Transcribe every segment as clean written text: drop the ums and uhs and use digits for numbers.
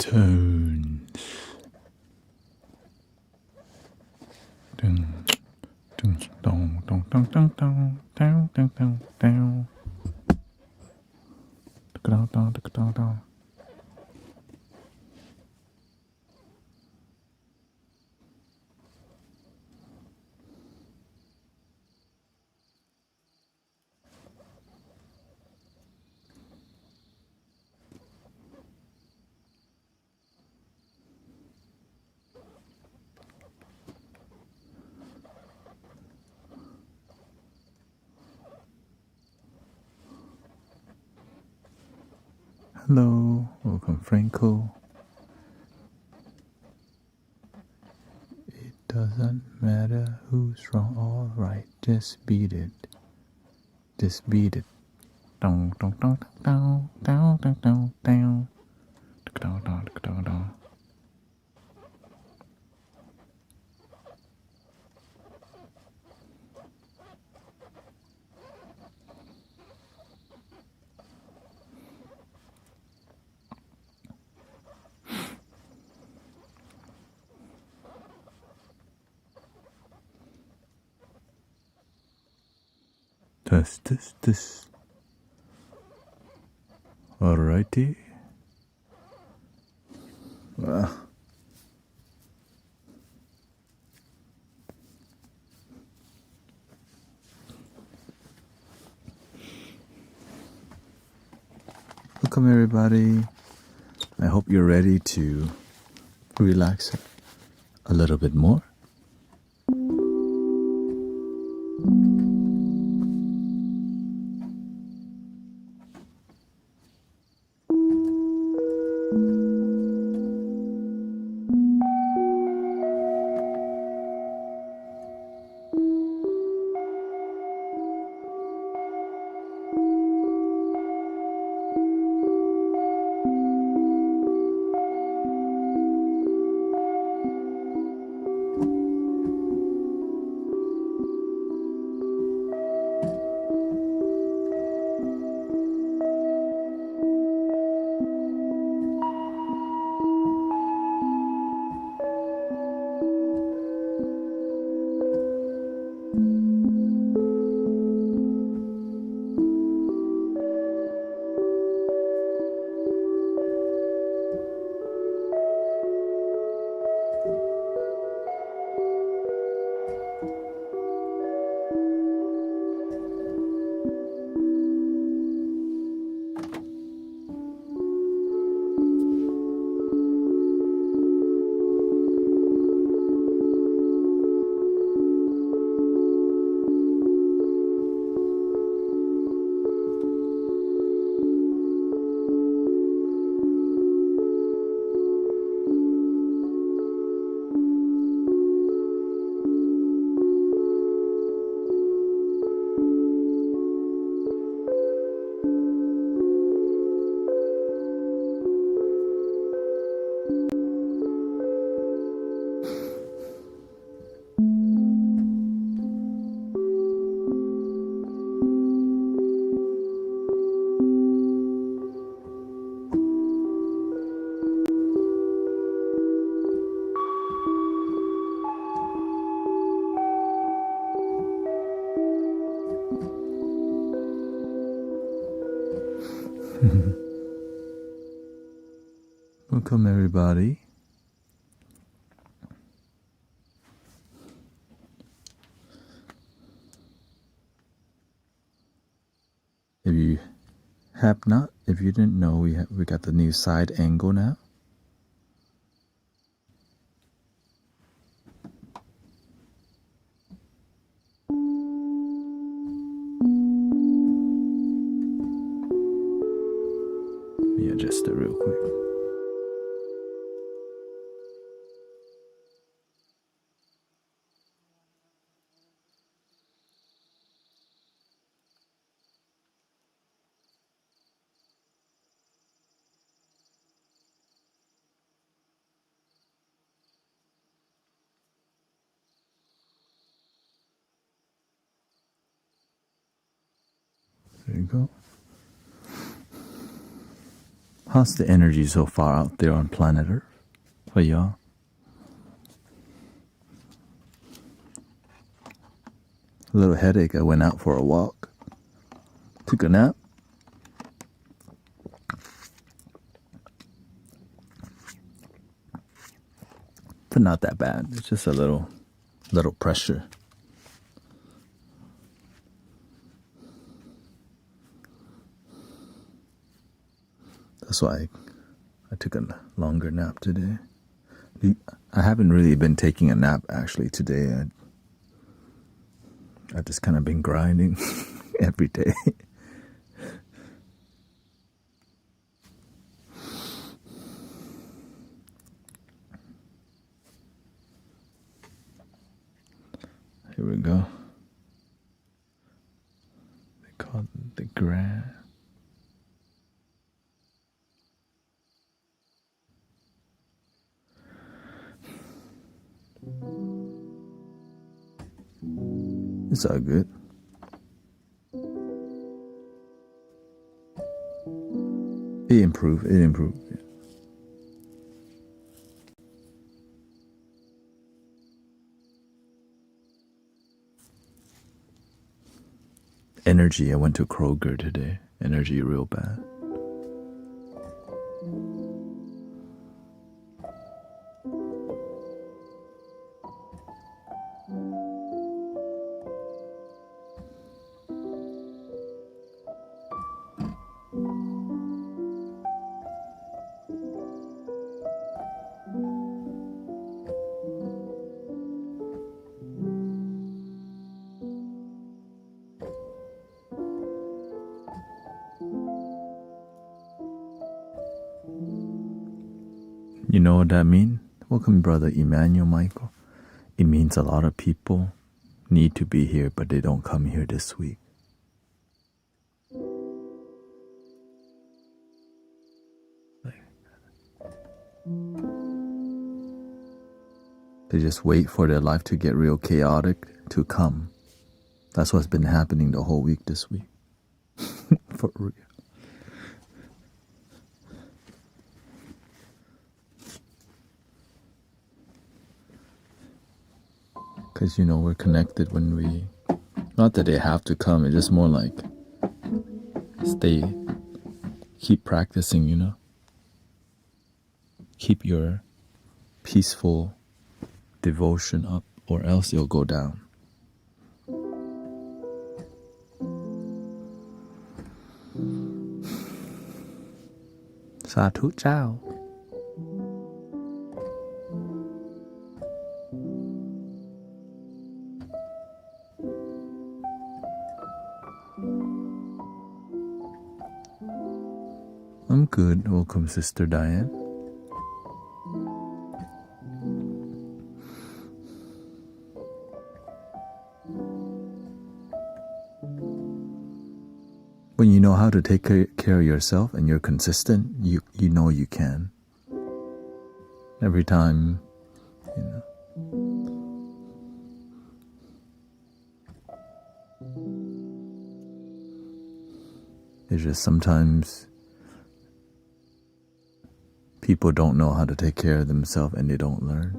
tones. Dun, dun, dong, dong, dong, dong, dong, dong, dong, dong, dong. Dong, dong, dong, dong. Hello, welcome Franco. It doesn't matter who's wrong or right, just beat it. Just beat it. Dong dong dong dong dong dong dong dong dong dong dong dong. Test. Alrighty. Welcome everybody. I hope you're ready to relax a little bit more. Welcome everybody. If you have not, if you didn't know, we got the new side angle now. Let me adjust it real quick. There you go. How's the energy so far out there on planet Earth for y'all? A little headache. I went out for a walk. Took a nap. But not that bad. It's just a little pressure. That's why I took a longer nap today. I haven't really been taking a nap actually today. I've just kind of been grinding every day. Here we go. They call it the grand. It's all good. It improved. Yeah. Energy. I went to Kroger today. Energy real bad. You know what that means? Welcome, Brother Emmanuel Michael. It means a lot of people need to be here, but they don't come here this week. They just wait for their life to get real chaotic to come. That's what's been happening the whole week this week. For real. Because, we're connected when we... Not that they have to come, it's just more like... Keep practicing, Keep your peaceful devotion up, or else it'll go down. Satu Chao. I'm good. Welcome, Sister Diane. When you know how to take care of yourself and you're consistent, you know you can. Every time, It's just sometimes people don't know how to take care of themselves and they don't learn.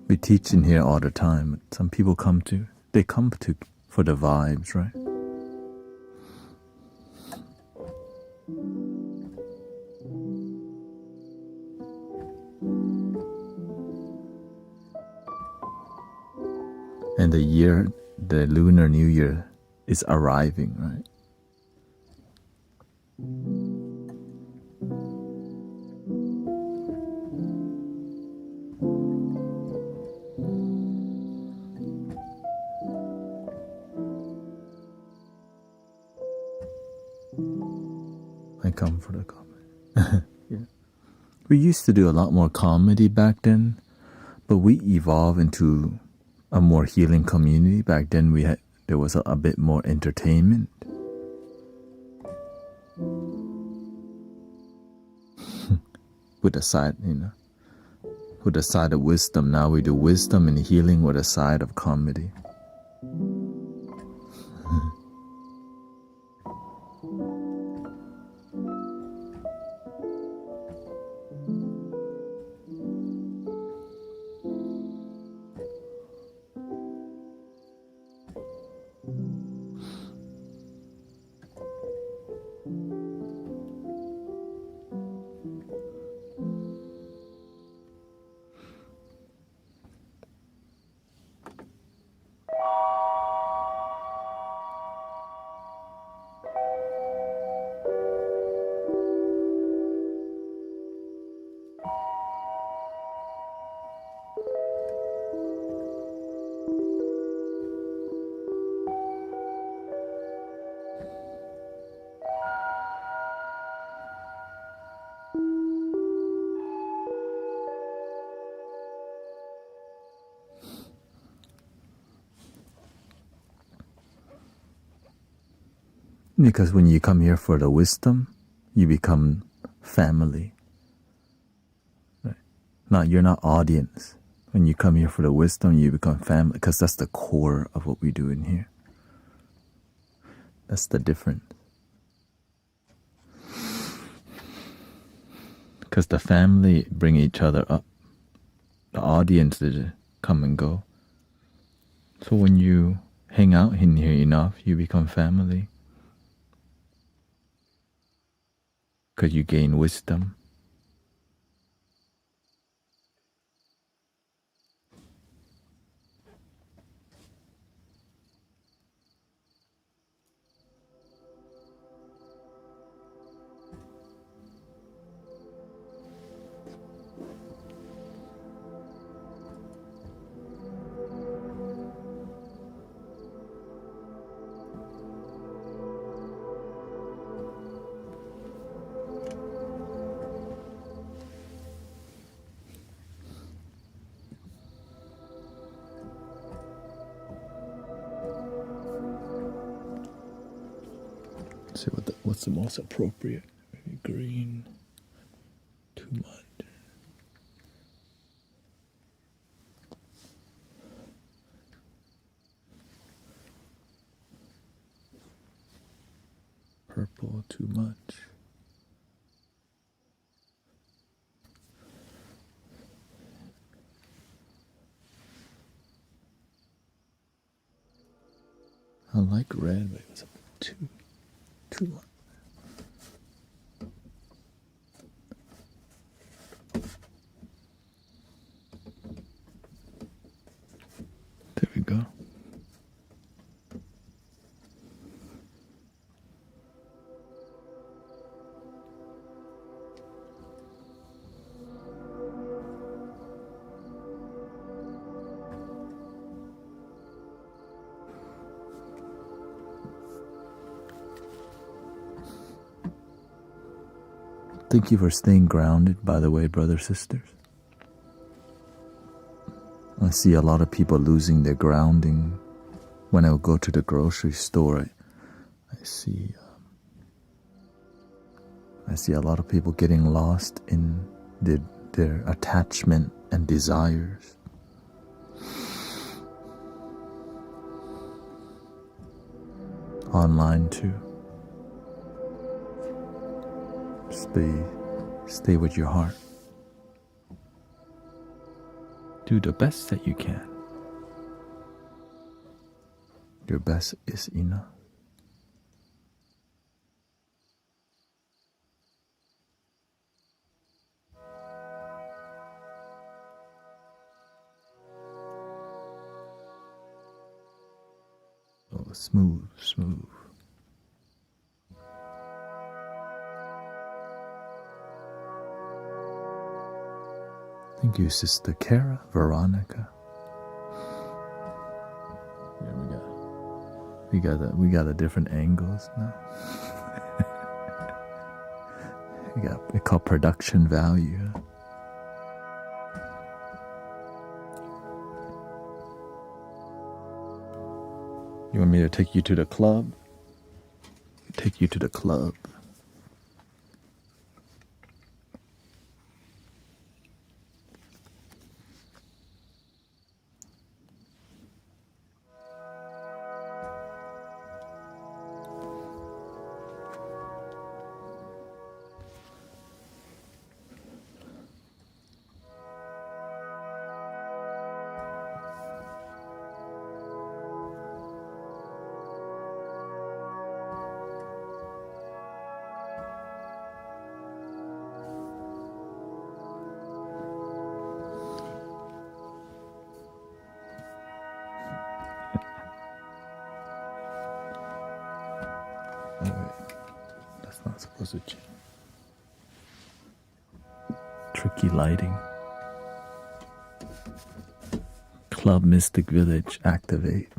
We teach in here all the time. Some people come for the vibes, right? And the Lunar New Year is arriving, right? I come for the comedy. Yeah. We used to do a lot more comedy back then, but we evolved into a more healing community. Back then there was a bit more entertainment. With a side, with a side of wisdom. Now we do wisdom and healing with a side of comedy. Because when you come here for the wisdom, you become family. Right? You're not audience. When you come here for the wisdom, you become family, because that's the core of what we do in here. That's the difference. Because the family bring each other up. The audience, they come and go. So when you hang out in here enough, you become family. Because you gain wisdom. Let's see what's the most appropriate. Maybe green. Too much. Purple, too much. I like red, but it was a bit too much. There we go. Thank you for staying grounded, by the way, brothers, sisters. I see a lot of people losing their grounding. When I go to the grocery store, I see a lot of people getting lost in their attachment and desires. Online too. Stay with your heart. Do the best that you can. Your best is enough. Oh, smooth, smooth. Thank you, Sister Kara, Veronica. Yeah, we got a different angles now. We call production value. You want me to take you to the club? Take you to the club. Oh wait, that's not supposed to change. Tricky lighting. Club Mystic Village, activate.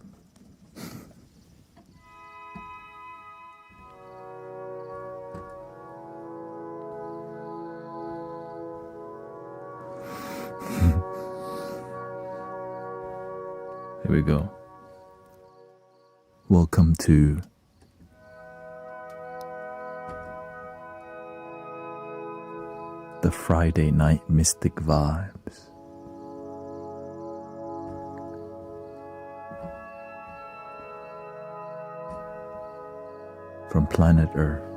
Here we go. Welcome to the Friday Night Mystic Vibes. From planet Earth.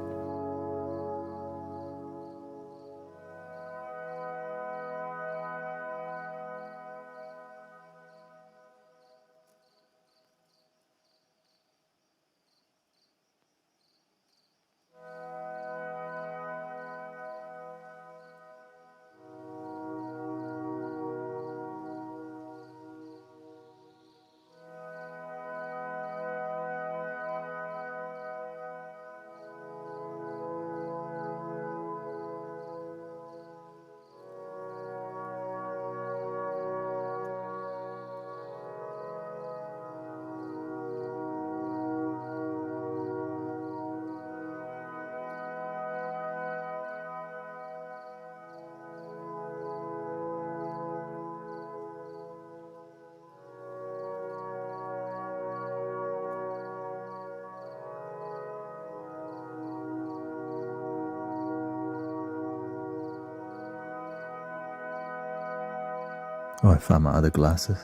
Oh, I found my other glasses.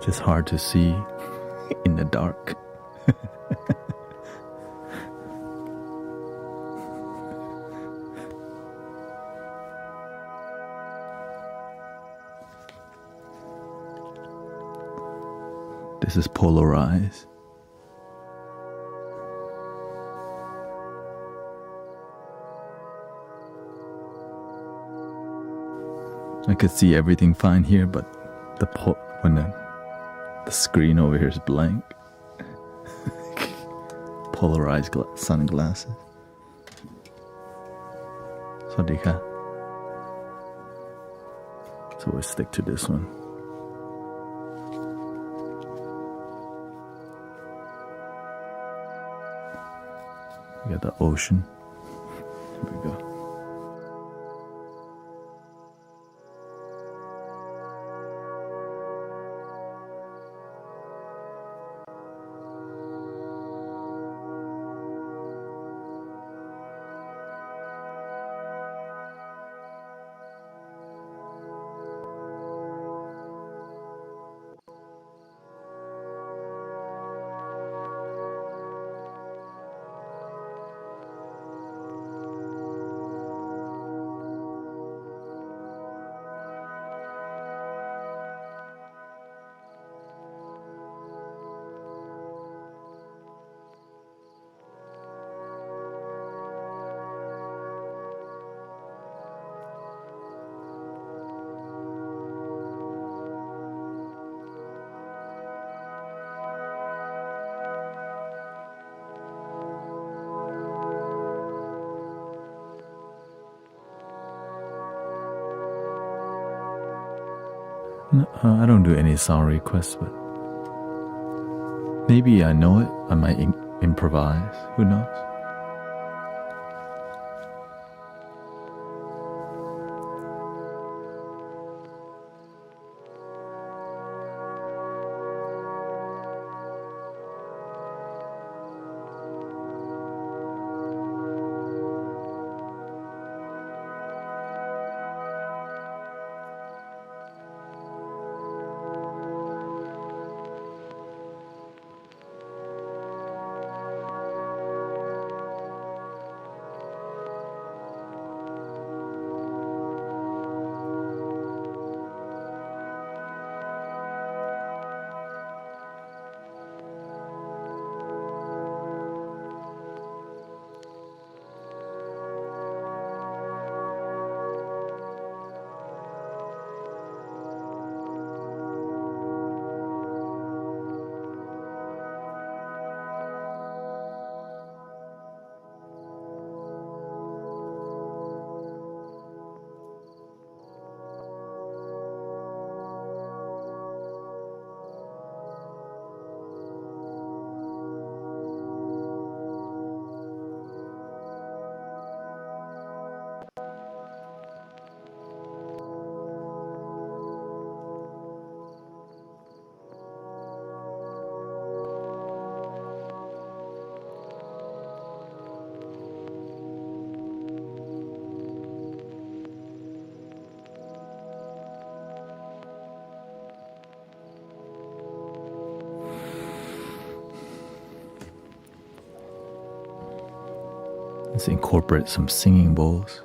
Just hard to see in the dark. This is polarized. I could see everything fine here, but when the screen over here is blank. Polarized sunglasses. Swadika. So we'll stick to this one. We got the ocean. Here we go. No, I don't do any sound requests, but maybe I know it. I might improvise. Who knows? Let's incorporate some singing bowls.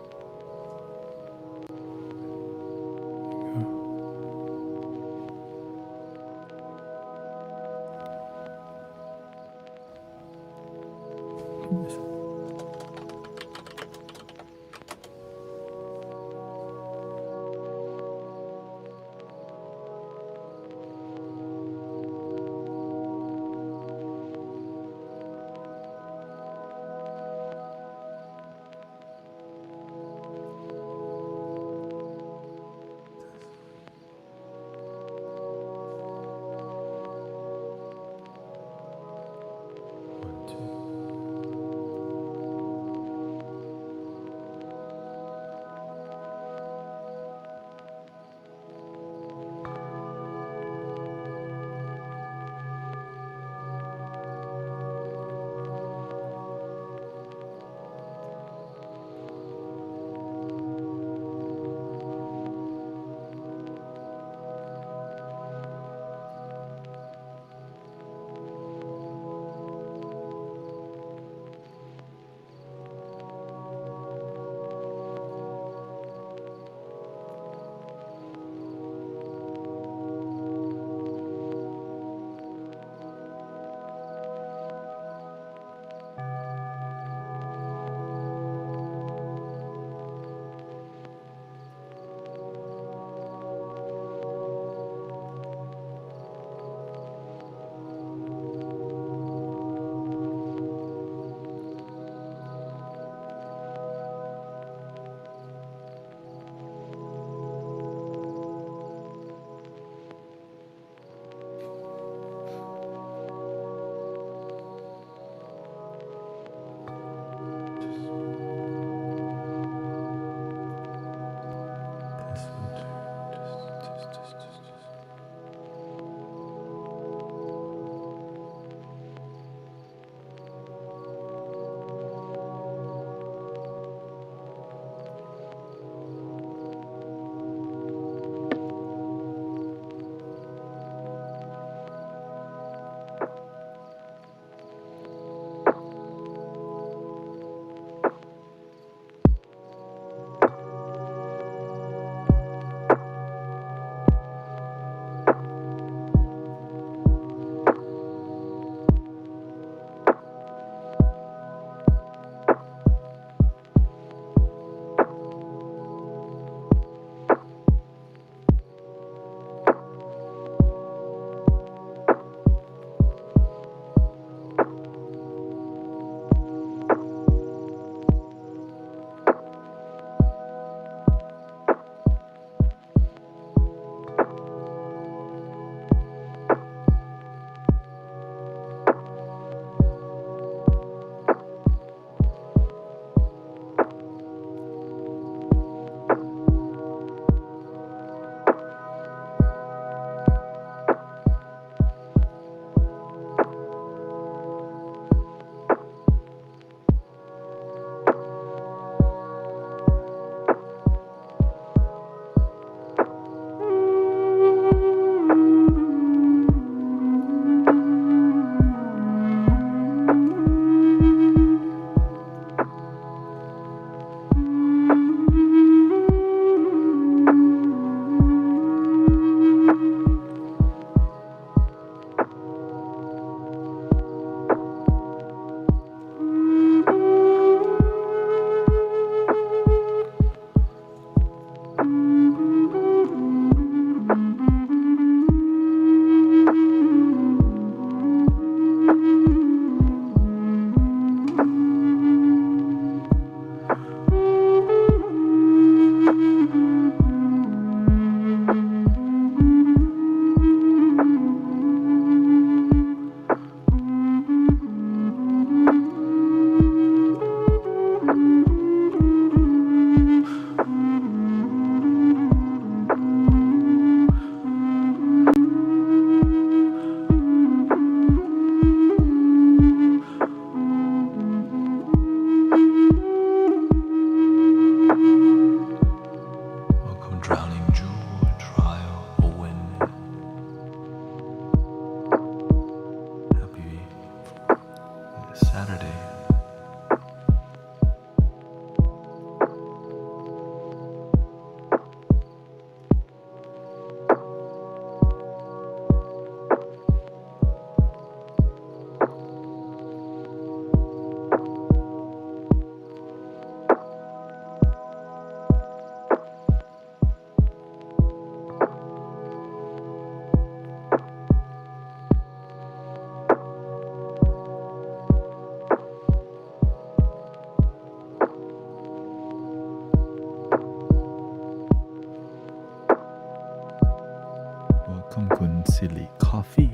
Silly Coffee,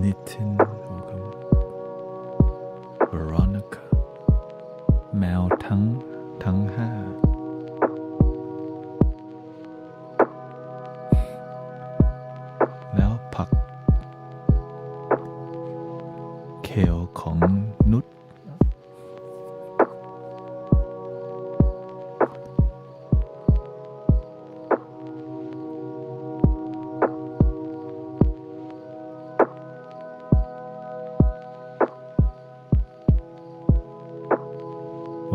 Nitin, welcome, Veronica, แมวทั้งห้าแล้วผักเคลของนุช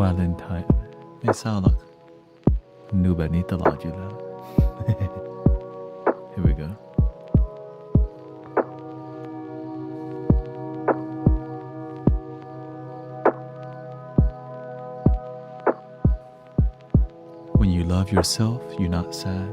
วาเลนไทน์ไม่เศร้าหรอกดูแบบนี้ตลอดอยู่แล้ว Here we go. When you love yourself, you're not sad.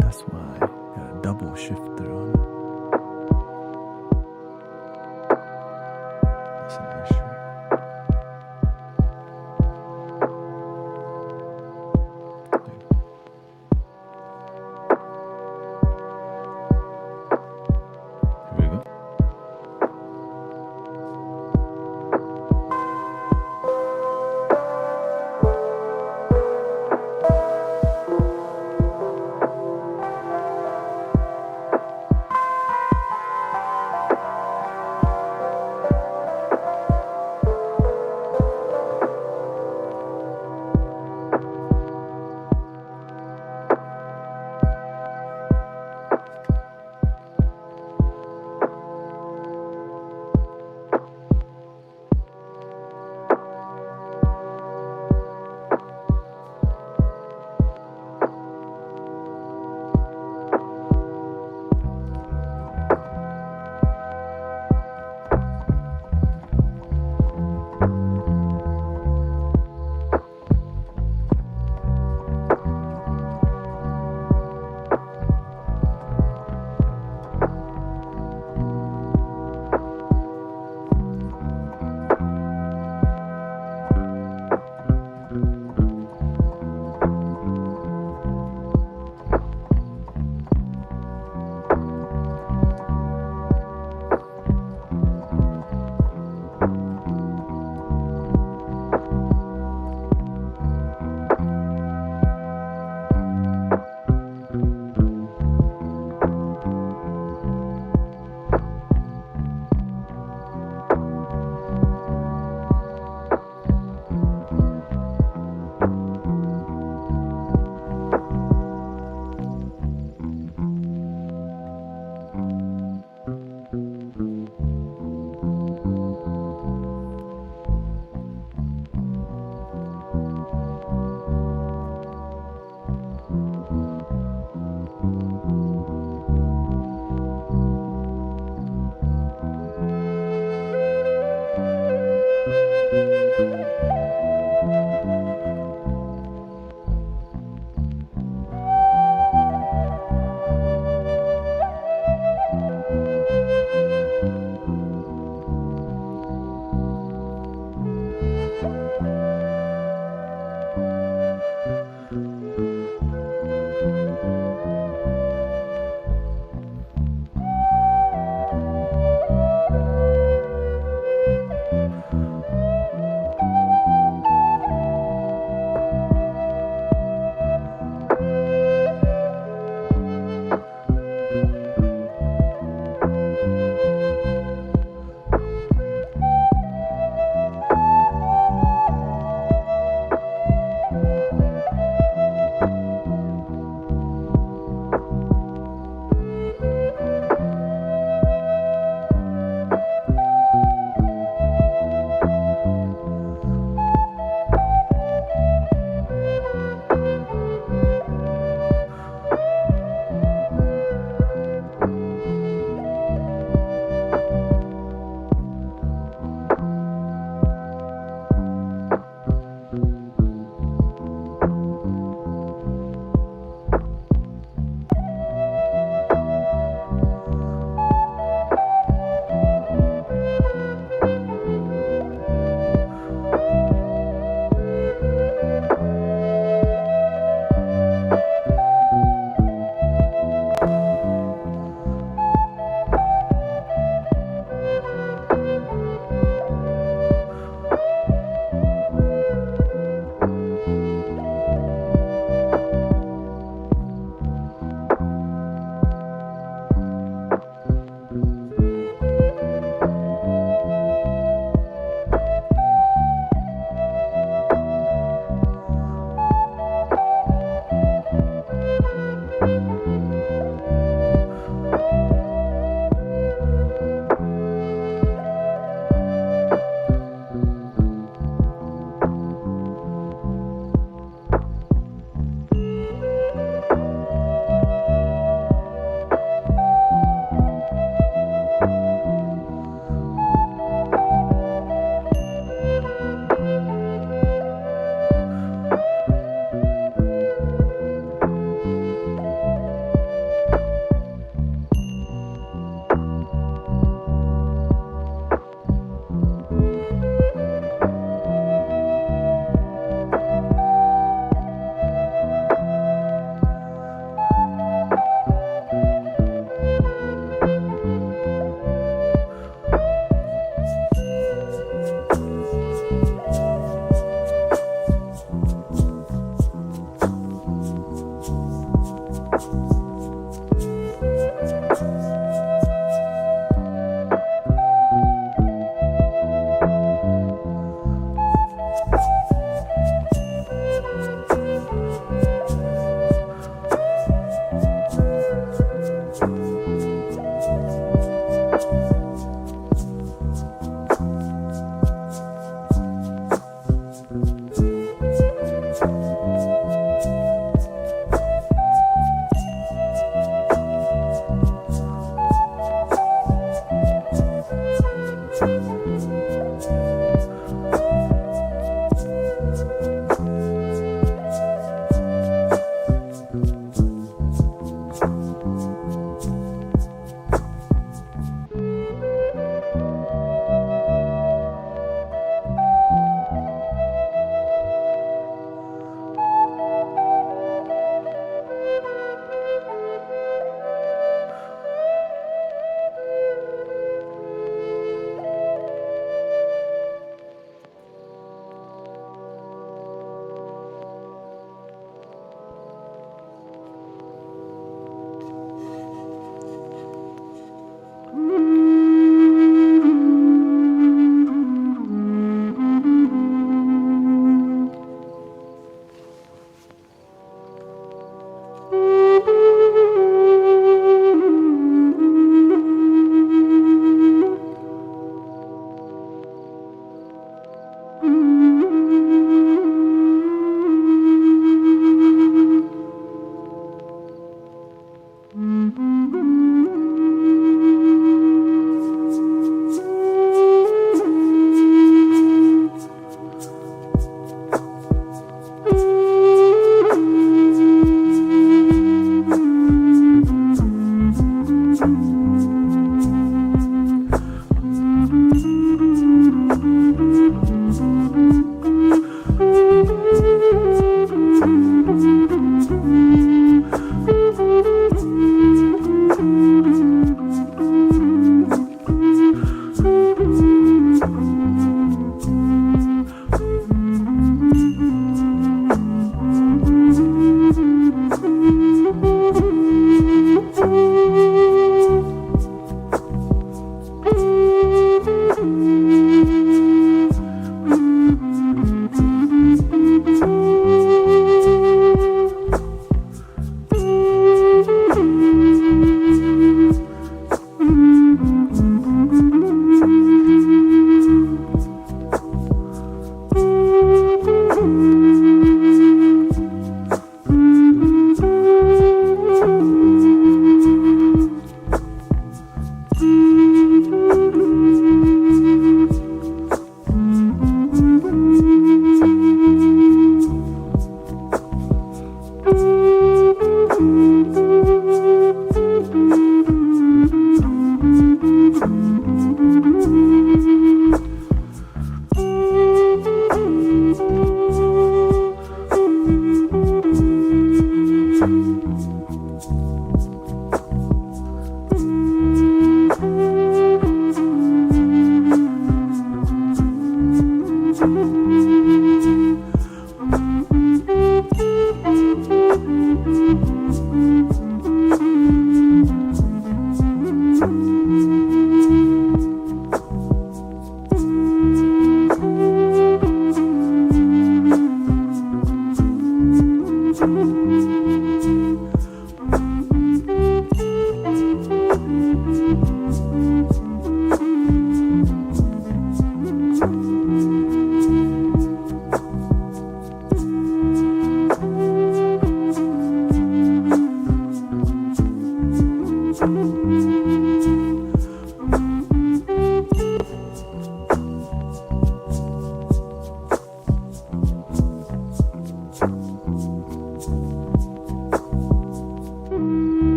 That's why I got a double shifter on it. That's an issue. Here we go.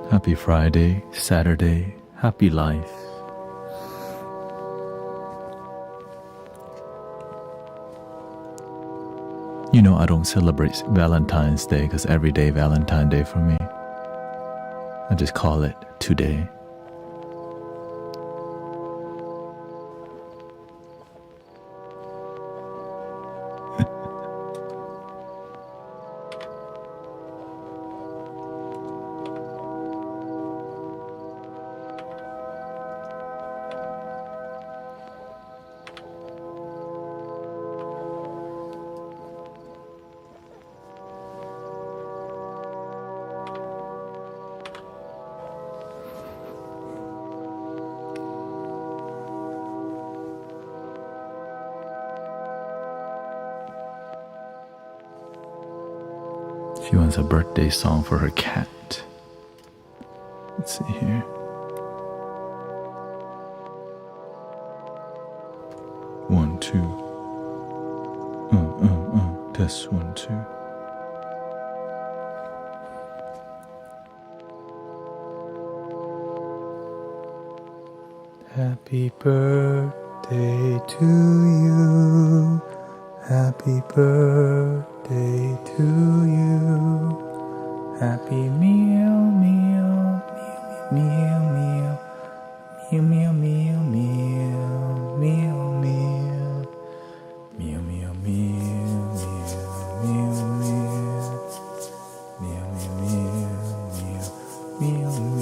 Happy Friday, Saturday, happy life. You know, I don't celebrate Valentine's Day because every day Valentine's Day for me. I just call it today. She wants a birthday song for her cat. Let's see here. One, two. Test 1, 2. Happy birthday to you. Happy birthday to you. Happy meal, meal, meal, meal, meal, meal, meal, meal, meal, meal, meal, meal, meal, meal, meal, meal,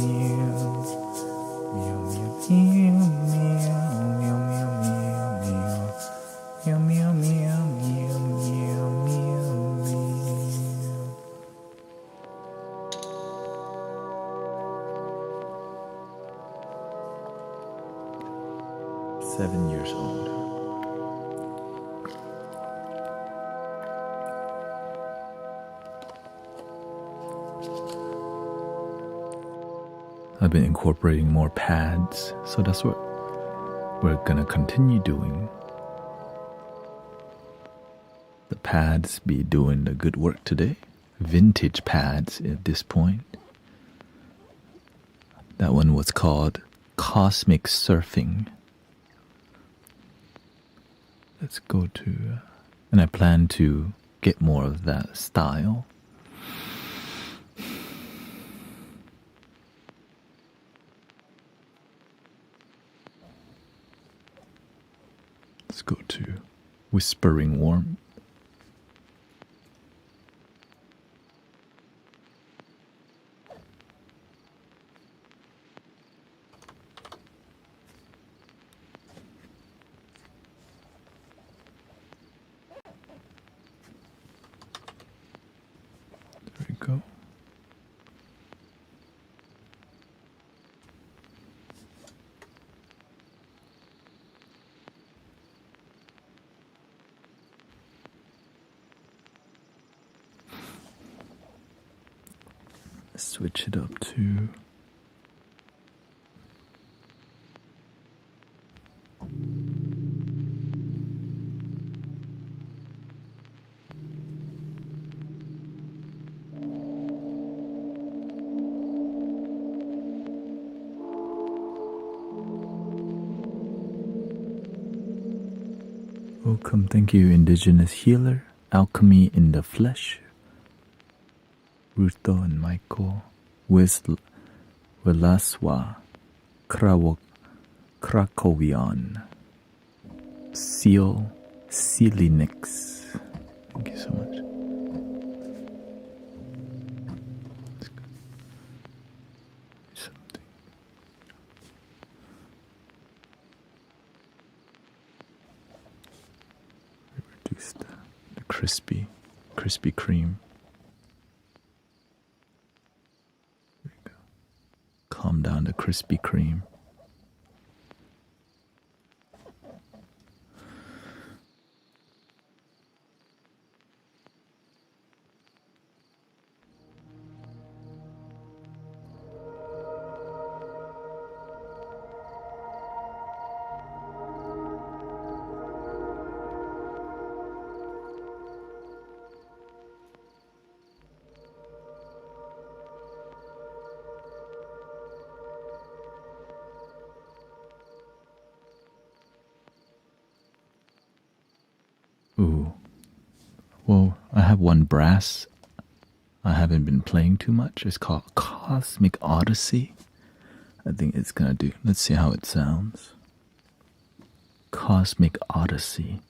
I've been incorporating more pads, so that's what we're gonna continue doing. The pads be doing the good work today. Vintage pads at this point. That one was called Cosmic Surfing. Let's go to, and I plan to get more of that style. Let's go to Whispering Warmth. There we go. Switch it up to welcome, thank you, Indigenous Healer, Alchemy in the Flesh, Rutho and Michael, Velaswa, Krakowian, Seal, Sealinix. Thank you so much. Let's go. Something. Reduce the crispy cream. Calm down the Krispy Kreme. Ooh. Well, I have one brass I haven't been playing too much. It's called Cosmic Odyssey. I think it's gonna do. Let's see how it sounds. Cosmic Odyssey.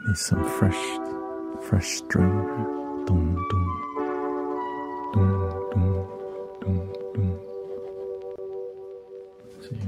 Need some fresh string. Dum dum dum dum dum dum. See.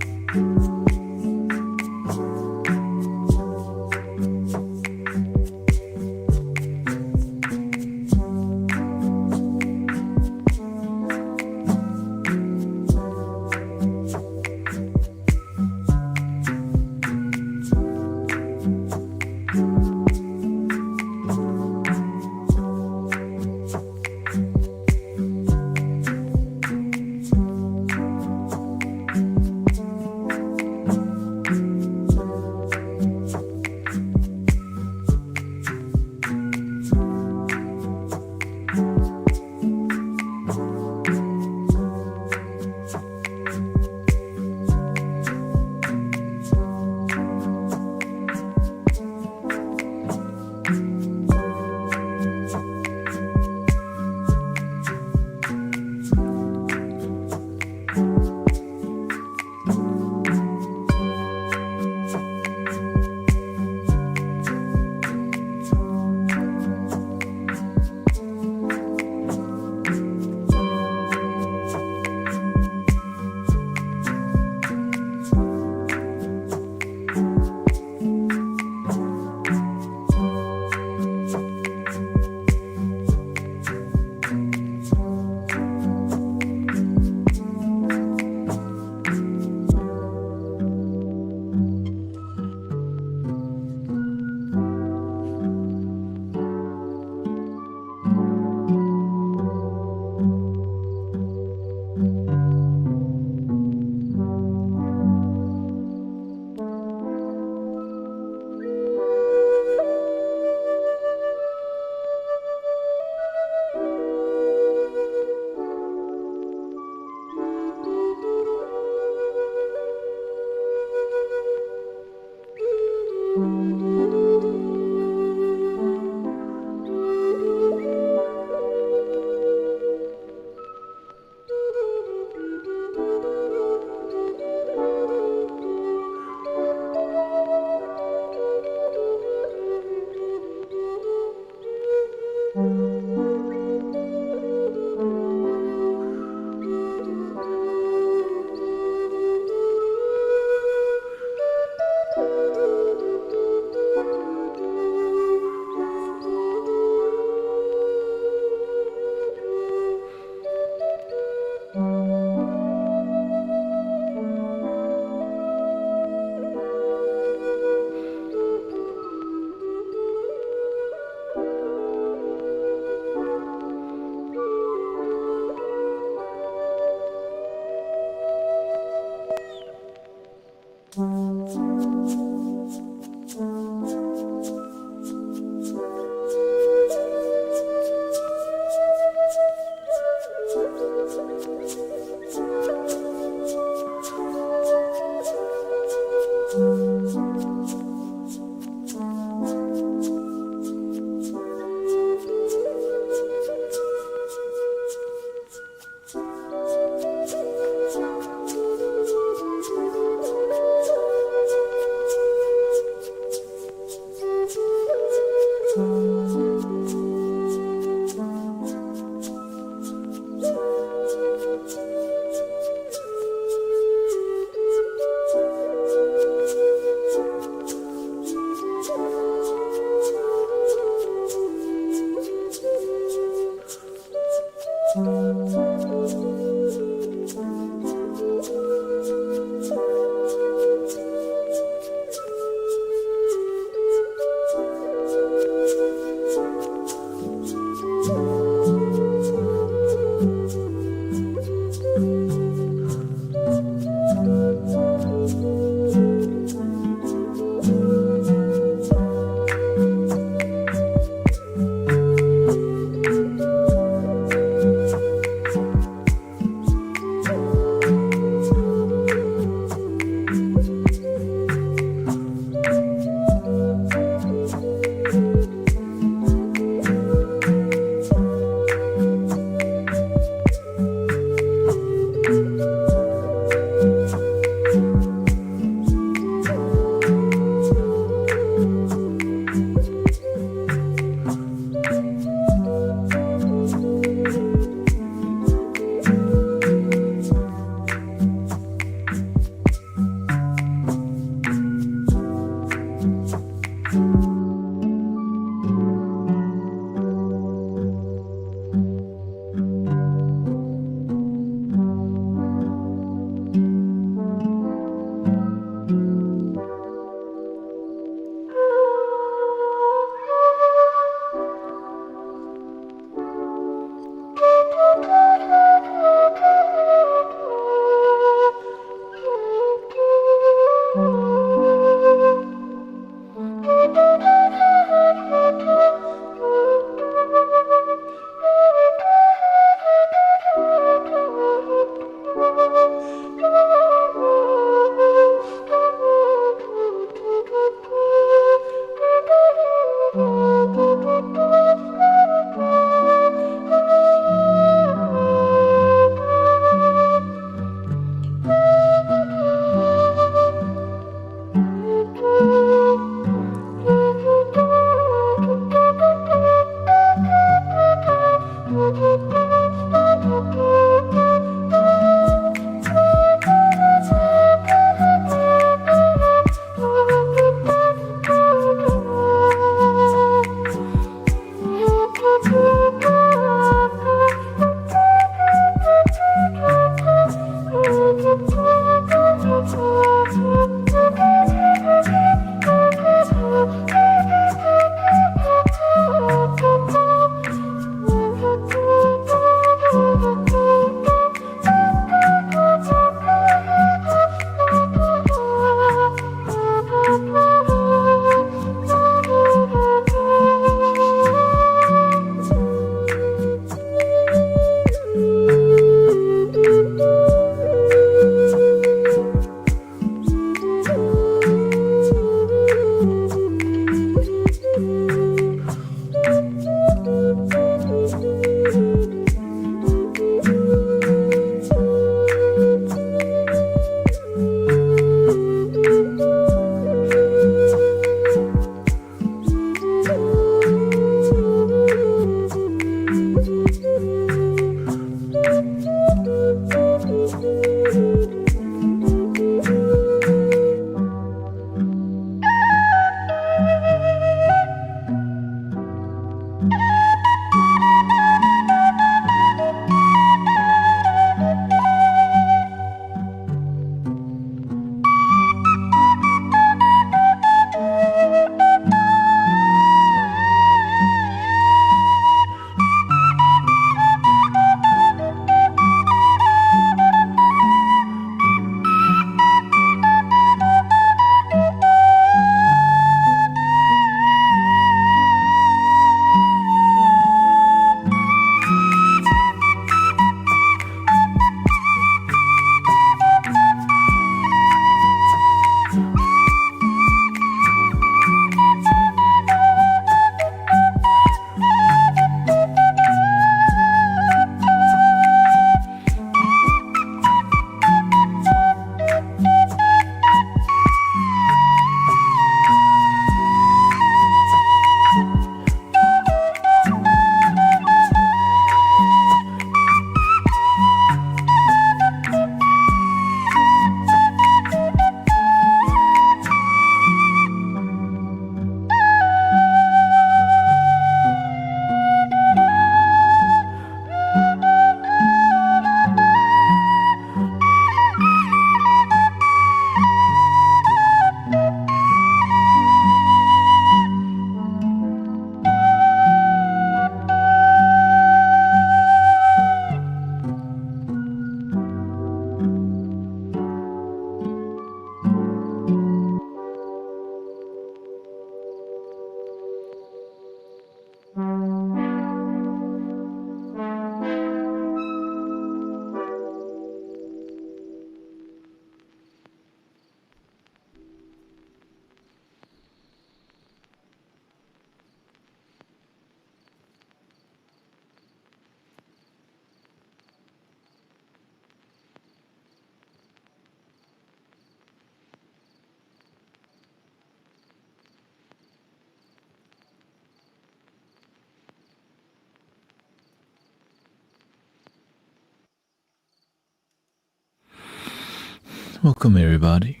Welcome, everybody.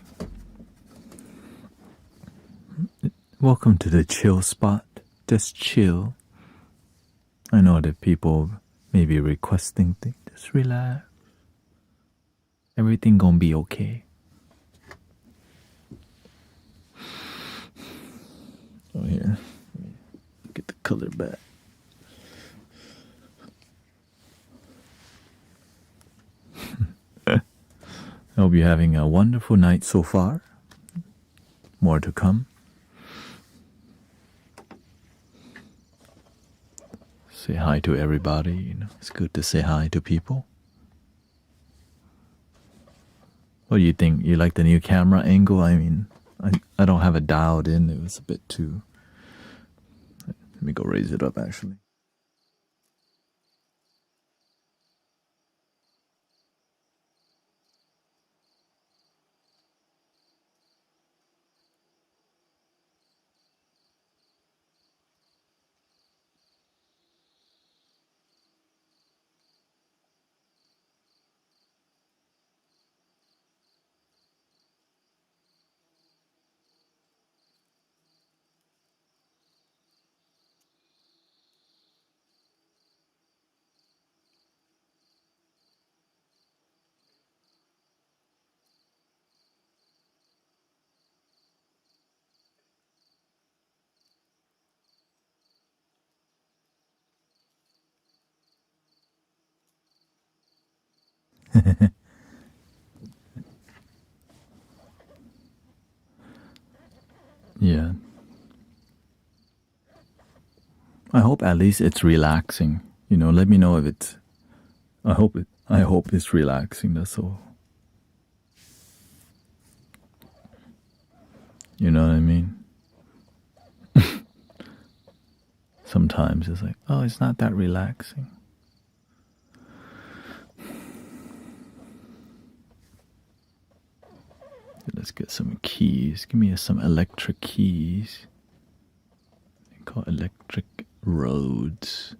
Welcome to the chill spot. Just chill. I know that people may be requesting things. Just relax. Everything gonna be okay. Oh, here. Get the color back. I hope you're having a wonderful night so far. More to come. Say hi to everybody. You know, it's good to say hi to people. What do you think? You like the new camera angle? I mean, I don't have it dialed in. It was a bit too... Let me go raise it up, actually. Yeah. I hope at least it's relaxing. You know, let me know if it's... I hope it's relaxing, that's all. You know what I mean? Sometimes it's like, oh, it's not that relaxing. Let's get some keys. Give me some electric keys. They call electric roads.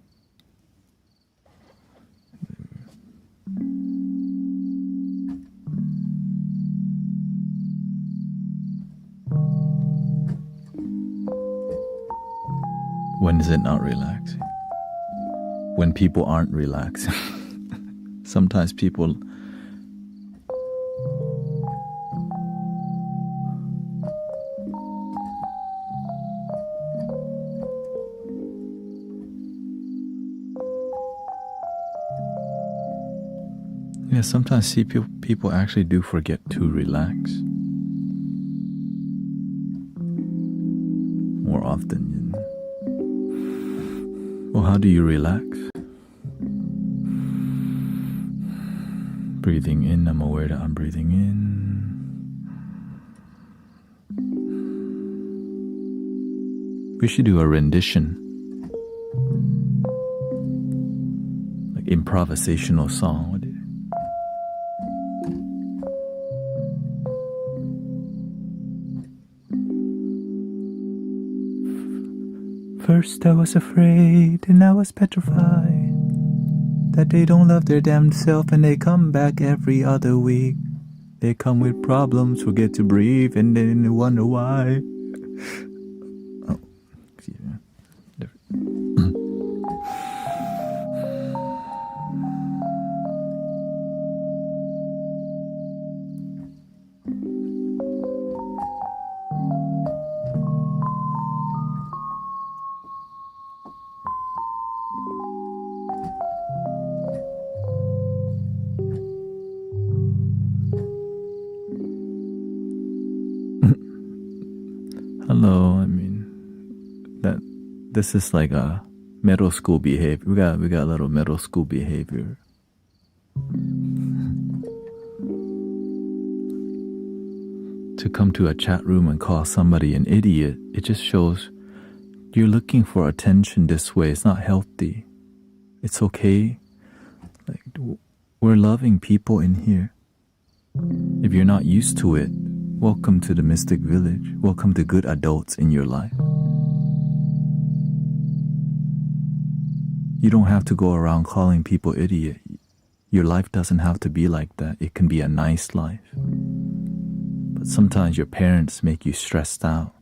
When is it not relaxing? When people aren't relaxing. Sometimes people... Yeah, sometimes see people actually do forget to relax. More often, you know. Well, how do you relax? Breathing in, I'm aware that I'm breathing in. We should do a rendition. Like improvisational song. First I was afraid and I was petrified that they don't love their damn self and they come back every other week. They come with problems, forget to breathe, and then they wonder why. Oh, excuse me. Hello, I mean, this is like a middle school behavior. We got a little middle school behavior. To come to a chat room and call somebody an idiot, it just shows you're looking for attention this way. It's not healthy. It's okay. Like, we're loving people in here. If you're not used to it, welcome to the Mystic Village. Welcome to good adults in your life. You don't have to go around calling people idiot. Your life doesn't have to be like that. It can be a nice life. sometimes your parents make you stressed out.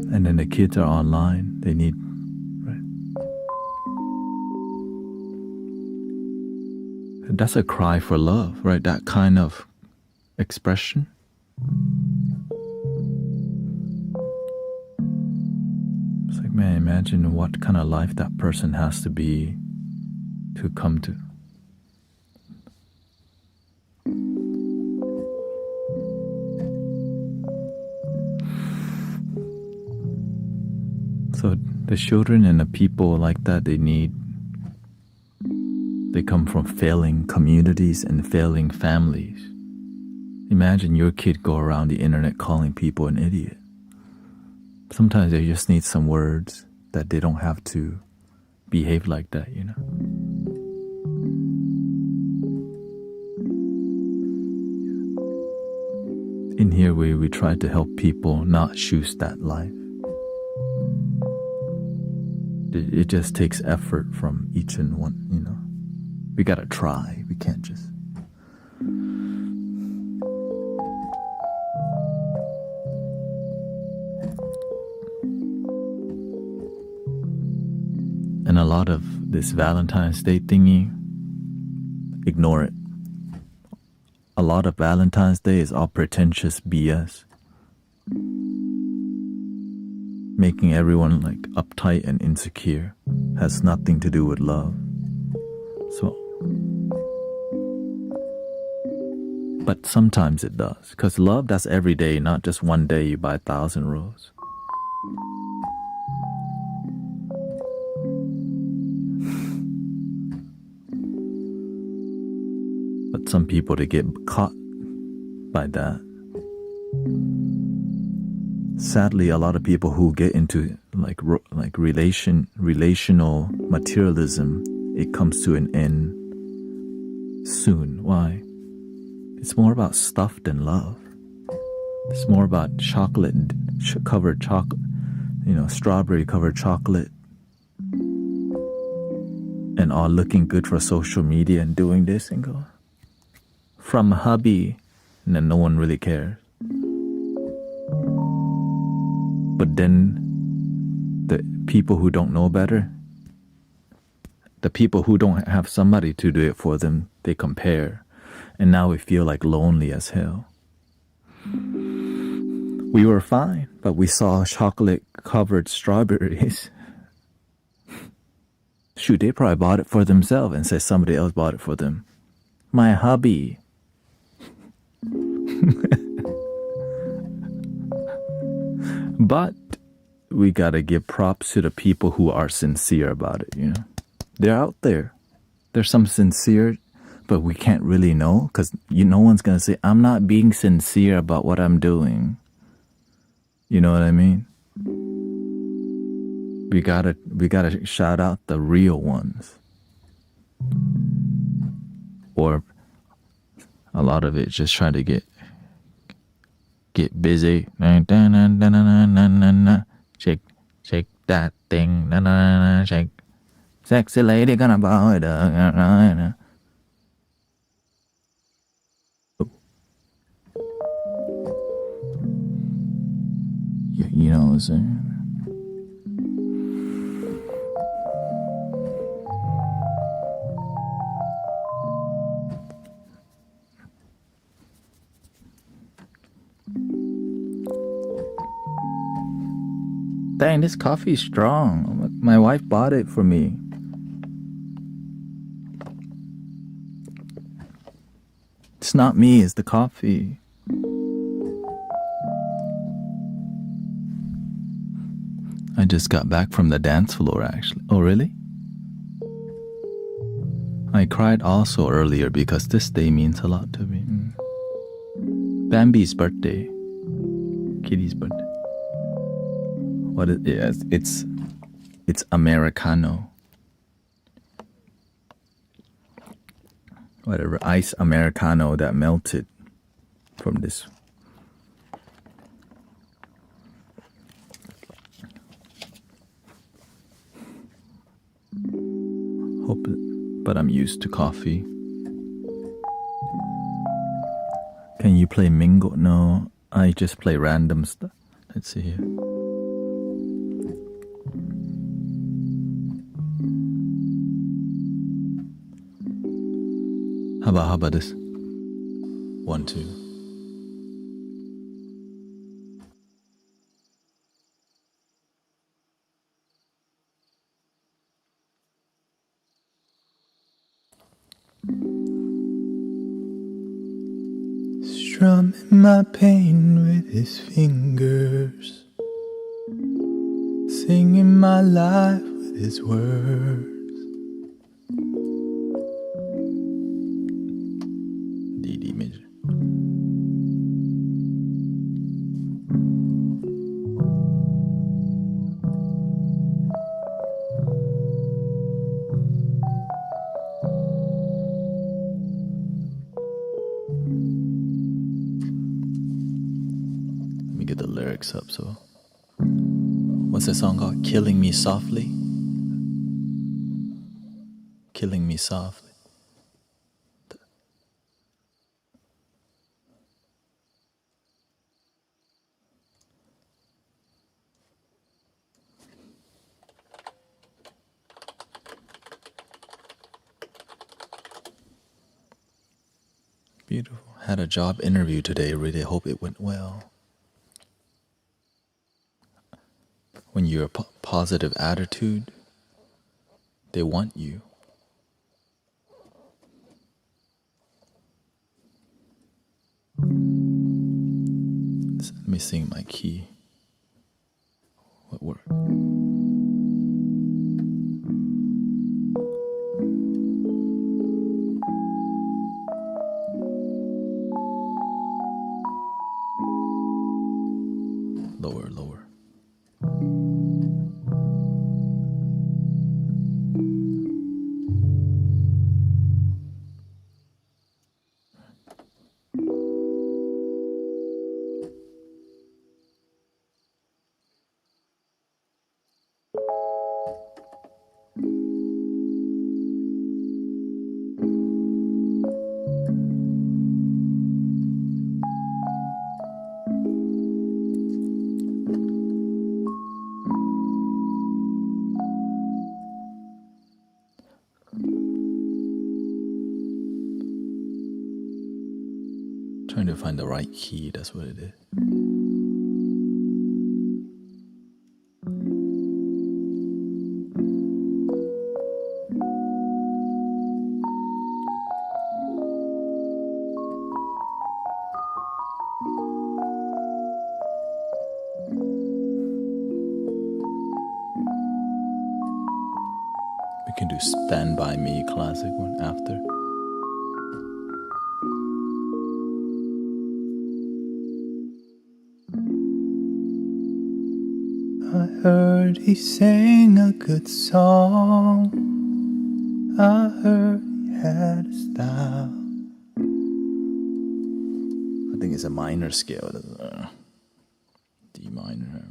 And then the kids are online. They need, right? That's a cry for love, right? That kind of expression. It's like, man, imagine what kind of life that person has to be to come to. So the children and the people like that, they come from failing communities and failing families. Imagine your kid go around the internet calling people an idiot. Sometimes they just need some words that they don't have to behave like that, you know. In here we try to help people not choose that life. It just takes effort from each and one, you know. We gotta try. We can't just. And a lot of this Valentine's Day thingy, ignore it. A lot of Valentine's Day is all pretentious BS. Making everyone like uptight and insecure has nothing to do with love. So, but sometimes it does, because love, that's every day, not just one day you buy 1,000 roses. But some people, they get caught by that. Sadly, a lot of people who get into like relational materialism, it comes to an end soon. Why? It's more about stuff than love. It's more about chocolate covered chocolate, you know, strawberry covered chocolate, and all looking good for social media and doing this and go from hubby, and then no one really cares. But then the people who don't know better, the people who don't have somebody to do it for them, they compare. And now we feel like lonely as hell. We were fine, but we saw chocolate-covered strawberries. Shoot, they probably bought it for themselves and said somebody else bought it for them. My hubby. But we gotta give props to the people who are sincere about it, you know. They're out there. There's some sincere, but we can't really know, because no one's gonna say, I'm not being sincere about what I'm doing. You know what I mean? We gotta shout out the real ones. Or a lot of it just trying to get busy. Shake that thing. Shake. Sexy lady gonna bow it up. You know what I'm saying? Dang, this coffee's strong. My wife bought it for me. It's not me, it's the coffee. I just got back from the dance floor, actually. Oh, really? I cried also earlier because this day means a lot to me. Bambi's birthday. Kitty's birthday. What it is? It's Americano. Whatever, ice Americano that melted from this. but I'm used to coffee. Can you play Mingo? No, I just play random stuff. Let's see here. How about this? 1, 2. Strumming my pain with his fingers, singing my life with his words. D major. Let me get the lyrics up. So, what's that song called? Killing Me Softly? Killing Me Softly. Beautiful. Had a job interview today. Really hope it went well. When you're a positive attitude, they want you. Let me sing my key. What word? Lower. Trying to find the right key, that's what it is. We can do Stand By Me, classic one, after. I heard he sang a good song. I heard he had a style. I think it's a minor scale. D minor.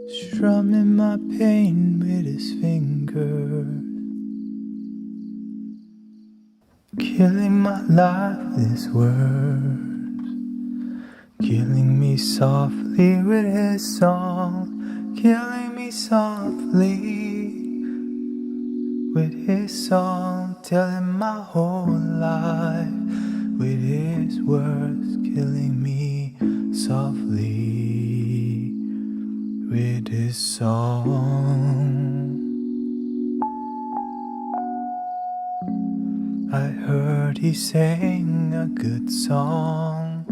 Strumming my pain with his fingers, killing my life with his words, killing me softly with his song, killing me softly with his song, telling my whole life with his words, killing me softly with his song. I heard he sang a good song.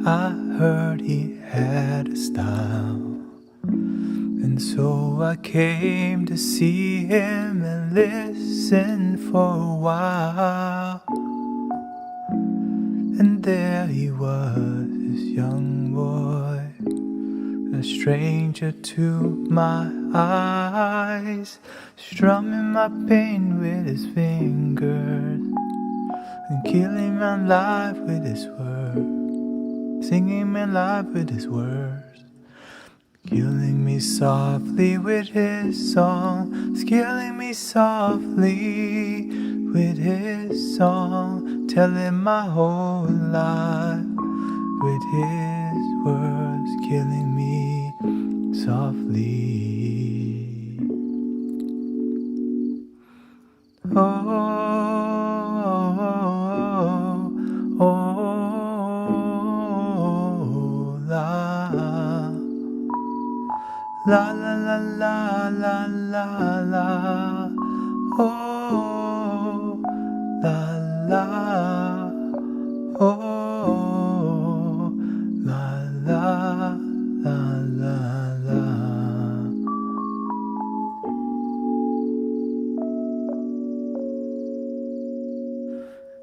I heard he had a style. And so I came to see him and listen for a while. And there he was, this young boy, a stranger to my eyes, strumming my pain with his fingers and killing my life with his words, singing my life with his words. Killing me softly with his song, killing me softly with his song, telling my whole life with his words, killing me softly. Oh, oh, oh, la. La la la la la la la, oh la la, oh la la la la la.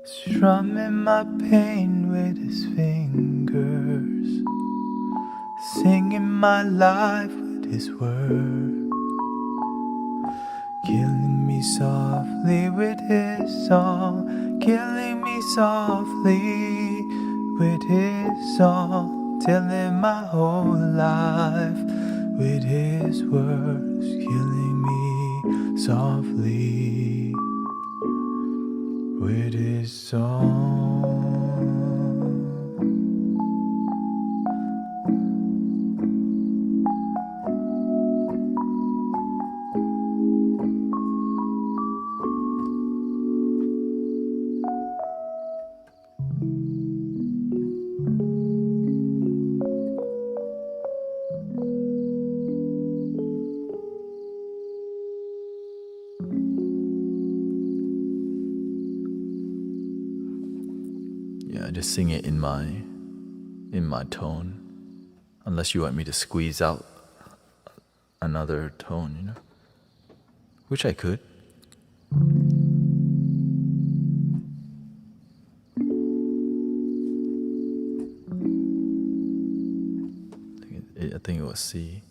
Strumming my pain with his fingers, singing my life with his words, killing me softly with his song, killing me softly with his song, telling my whole life with his words, killing me softly with his song. Yeah, just sing it in my tone, unless you want me to squeeze out another tone, you know, which I could. I think it was C.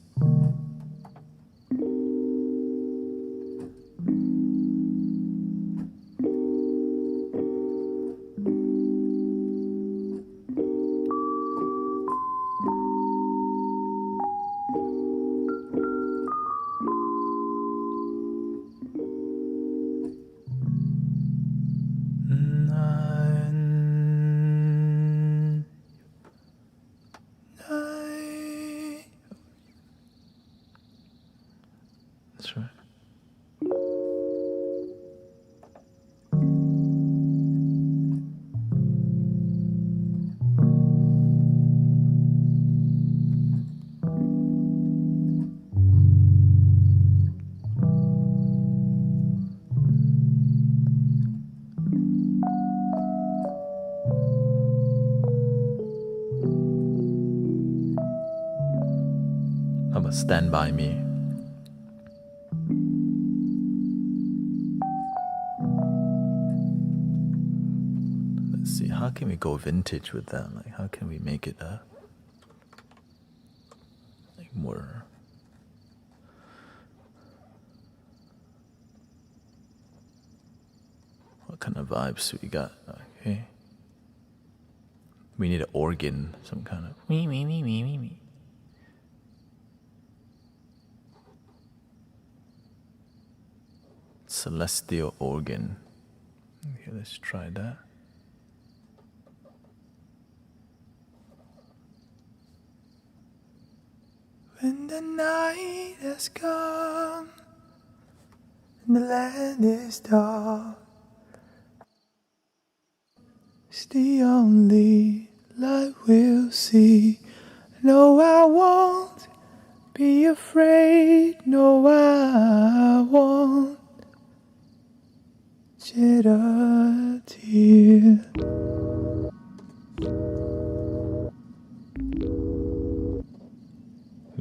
That's right. How about Stand By Me? Let's see, how can we go vintage with that? Like, how can we make it like more? What kind of vibes we got? Okay. We need an organ, some kind of me. Celestial organ. Okay, let's try that. When the night has come and the land is dark, it's the only light we'll see. No, I won't be afraid, no, I won't shed a tear.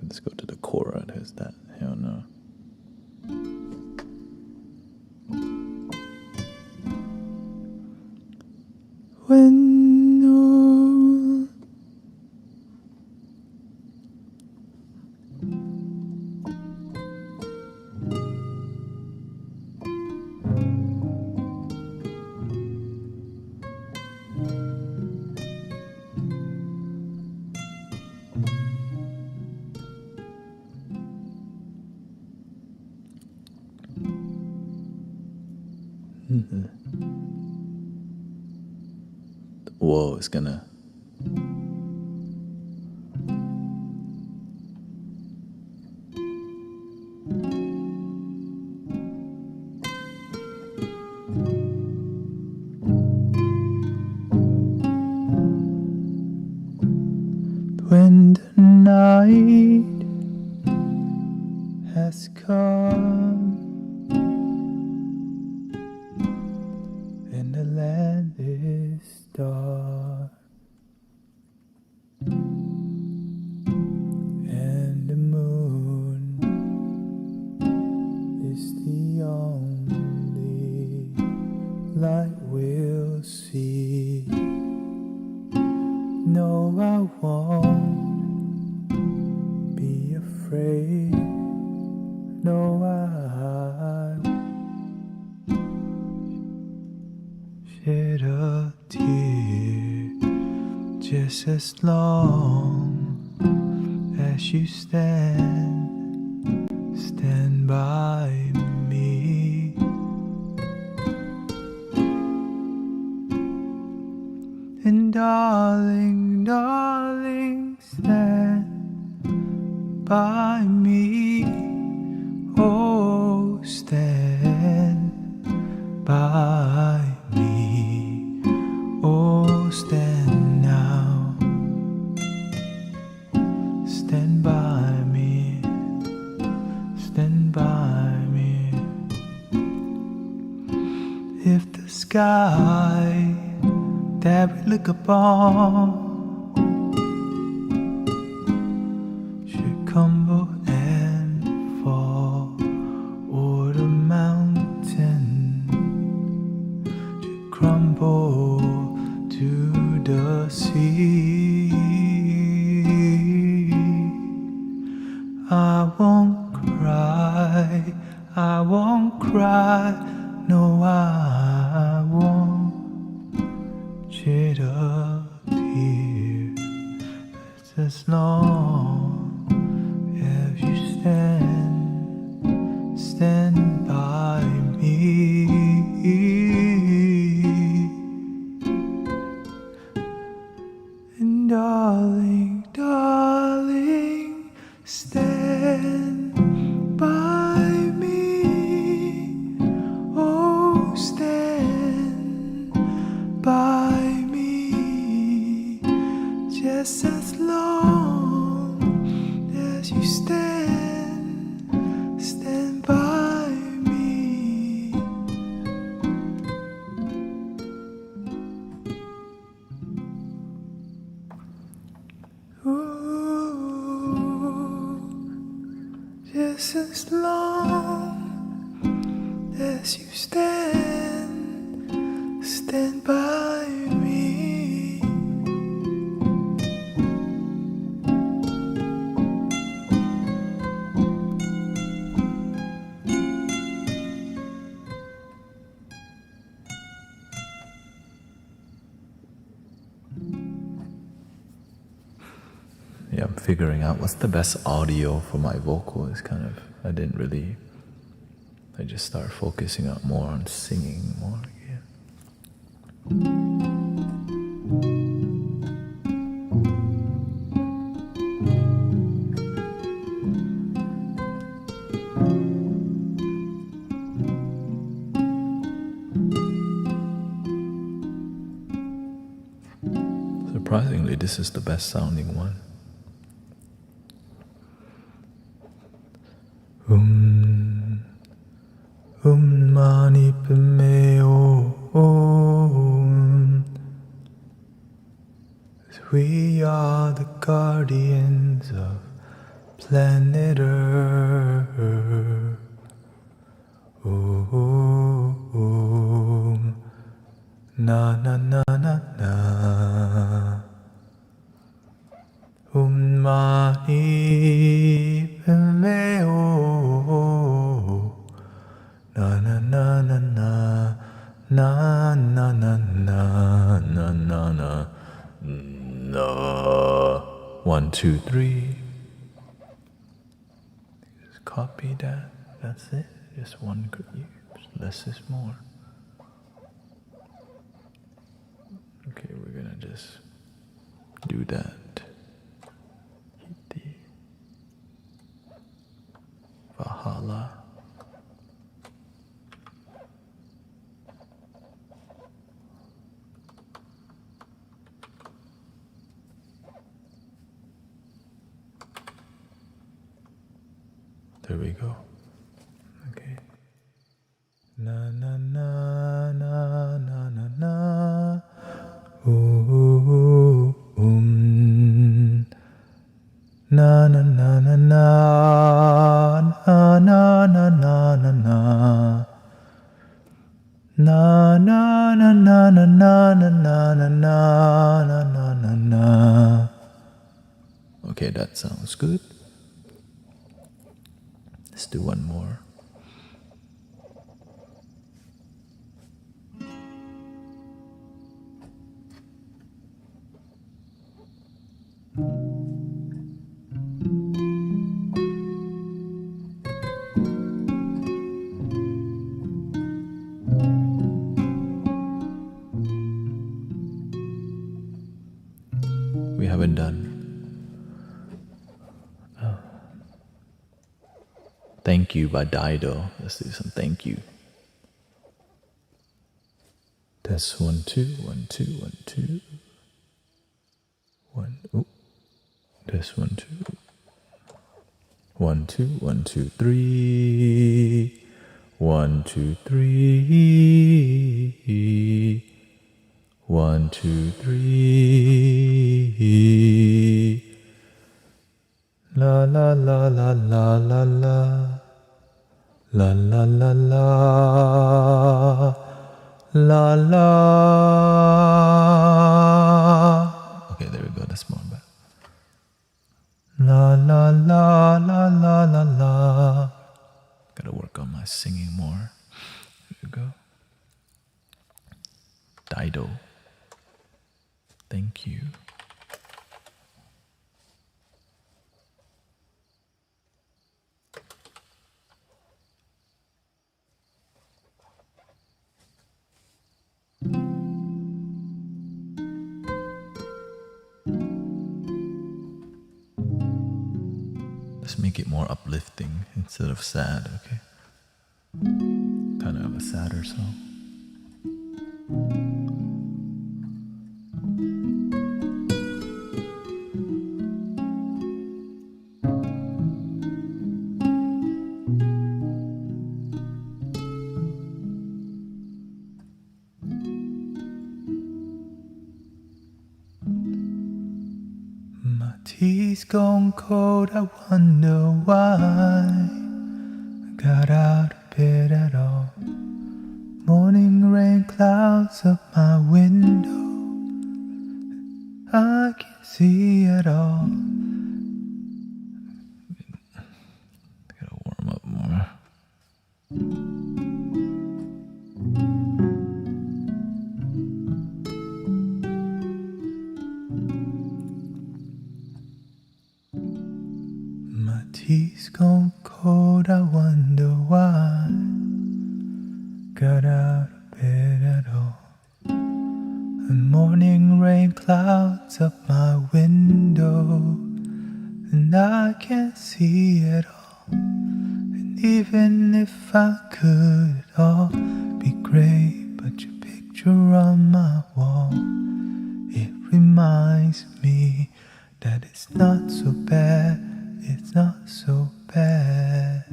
Let's go to the chorus. Who's that? Hell no. When you whoa, it's gonna. When the night has come and the land is dark and the moon is the only light we'll see. No, I won't be afraid. No, I shed a tear just as long as you stand by me. And darling, darling, stand by me. Oh, stand by me. Oh, stand now. Stand by me. Stand by me. If the sky that we look upon should crumble and fall, or the mountain should crumble to the sea, I won't cry, I won't cry, no, I won't shed a tear. It's as long as you stand by me. And darling, darling, stand by me. Oh, stand by me, just as long as you stand by me. Ooh, just as long as you stand by me. Yeah, I'm figuring out what's the best audio for my vocal. It's kind of, I just start focusing out more on singing more again. Surprisingly, this is the best sounding one. 2, 3. Just copy that. That's it. Just one group. Less is more. Okay, we're gonna just do that. Iti. Vahala. There we go. Okay. Na na na na na na na. Ooh, na na na na na na na na na na na. Na na na na na na na na na na na na na. Okay, that sounds good. Let's do one more. We haven't done. Thank You by Dido. Let's do some thank you. Test 1, 2, 1, 2, 1, 2. 1, oh. Test 1, 2. 1, 2, 1, 2, 3. 1, 2, 3. 1, 2, 3. La la la la la la la. La la la la. La la. Okay, there we go. That's more better. La la la la la la la. Gotta work on my singing more. There we go. Dido. Thank you. Let's make it more uplifting instead of sad, okay? Kind of a sadder song. Tea's gone cold, I wonder why I got out of bed at all. Morning rain clouds up my window, I can see it all. Gotta warm up more. Tea's gone cold, I wonder why got out of bed at all. And morning rain clouds up my window, and I can't see it all. And even if I could, it'd all be great. But your picture on my wall, it reminds me that it's not so bad. It's not so bad.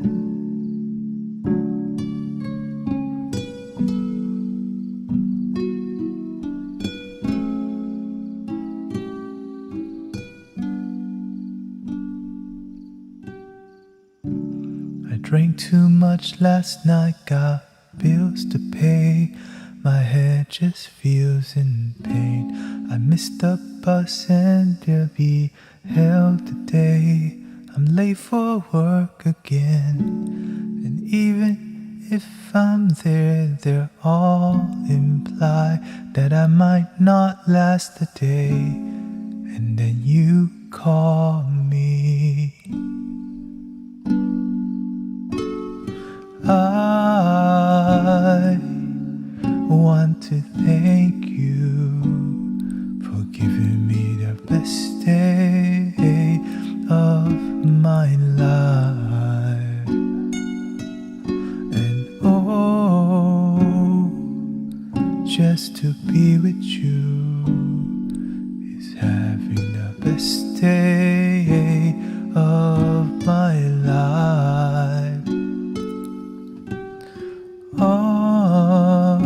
I drank too much last night, got bills to pay. My head just feels in pain. I missed the bus and there'll be hell today. I'm late for work again. And even if I'm there, they all imply that I might not last the day. And then you call me. I want to thank you for giving me the best day of my life. And oh, just to be with you is having the best day of my life. Oh,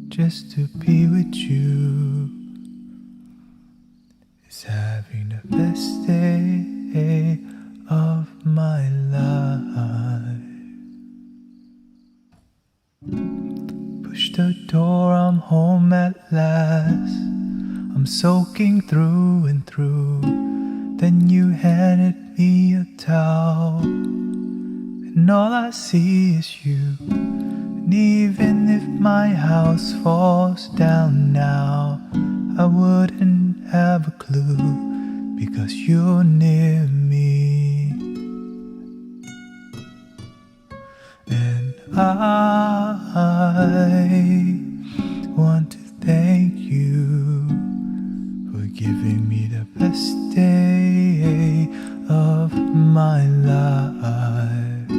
just to be with you is having the best day of my life. Push the door, I'm home at last. I'm soaking through and through. Then you handed me a towel, and all I see is you. And even if my house falls down now, I wouldn't have a clue, because you're near me. And I want to thank you for giving me the best day of my life.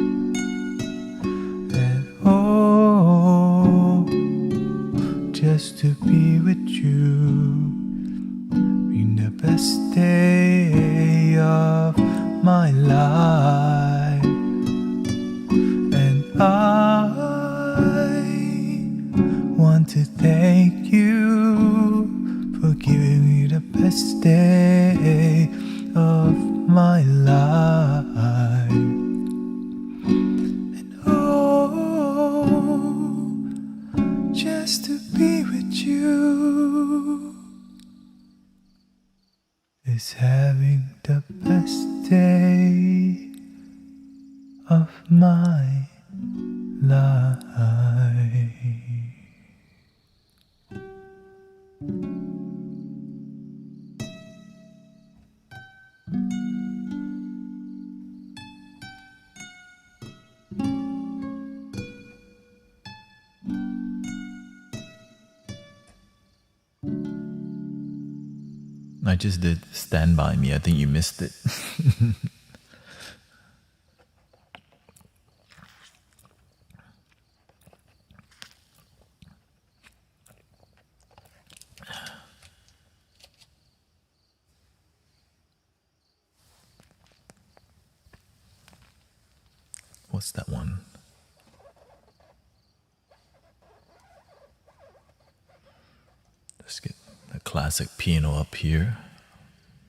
And oh, just to be with you, being the best day of my life. And I want to thank you for giving me the best day of my life. And oh, just to be with you is having the best day of my life. I just did Stand By Me. I think you missed it. What's that one? Let's get the classic piano up here.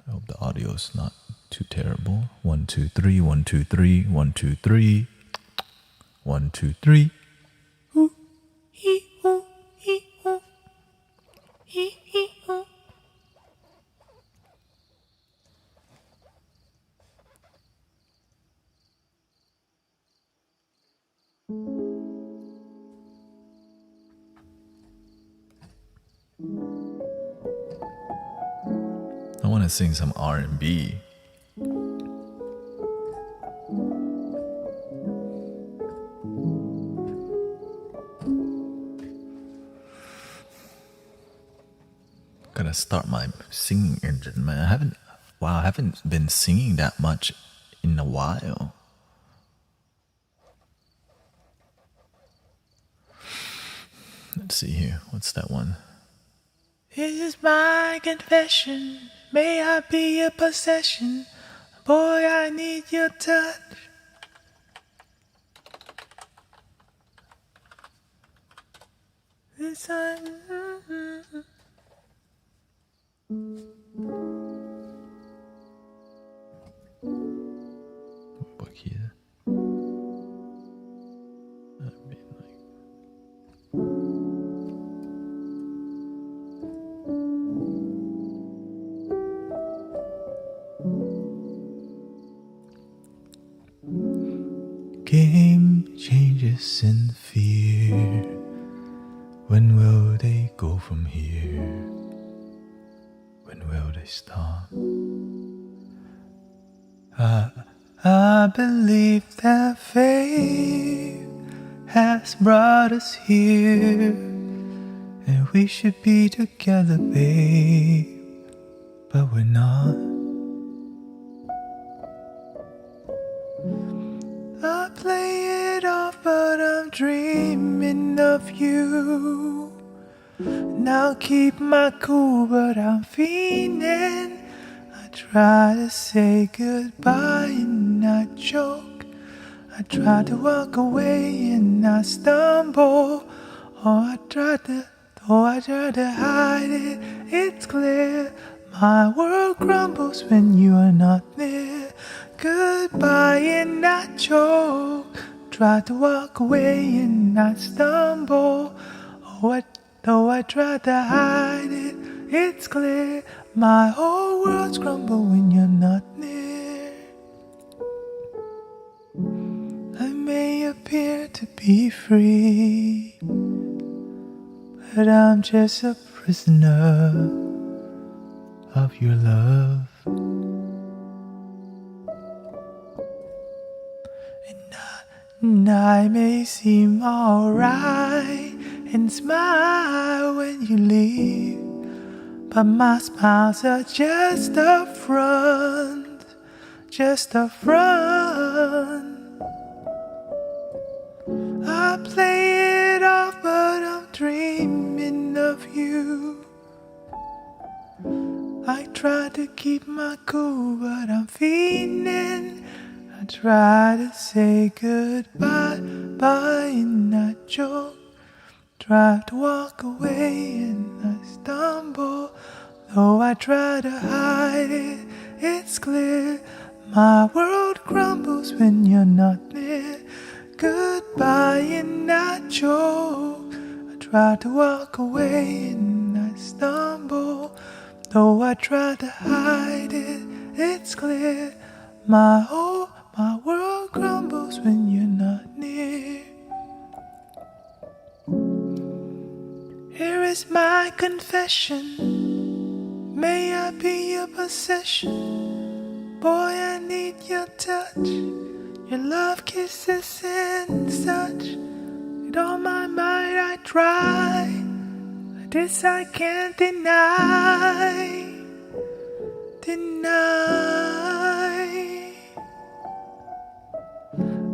I hope the audio's not too terrible. 1, 2, 3, 1, 2, 3, 1, 2, 3, 1, 2, 3. Ooh, ee, ooh, ee, ooh, ee, ooh. I want to sing some R&B. Gotta start my singing engine, man. I haven't been singing that much in a while. Let's see here. What's that one? This is my confession. May I be your possession? Boy, I need your touch. This time. Back here. That'd be like. Game changes in fear. When will they go from here? When will they stop? I believe that fate has brought us here, and we should be together, babe, but we're not. I play it off, but I'm dreaming of you. And I'll keep my cool, but I'm fiending. I try to say goodbye and I choke. I try to walk away and I stumble. I try to hide it, it's clear. My world crumbles when you are not near. Goodbye and I choke. Try to walk away and I stumble. Though I try to hide it, it's clear. My whole world's crumble when you're not near. I may appear to be free, but I'm just a prisoner of your love. And I may seem alright and smile when you leave, but my smiles are just a front, just a front. I play it off, but I'm dreaming of you. I try to keep my cool, but I'm fiending. I try to say goodbye, and I choke. Try to walk away and I stumble. Though I try to hide it, it's clear. My world crumbles when you're not near. Goodbye and I choke. I try to walk away and I stumble. Though I try to hide it, it's clear. My world crumbles when you're not near. Here is my confession. May I be your possession. Boy, I need your touch, your love, kisses and such. With all my might I try, this I can't deny.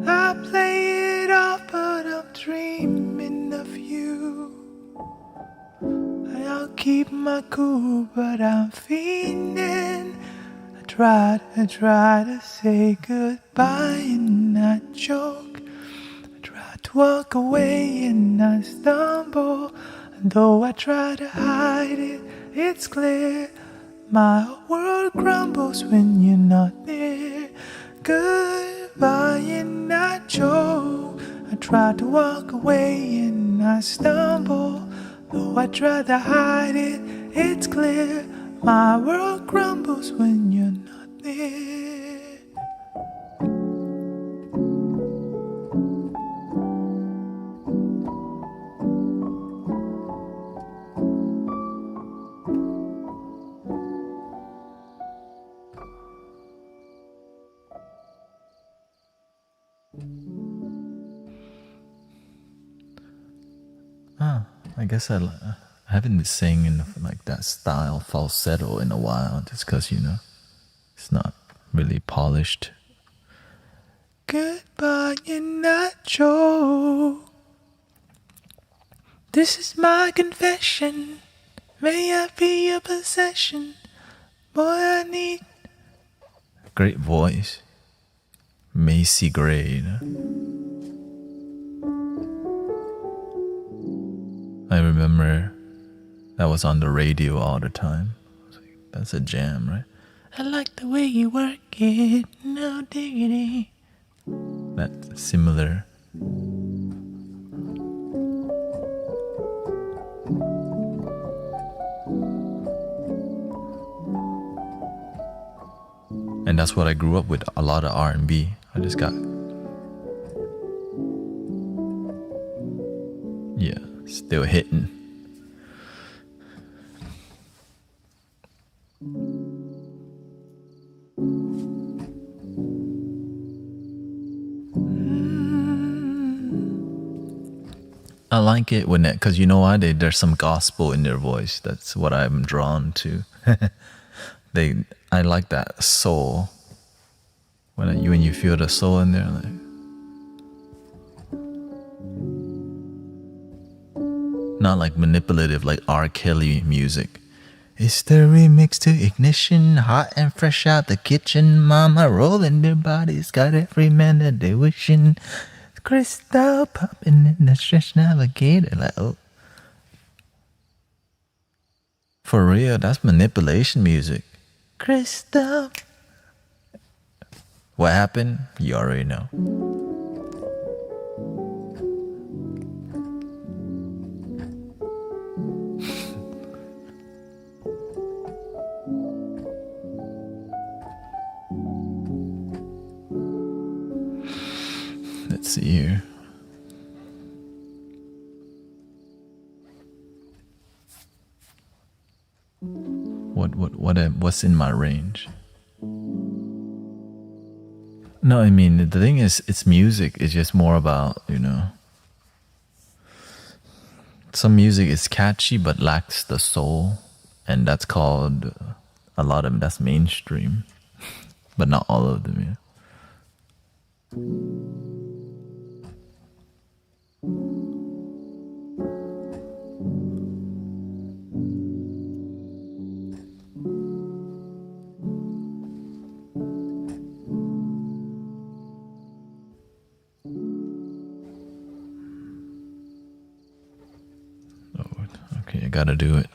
I play it off, but I'm dreaming of you. I'll keep my cool, but I'm fiending. I try to say goodbye and I choke. I try to walk away and I stumble. And though I try to hide it, it's clear. My world crumbles when you're not near. Goodbye and I choke. I try to walk away and I stumble. Though I try to hide it, it's clear. My world crumbles when you're not near. I guess I haven't been singing in like that style falsetto in a while, just because, it's not really polished. Goodbye and nacho. This is my confession. May I be your possession. Boy, I need... Great voice. Macy Gray, I remember that was on the radio all the time. I was like, that's a jam, right? I like the way you work it, no diggity. That's similar. And that's what I grew up with, a lot of R&B. I just got... Yeah, still hitting. I like it when it, because you know why? There's some gospel in their voice. That's what I'm drawn to. I like that soul. When you feel the soul in there, like, not like manipulative like R. Kelly music. It's the remix to Ignition, hot and fresh out the kitchen. Mama rolling their bodies, got every man that they wishing. Crystal popping in the stretch navigator. Like, oh. For real, that's manipulation music. Crystal. What happened? You already know. Let's see here. What's in my range? No, I mean, the thing is, it's music. It's just more about, some music is catchy but lacks the soul, and that's called, a lot of them, that's mainstream, but not all of them, yeah. Okay, I gotta do it.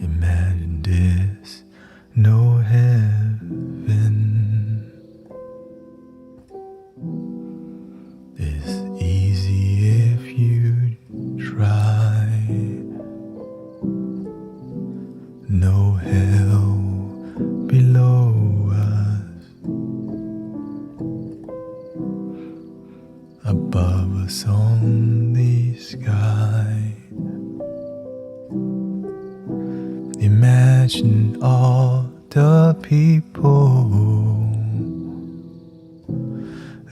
Imagine this, no heaven. It's easy if you try. No hell below us, above us only sky. Imagine all the people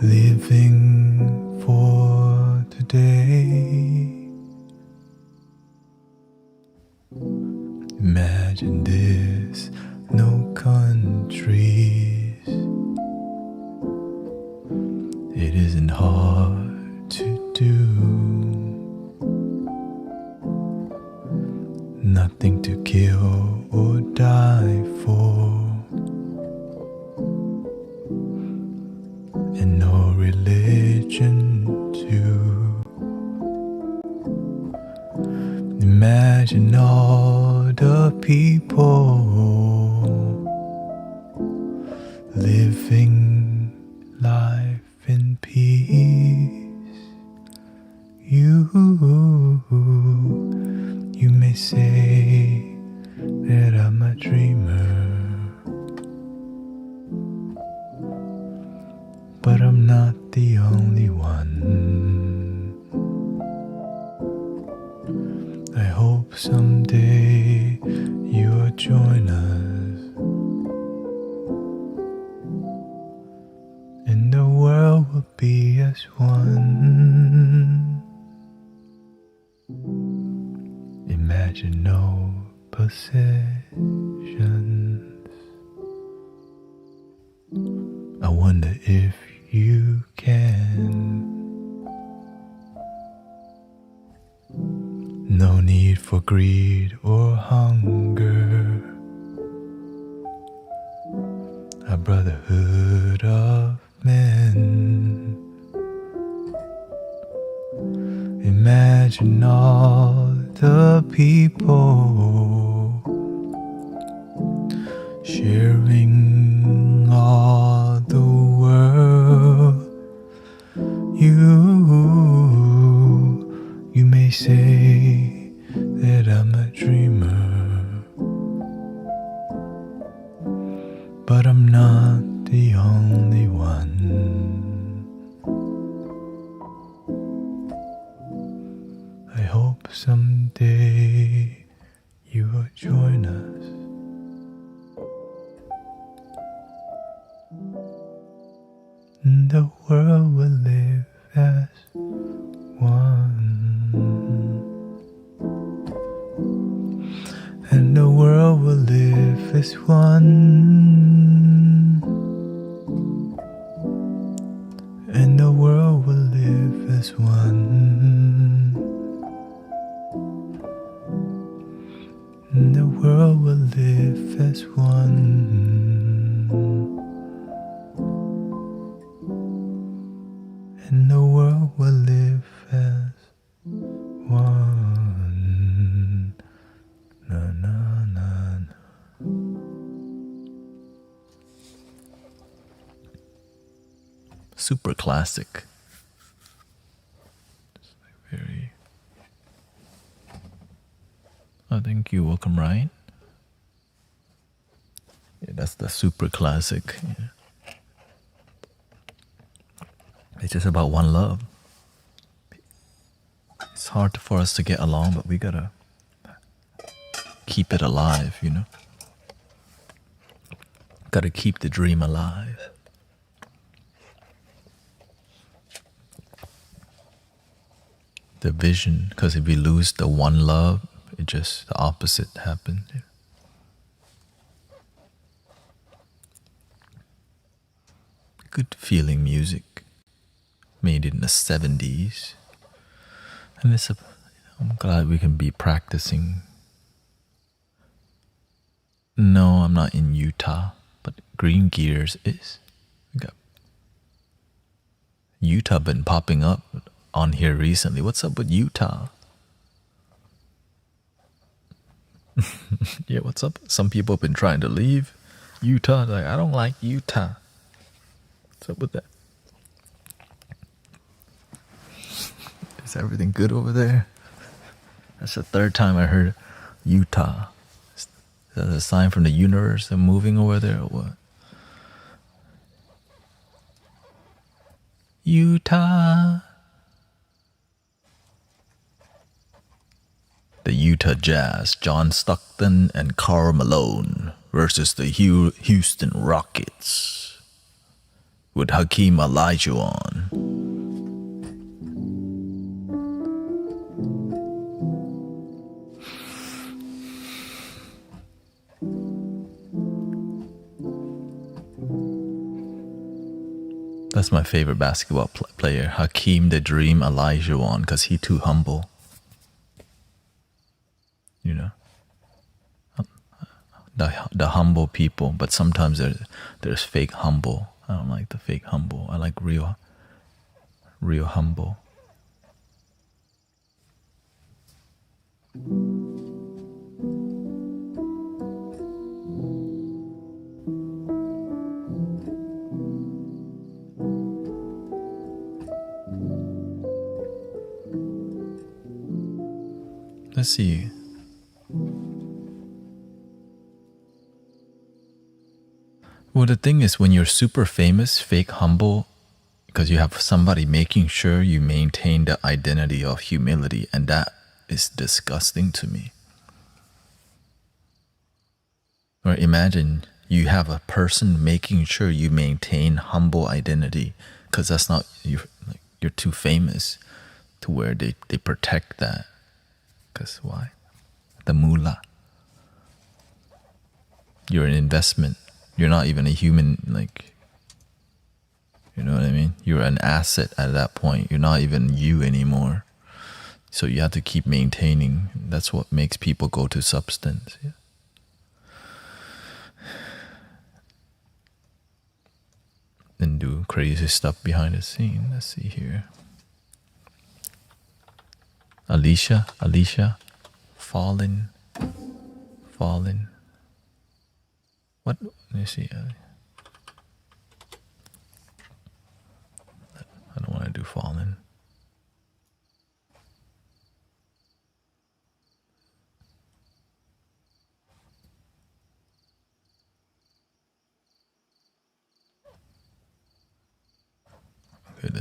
living for today. Imagine this, no countries. It isn't hard to do. Nothing to kill or die for, and no religion too. Imagine all the people living life in peace. You may say that I'm a dreamer, but I'm not the only one. I hope someday you'll join us, and the world will be as one. Imagine no possessions. I wonder if you can. No need for greed or hunger. A brotherhood of men. Imagine all the people sharing but I'm not the only one. I hope someday you will join us. And the world will live as one. And the world will live as one. And the world will live as one. And the world will live as one. And the world will live as one. Na na na na. Super classic. Just like very. Oh, thank you. Welcome, Ryan. Yeah, that's the super classic. Yeah. It's just about one love. It's hard for us to get along, but we gotta keep it alive, you know? Gotta keep the dream alive. The vision, because if we lose the one love, it just, the opposite happens. Yeah. Good feeling music, made in the 70s. And I'm glad we can be practicing. No, I'm not in Utah, but Green Gears is. We got Utah been popping up on here recently. What's up with Utah? Yeah, what's up? Some people have been trying to leave Utah. Like, I don't like Utah. What's up with that? Is everything good over there? That's the third time I heard Utah. Is that a sign from the universe they're moving over there or what? Utah. The Utah Jazz, John Stockton and Karl Malone versus the Houston Rockets with Hakeem Olajuwon. That's my favorite basketball player, Hakeem the Dream Olajuwon, because he too humble. You know, the humble people, but sometimes there's fake humble. I don't like the fake humble. I like real humble. Let's see. Well, the thing is, when you're super famous, fake humble, because you have somebody making sure you maintain the identity of humility, and that is disgusting to me. Or imagine you have a person making sure you maintain humble identity, because that's not you're too famous to where they protect that. Because why? The moolah. You're an investment. You're not even a human, like, you know what I mean? You're an asset at that point. You're not even you anymore. So you have to keep maintaining. That's what makes people go to substance. Yeah. And do crazy stuff behind the scene. Let's see here. Alicia, fallen. What? Let me see. I don't want to do fallen.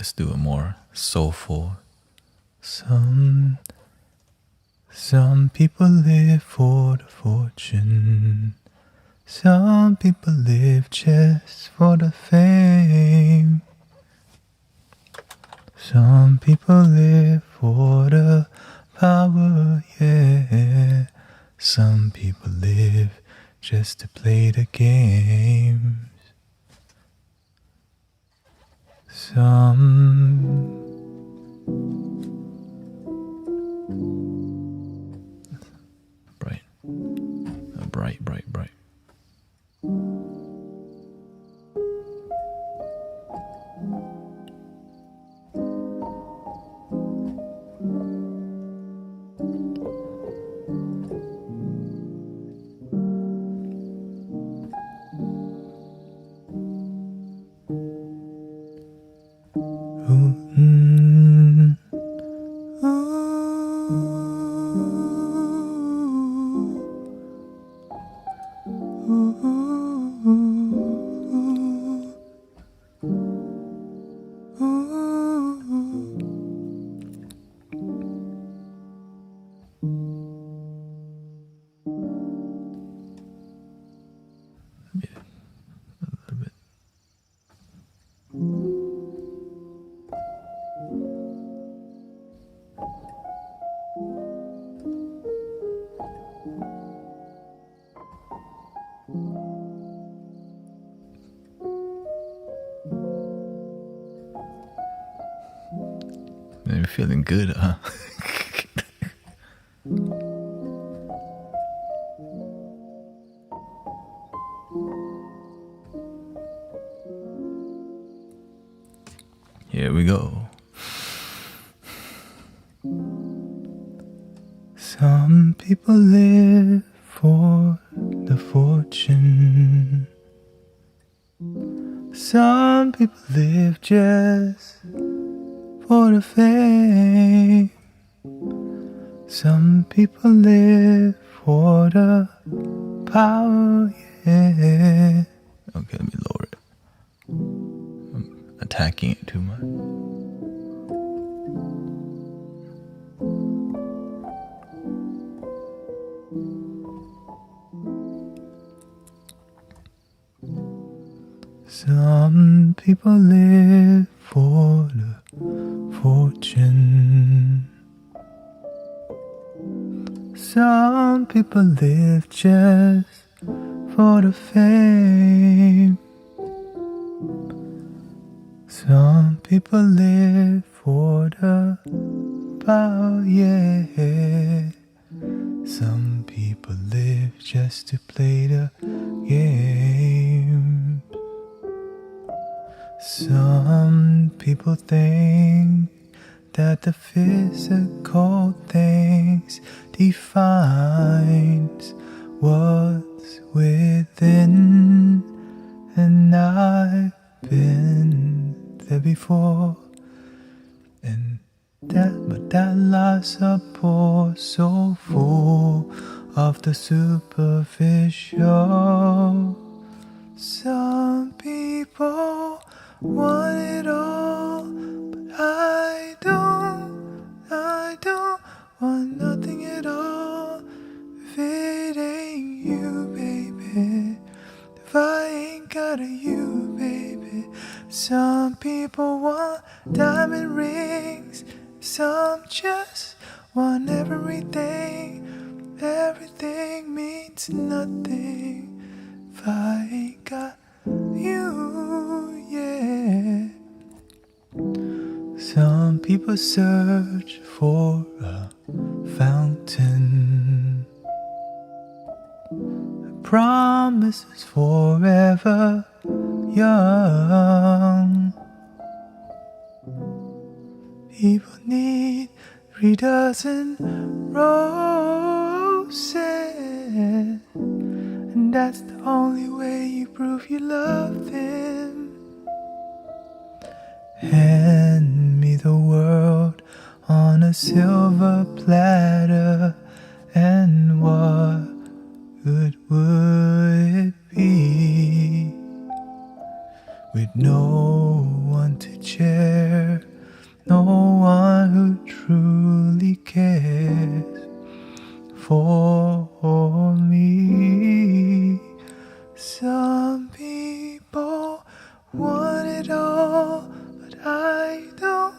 let's do a more soulful. Some people live for the fortune. Some people live just for the fame. Some people live for the power, yeah. Some people live just to play the games. Some bright. You're feeling good, huh? Here we go. Some people live for the fortune. Some people live just for the fame. Some people live for the power, yeah. Okay, let me lower it. I'm attacking it too much. Some people live for the fortune. Some people live just for the fame. Some people live for the power, yeah. Some people live just to play the game. Some people think that the physical things defines what's within, and I've been there before, but that life's a poor so full of the superficial. Some people want it all, but I don't want nothing at all. If it ain't you, baby, if I ain't got a you, baby. Some people want diamond rings, some just want everything. Everything means nothing if I ain't got you, yeah. Some people search for a fountain, promises forever young. People need 3 dozen roses, and that's the only way you prove you love them. Hand me the world on a silver platter, and what good would it be with no one to share Some people want it all, but I don't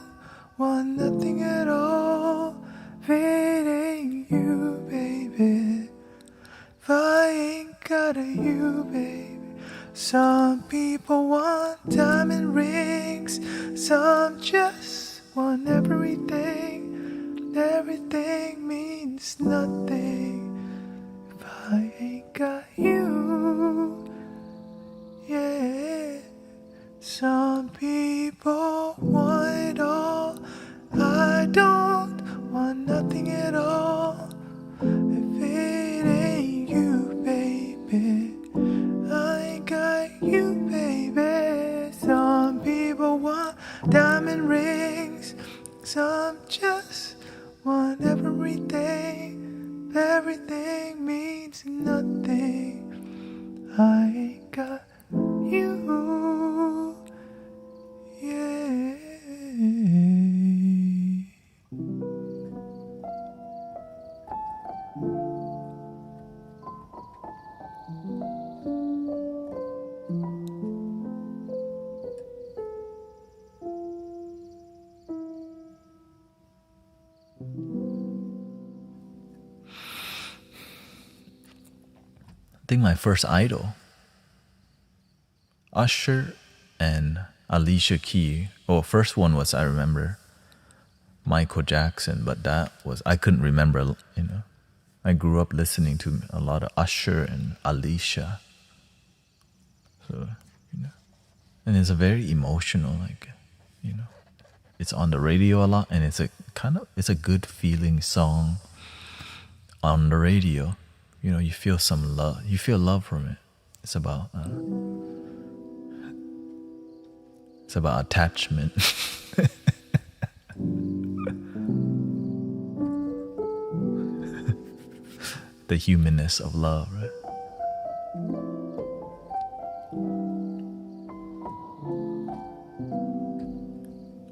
want nothing at all. If it ain't you, baby, if I ain't got a you, baby. Some people want diamond rings, some just want everything. Everything means nothing if I ain't got you. Yeah. Some people want it all, I don't want nothing at all. If it ain't you, baby, I ain't got you, baby. Some people want diamond rings, some just want everything. Everything means nothing, I ain't got you, yeah. I think my first idol, Usher and Alicia Keys. Oh, first one was, I remember, Michael Jackson, but that was, I couldn't remember, you know. I grew up listening to a lot of Usher and Alicia. So, you know. And it's a very emotional, like, you know. It's on the radio a lot, and it's a good feeling song on the radio. You know, you feel some love. You feel love from it. It's about attachment. The humanness of love, right?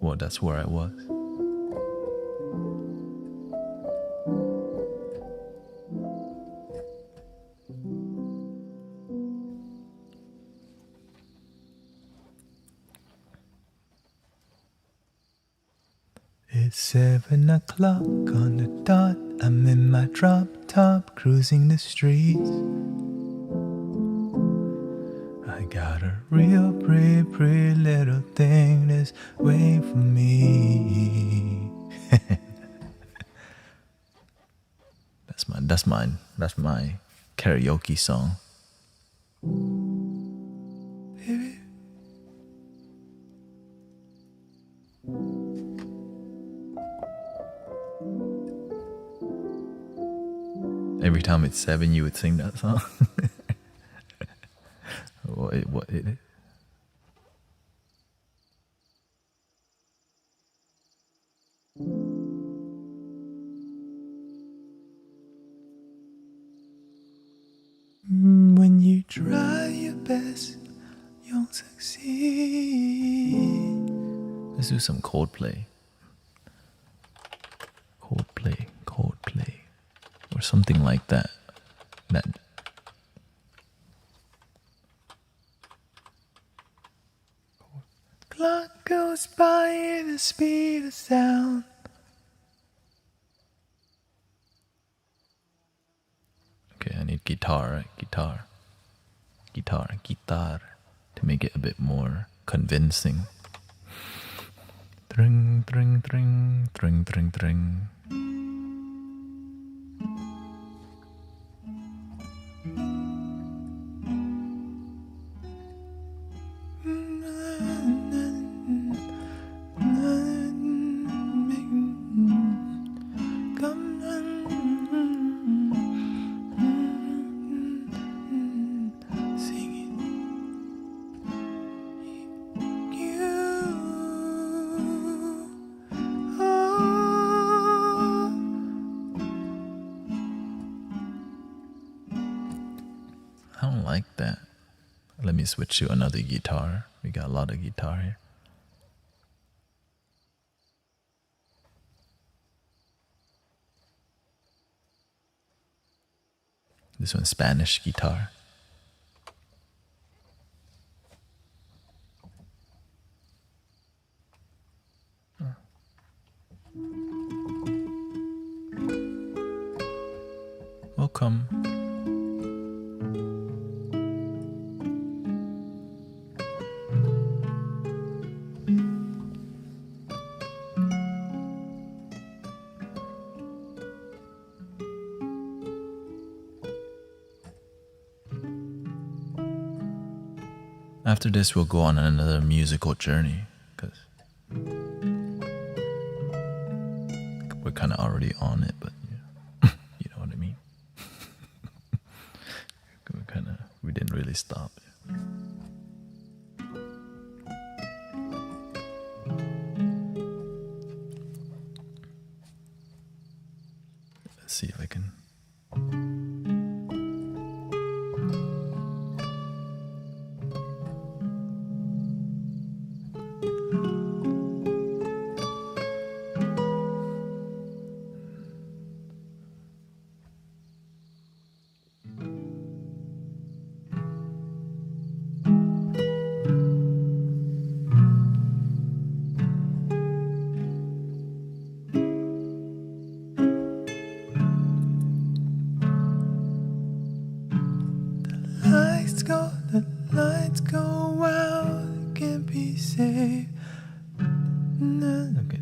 Well, that's where I was. It's 7 o'clock on the dot. I'm in my drop top, cruising the streets. I got a real pretty little thing that's waiting for me. That's my karaoke song. Baby. Every time it's 7, you would sing that song. What it is. When you try your best, you'll succeed. Let's do some Coldplay. Coldplay. Or something like that. Clock goes by at the speed of sound. Okay, I need guitar, right? Guitar. To make it a bit more convincing. Tring, tring, tring, tring, tring, tring. I don't like that. Let me switch to another guitar. We got a lot of guitar here. This one's Spanish guitar. Welcome. After this, we'll go on another musical journey because we're kind of already on it, but you know what I mean. We didn't really stop. Let's see if I can. The lights go out, it can't be saved. Okay.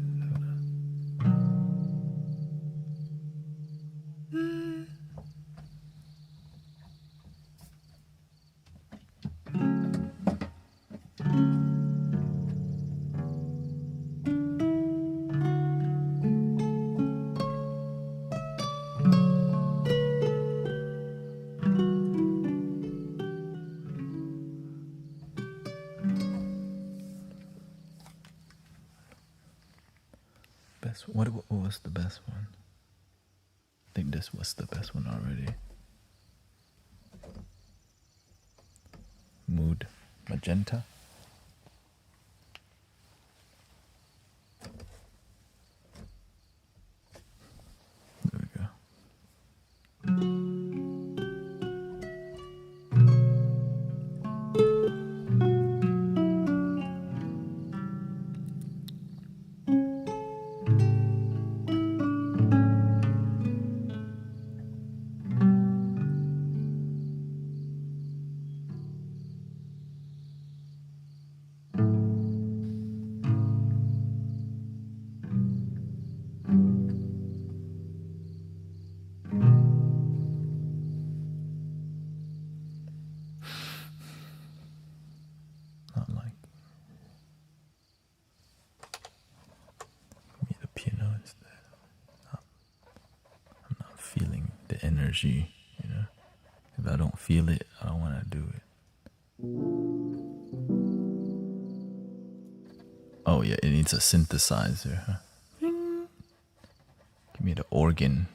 What was the best one? I think this was the best one already. Mood magenta. There we go. Energy, you know. If I don't feel it, I don't want to do it. Oh yeah, it needs a synthesizer, huh? Give me the organ.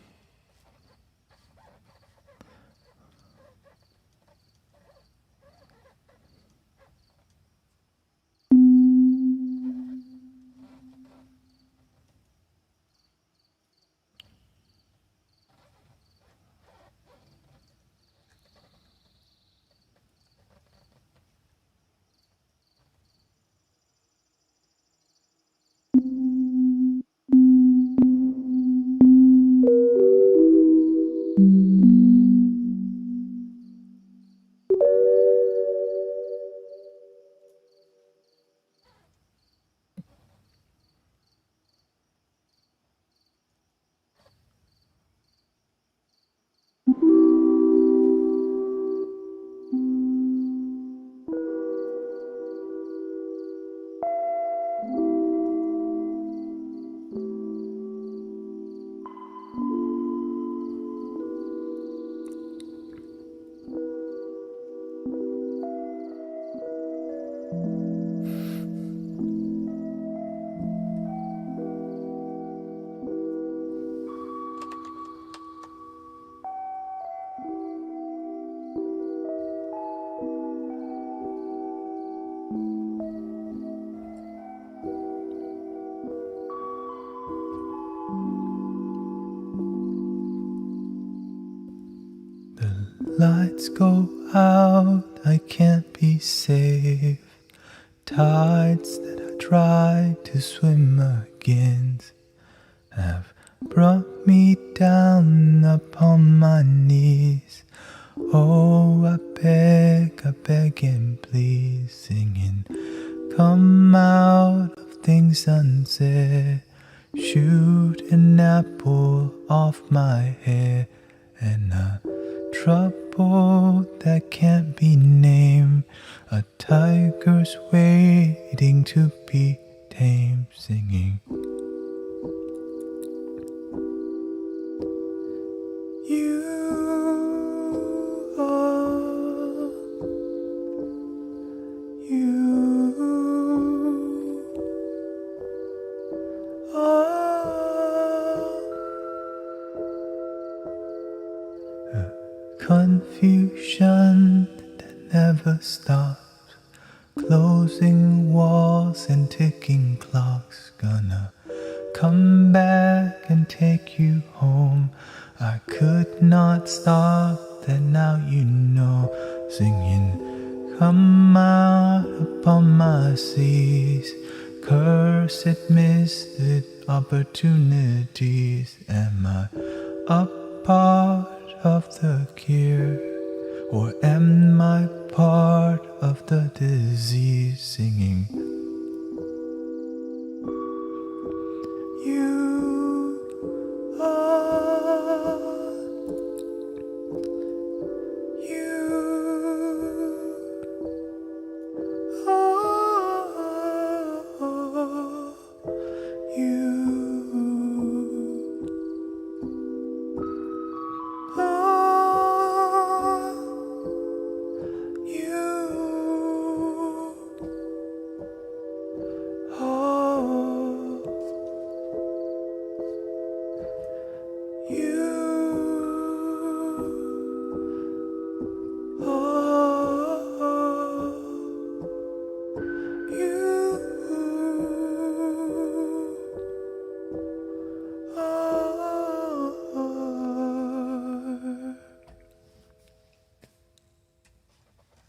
Lights go out, I can't be safe. Tides that I try to swim against have brought me down upon my knees. Oh, I beg and please, singing, come out of things unsaid. Shoot an apple off my head, and a trouble that can't be named. A tiger's waiting to be tamed, singing. You are, you are a confusion that never stops. Closing walls and ticking clocks, gonna come back and take you home. I could not stop that, now you know. Singing, come out upon my seas. Cursed missed opportunities. Am I a part of the cure, or am I part of the disease? Singing, you are, you are, you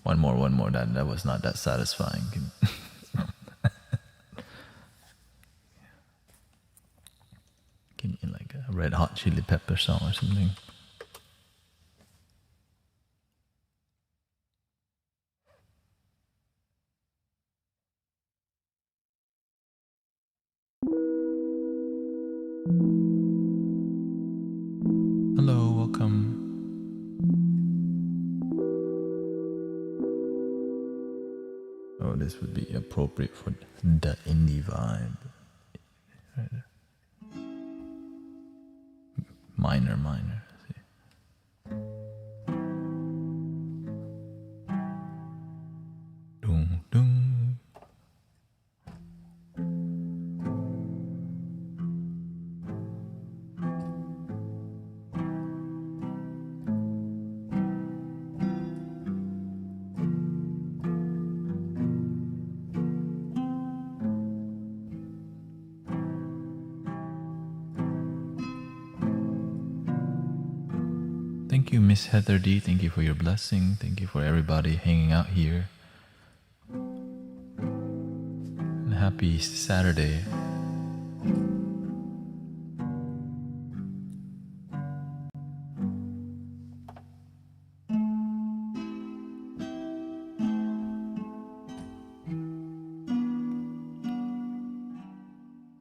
One more. That was not that satisfying. Give me like a Red Hot Chili Pepper song or something. Hello, welcome. Oh, this would be appropriate for the indie vibe. Minor. Dum dum. Thank you, Miss Heather D. Thank you for your blessing. Thank you for everybody hanging out here. And happy Saturday.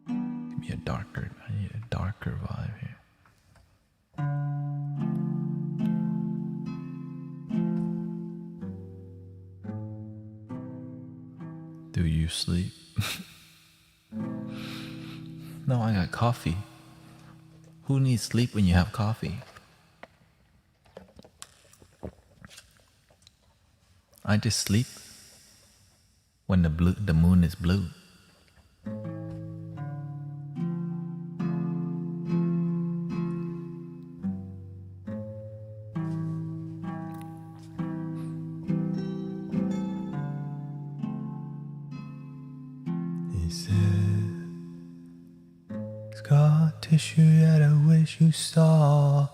Give me I need a darker vibe here. Do you sleep? No, I got coffee. Who needs sleep when you have coffee? I just sleep when the moon is blue. Scar tissue that I wish you saw.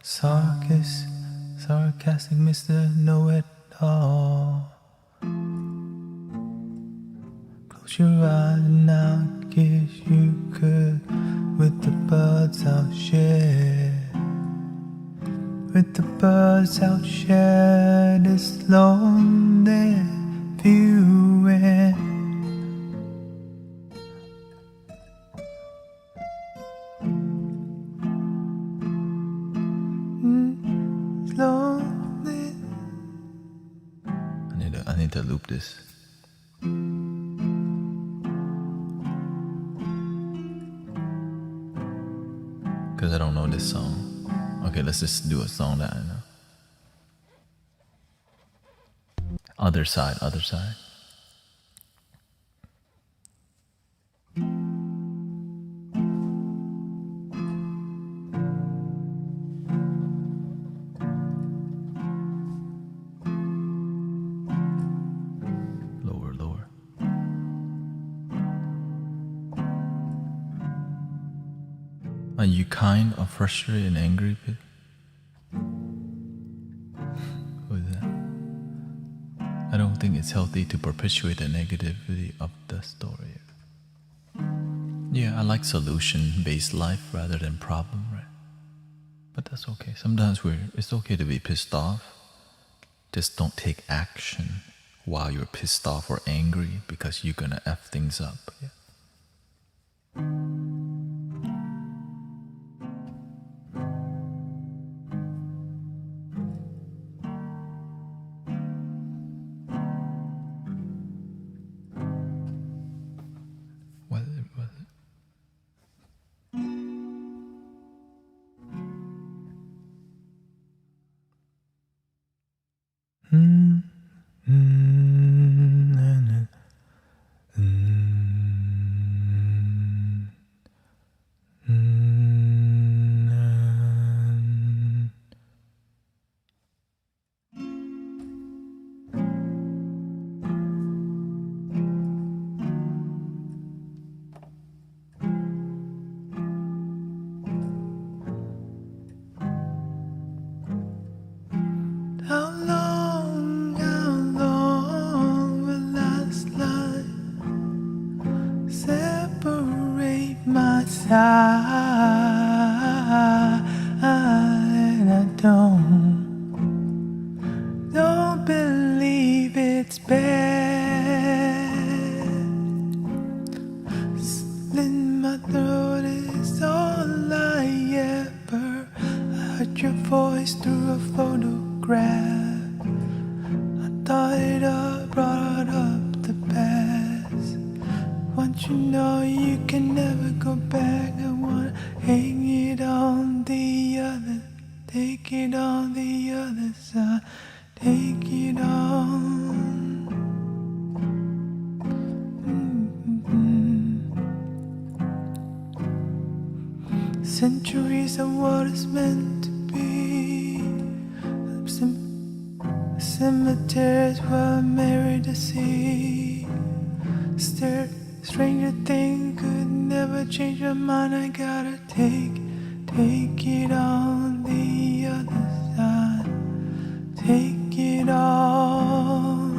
Sarcastic Mr. Know-It-All. Close your eyes and I guess you could with the lonely viewing. Lonely. I need to loop this. Because I don't know this song. Okay, let's just do a song that I know. Other side, other side. Lower, lower. Are you kind or frustrated and angry? Who is that? I don't think it's healthy to perpetuate the negativity of the story. Yeah, I like solution-based life rather than problem, right? But that's okay. Sometimes it's okay to be pissed off. Just don't take action while you're pissed off or angry because you're gonna F things up. Yeah. What was it? How long will last life separate my side? And I don't believe it's bad. Slit my throat is all I ever. I heard your voice through a photograph. I thought it up, brought up the past. Once you know you can never go back, I wanna hang it on the other, take it on the other side, take it on. Centuries of what is meant to be. Cemeteries where I'm married to see. Stranger things could never change my mind. I gotta take it on the other side. Take it on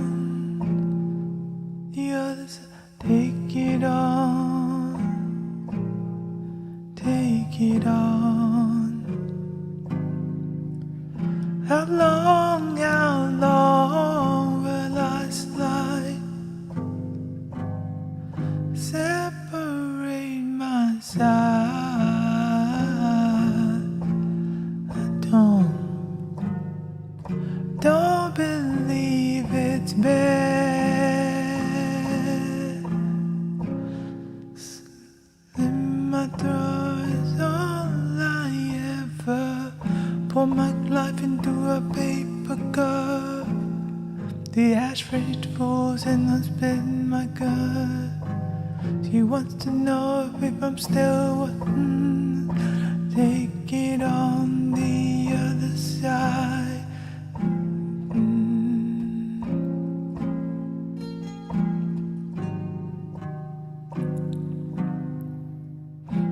the other side. Take it on. Take it on. How long will I slide? Separate my side. I don't believe it's bad. Slit my throat is all I ever. Pour my life into a paper cup. The ashtray falls and I'm spitting my gut. She wants to know if I'm still take it on the other side.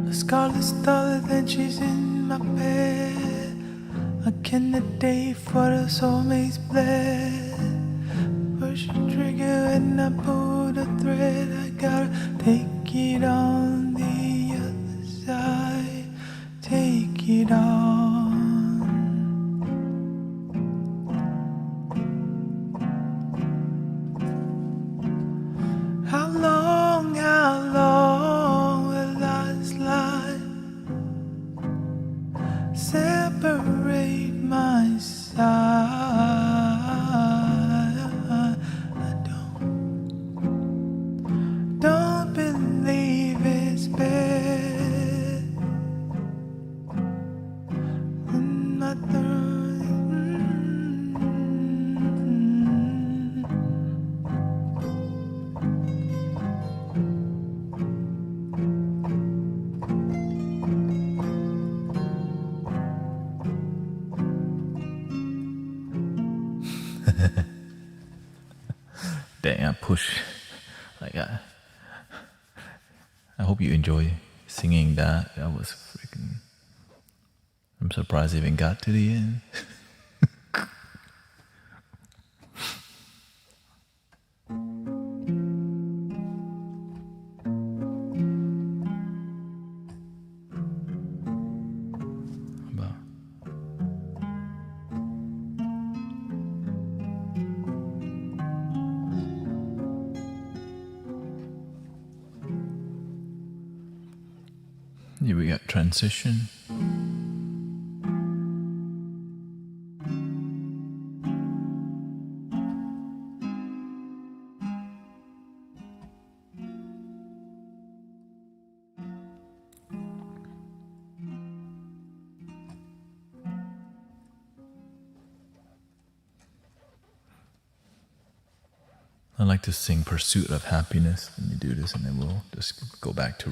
The scarlet's taller than she's in my bed. A candidate for the soulmate's bled. Push the trigger and I pull the thread. I gotta take it on the other side. Take it on. Dang, I push. Like I hope you enjoy singing that. That was freaking. I'm surprised I even got to the end. About here we got transition. I like to sing Pursuit of Happiness. Let me do this and then we'll just go back to.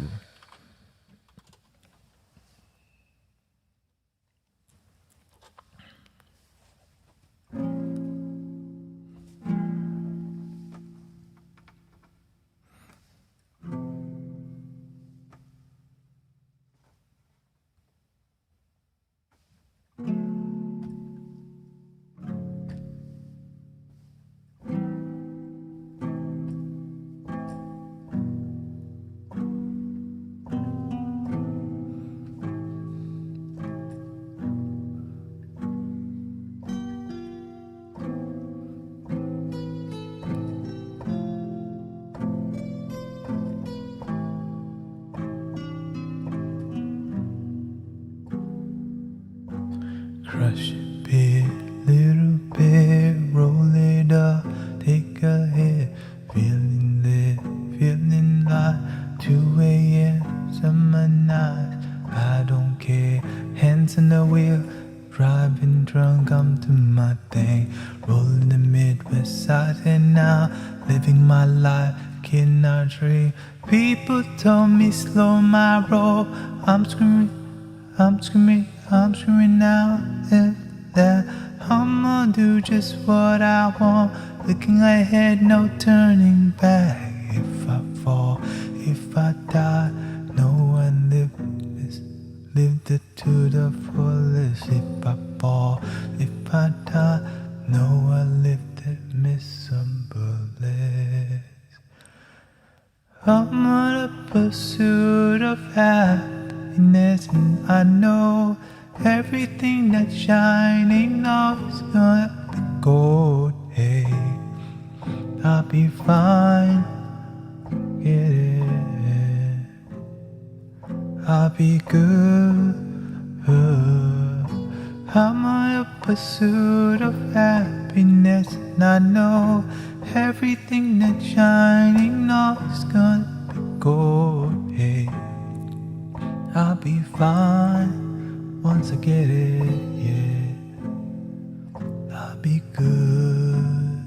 Crush it, bit, little bit, roll it up, take a hit, feeling lit, feeling like 2 a.m. summer night. I don't care, hands on the wheel, driving drunk, I'm to my thing, rolling the Midwest side and now, living my life, kidding our dream. People told me slow my roll, I'm screaming now that I'ma do just what I want. Looking ahead, no turning back. If I fall, if I die, no one lived it to the fullest. If I fall, if I die, no one lived it, miss some bullets. I'm on a pursuit of happiness, and I know everything that's shining now is gonna be gold. Hey, I'll be fine. Get it? I'll be good. I'm on a pursuit of happiness, and I know everything that's shining now is gonna be gold. Hey, I'll be fine. Once I get it, yeah, I'll be good.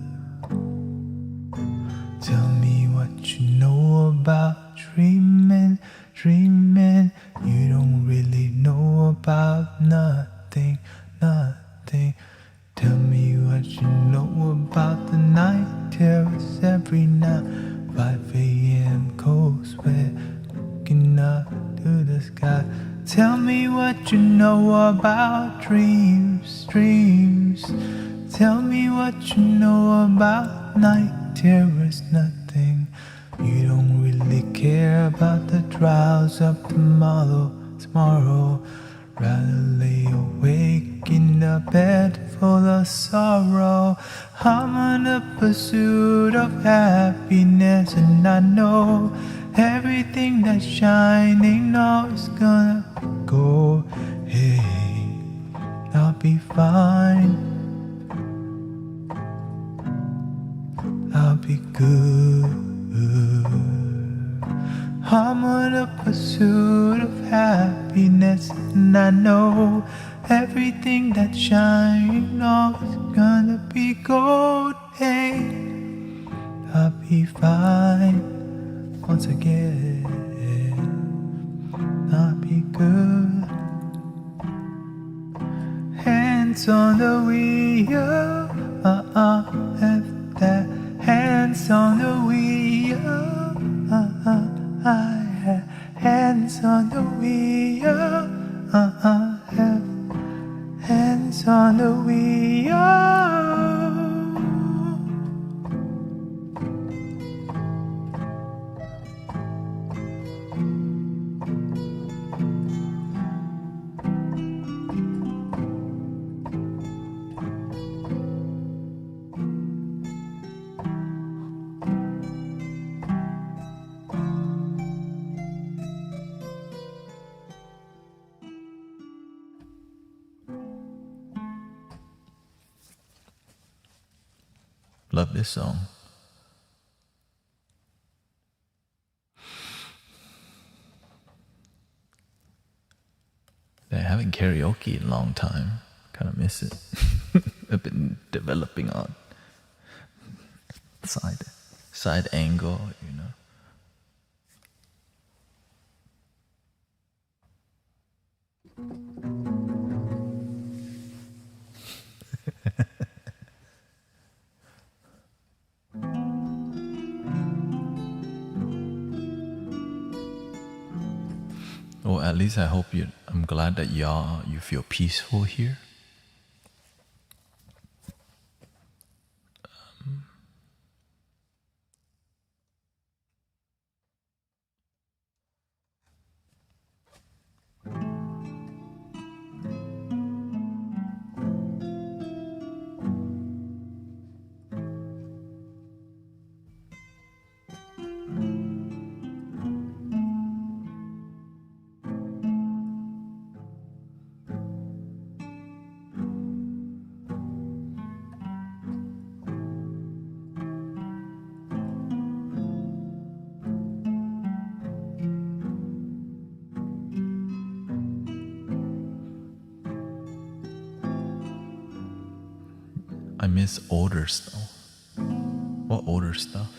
Tell me what you know about dreaming, dreaming. You don't really know about nothing, nothing. Tell me what you know about the night terrors every night. 5 a.m. cold sweat, looking up to the sky. Tell me what you know about dreams, dreams. Tell me what you know about night terrors, nothing. You don't really care about the trials of tomorrow. Rather lay awake in a bed full of sorrow. I'm on a pursuit of happiness, and I know everything that's shining now is gonna go. Hey, I'll be fine. I'll be good. I'm on a pursuit of happiness, and I know everything that's shining now is gonna be gold. Hey, I'll be fine. Once I get it, I'll be good. Hands on the wheel, that hands hands on the wheel. I have hands on the wheel. Have hands on the wheel. Love this song. I haven't karaoke in a long time. Kind of miss it. I've been developing on side angle, you know. Or at least I hope I'm glad that you feel peaceful here. I miss older stuff. What older stuff?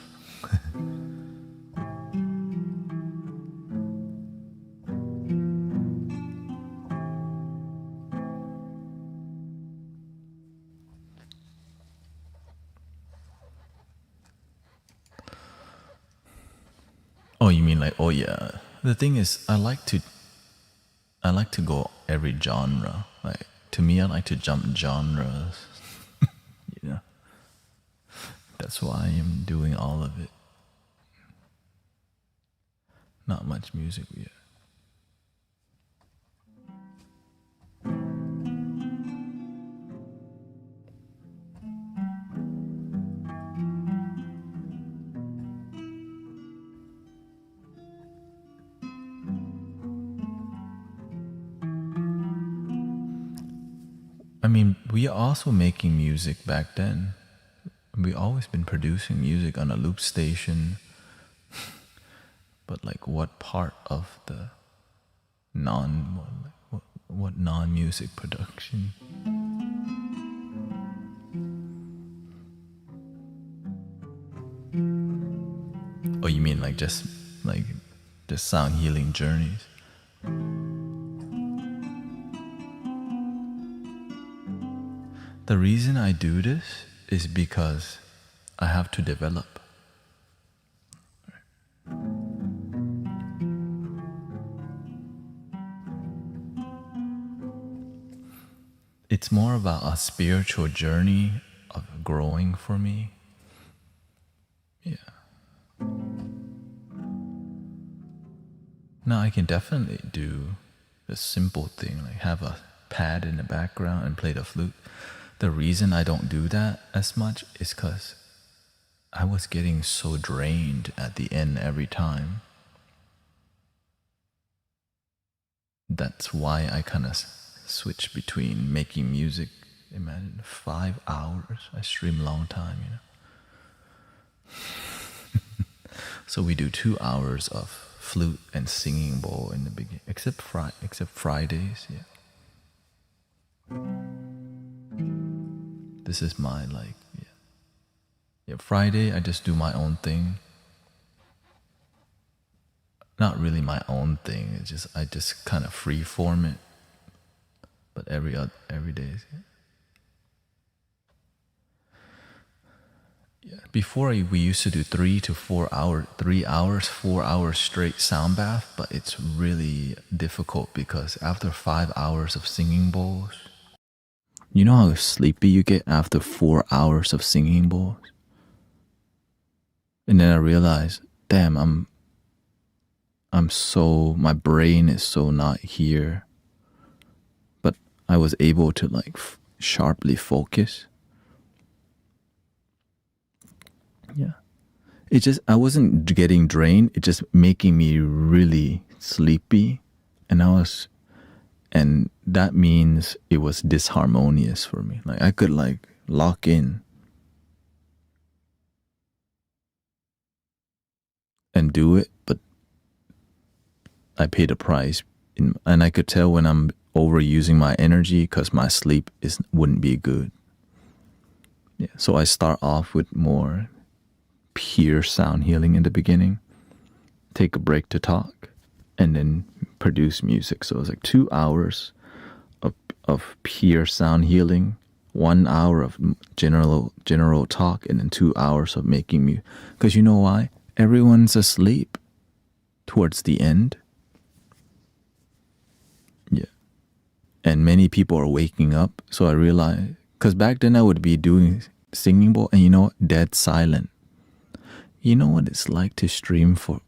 Oh, you mean like, oh yeah. The thing is, I like to go every genre. Like, to me, I like to jump genres. You know, that's why I'm doing all of it. Not much music yet. I mean, we are also making music back then. We always been producing music on a loop station. But like, what part of the what non-music production? Oh, you mean like just sound healing journeys? The reason I do this is because I have to develop. It's more about a spiritual journey of growing for me. Yeah. Now I can definitely do a simple thing, like have a pad in the background and play the flute. The reason I don't do that as much is because I was getting so drained at the end every time. That's why I kind of switch between making music. Imagine 5 hours. I stream a long time, you know. So we do 2 hours of flute and singing bowl in the beginning, except Fridays, yeah. This is my yeah. Friday I just do my own thing. Not really my own thing. It's just I just kind of free form it. But every day, yeah. before we used to do 3 hours, 4 hours straight sound bath, but it's really difficult because after 5 hours of singing bowls, you know how sleepy you get after 4 hours of singing bowls? And then I realized, damn, my brain is so not here. But I was able to like sharply focus. Yeah. I wasn't getting drained. It just making me really sleepy. And that means it was disharmonious for me. Like I could like lock in and do it, but I paid a price. And I could tell when I'm overusing my energy because my sleep wouldn't be good. Yeah, so I start off with more pure sound healing in the beginning, take a break to talk, and then produce music. So it was like 2 hours of pure sound healing, 1 hour of general talk, and then 2 hours of making music. Because you know why? Everyone's asleep towards the end. Yeah. And many people are waking up. So I realized, because back then I would be doing singing bowl and dead silent. You know what it's like to stream for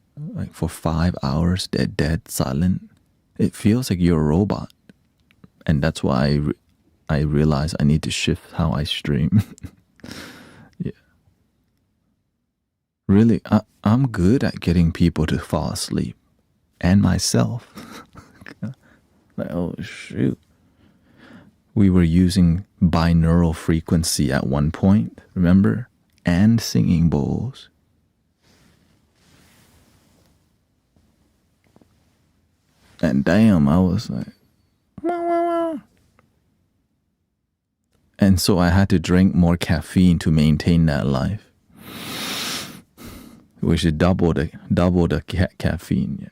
5 hours dead silent? It feels like you're a robot. And that's why I realized I need to shift how I stream. Yeah. Really, I'm good at getting people to fall asleep. And myself. Like, oh shoot. We were using binaural frequency at one point, remember? And singing bowls. And damn, I was like, wah, wah, wah. And so I had to drink more caffeine to maintain that life. We should double the caffeine. Yeah.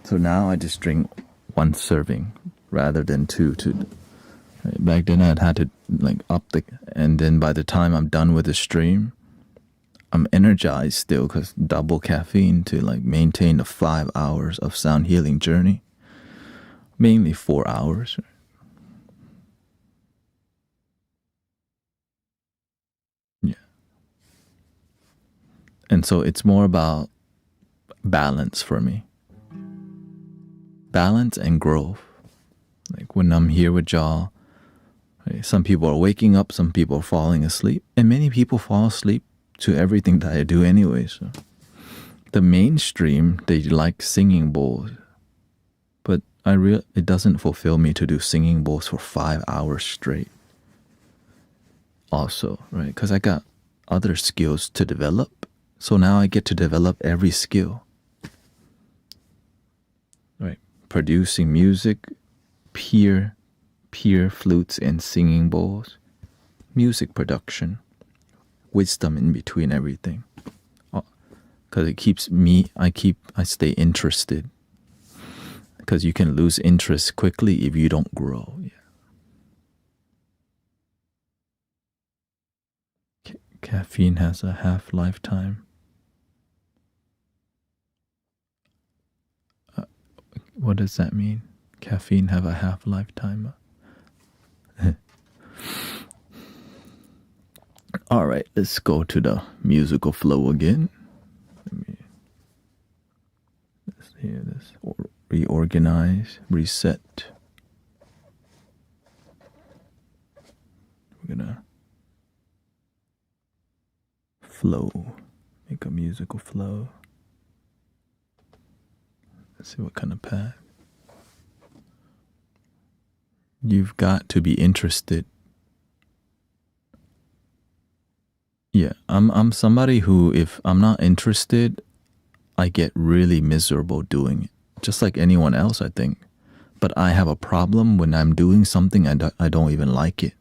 So now I just drink 1 serving rather than 2. Back then I'd had to like up and then by the time I'm done with the stream, I'm energized still because double caffeine to like maintain the 5 hours of sound healing journey. Mainly 4 hours. Yeah. And so it's more about balance for me. Balance and growth. Like when I'm here with y'all, some people are waking up, some people are falling asleep, and many people fall asleep to everything that I do anyway. So the mainstream, they like singing bowls, but it doesn't fulfill me to do singing bowls for 5 hours straight. Also, right? Because I got other skills to develop, so now I get to develop every skill. Right? Producing music, pure flutes and singing bowls, music production, wisdom in between everything. Because it keeps I stay interested. Because you can lose interest quickly if you don't grow. Yeah. Caffeine has a half-lifetime. What does that mean? Caffeine have a half-lifetime? All right, let's go to the musical flow again. Let's hear this. Reorganize, reset. We're gonna flow, make a musical flow. Let's see what kind of path. You've got to be interested. Yeah, I'm somebody who, if I'm not interested, I get really miserable doing it. Just like anyone else, I think. But I have a problem when I'm doing something I don't even like it.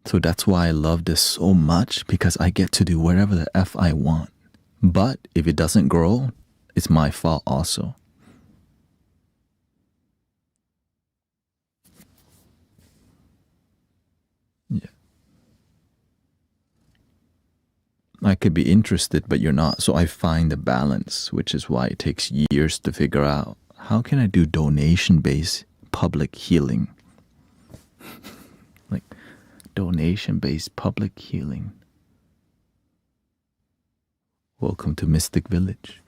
So that's why I love this so much, because I get to do whatever the F I want. But if it doesn't grow, it's my fault also. Yeah. I could be interested, but you're not. So I find the balance, which is why it takes years to figure out how can I do donation-based public healing. Like donation-based public healing. Welcome to Mystic Village.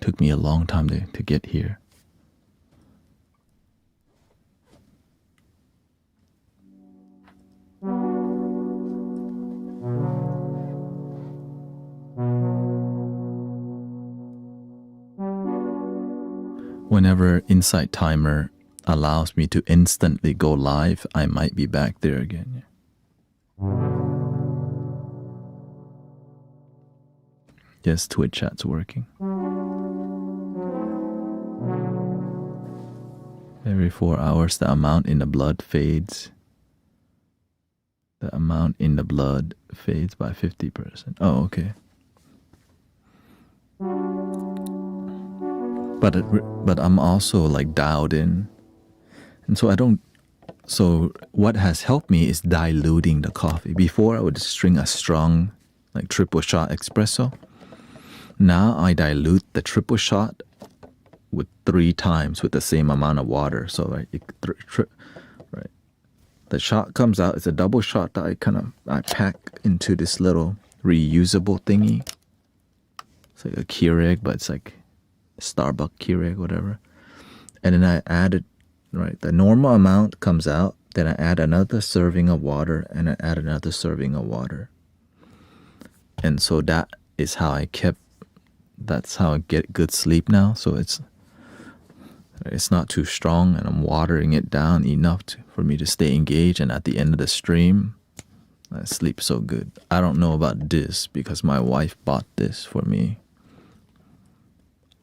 Took me a long time to get here. Whenever Insight Timer allows me to instantly go live, I might be back there again. Yes, Twitch chat's working. Every 4 hours, the amount in the blood fades. The amount in the blood fades by 50%. Oh, okay. But I'm also like dialed in, and so I don't. So what has helped me is diluting the coffee. Before I would just drink a strong, like triple shot espresso. Now I dilute the triple shot with 3 times with the same amount of water. So right, the shot comes out. It's a double shot that I pack into this little reusable thingy. It's like a Keurig, but it's like Starbucks Keurig, whatever. And then I added, right, the normal amount comes out. Then I add another serving of water, and I add another serving of water. And so that is how that's how I get good sleep now. So it's not too strong, and I'm watering it down enough for me to stay engaged. And at the end of the stream, I sleep so good. I don't know about this because my wife bought this for me.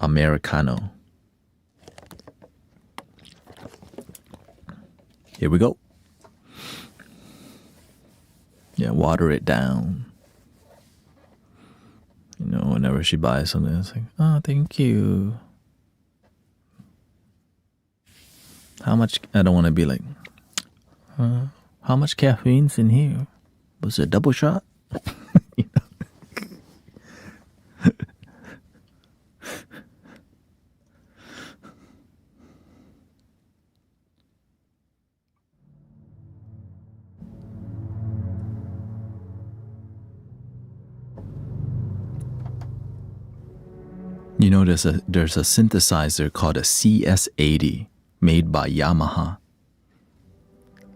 Americano. Here we go. Yeah, water it down. You know, whenever she buys something, it's like, oh, thank you. How much? I don't want to be like, how much caffeine's in here? Was it a double shot? You know? You know, there's a synthesizer called a CS80 made by Yamaha.